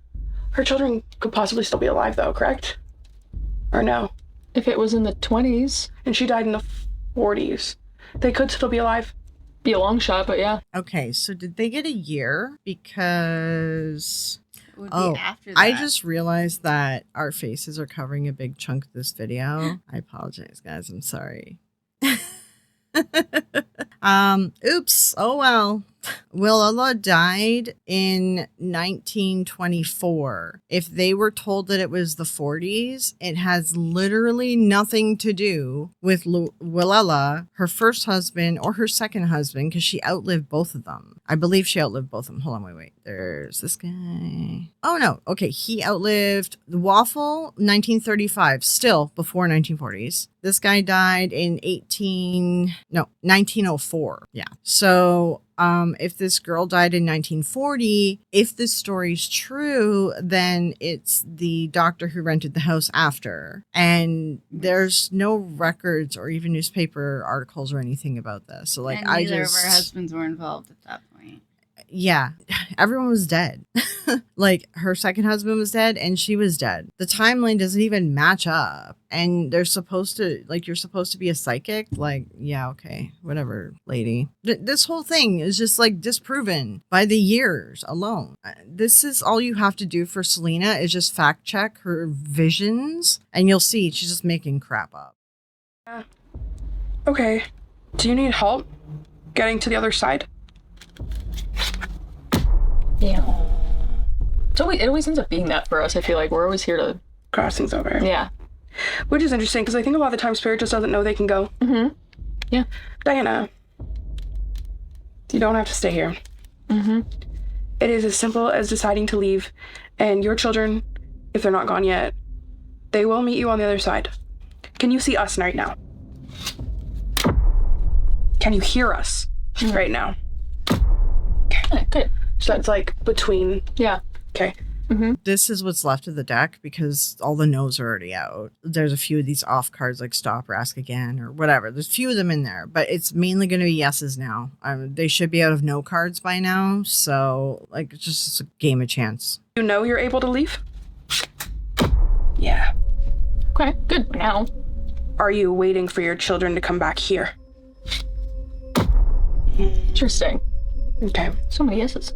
Her children could possibly still be alive though, correct? Or no? If it was in the 20s. And she died in the 40s. They could still be alive. Be a long shot, but yeah. Okay, so did they get a year? Because... It would be after that. I just realized that our faces are covering a big chunk of this video. I apologize, guys. I'm sorry. Oops. Oh, well. Willella died in 1924. If they were told that it was the 40s, it has literally nothing to do with Willella, her first husband, or her second husband, because she outlived both of them. I believe she outlived both of them. Hold on, wait. There's this guy. Oh, no. Okay, he outlived the Waffle, 1935, still before 1940s. This guy died in 1904. Yeah. So, if this girl died in 1940, if this story's true, then it's the doctor who rented the house after. And there's no records or even newspaper articles or anything about this. So, like, and neither of our husbands were involved at that point. Yeah, everyone was dead. Like, her second husband was dead and she was dead. The timeline doesn't even match up. And they're supposed to, like, you're supposed to be a psychic. Like, yeah, okay, whatever, lady. This whole thing is just, like, disproven by the years alone. This is all you have to do for Celina is just fact check her visions. And you'll see she's just making crap up. Okay. Do you need help getting to the other side? Yeah. So it always ends up being that for us. I feel like we're always here to cross things over. Yeah. Which is interesting because I think a lot of the time Spirit just doesn't know they can go. Yeah. Diana, you don't have to stay here. It is as simple as deciding to leave, and your children, if they're not gone yet, they will meet you on the other side. Can you see us right now? Can you hear us right now? Okay, good. So that's like between. Yeah. Okay. This is what's left of the deck because all the no's are already out. There's a few of these off cards like stop or ask again or whatever. There's a few of them in there, but it's mainly going to be yeses now. They should be out of no cards by now. So, like, it's just a game of chance. You know you're able to leave? Yeah. Okay, good. Now. Are you waiting for your children to come back here? Interesting. Okay. So many yeses.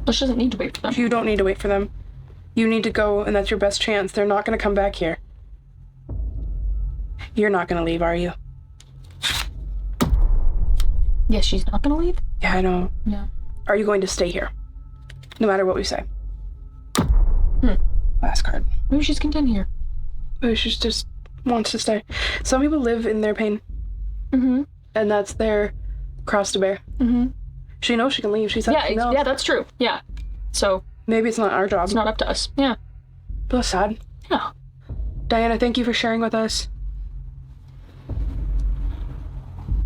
But she doesn't need to wait for them. You don't need to wait for them. You need to go, and that's your best chance. They're not going to come back here. You're not going to leave, are you? Yes, she's not going to leave? Yeah, I know. Yeah. Are you going to stay here? No matter what we say. Last card. Maybe she's content here. Maybe she just wants to stay. Some people live in their pain. And that's their cross to bear. She knows she can leave. She said she knows. Yeah, that's true. Yeah. So maybe it's not our job. It's not up to us. Yeah. But that's sad. Yeah. Diana, thank you for sharing with us.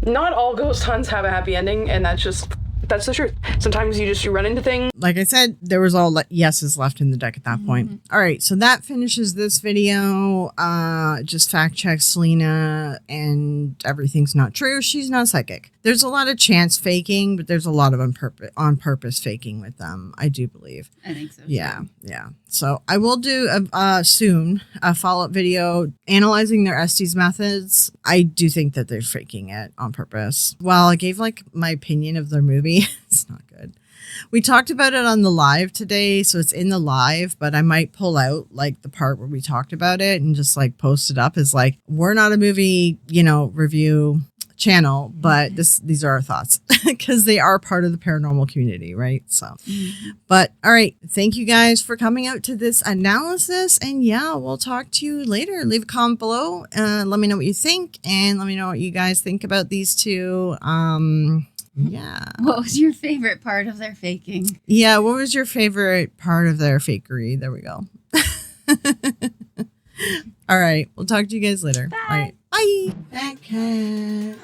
Not all ghost hunts have a happy ending, and that's just That's the truth. Sometimes you run into things. Like I said, there was all yeses left in the deck at that point. All right, so that finishes this video. Just fact check Celina, and everything's not true. She's not psychic. There's a lot of chance faking, but there's a lot of on purpose faking with them, I do believe. I think so. Yeah. So I will do soon a follow-up video analyzing their Estes methods. I do think that they're faking it on purpose. While I gave like my opinion of their movie, it's not good. We talked about it on the live today, so it's in the live, but I might pull out like the part where we talked about it and just like post it up as like, we're not a movie, review channel, but these are our thoughts because they are part of the paranormal community, right? So, but all right, thank you guys for coming out to this analysis, and yeah, we'll talk to you later. Leave a comment below, let me know what you think, and let me know what you guys think about these two. Yeah. What was your favorite part of their faking? Yeah, what was your favorite part of their fakery? There we go. All right, we'll talk to you guys later. Bye. All right, bye. Fat cat.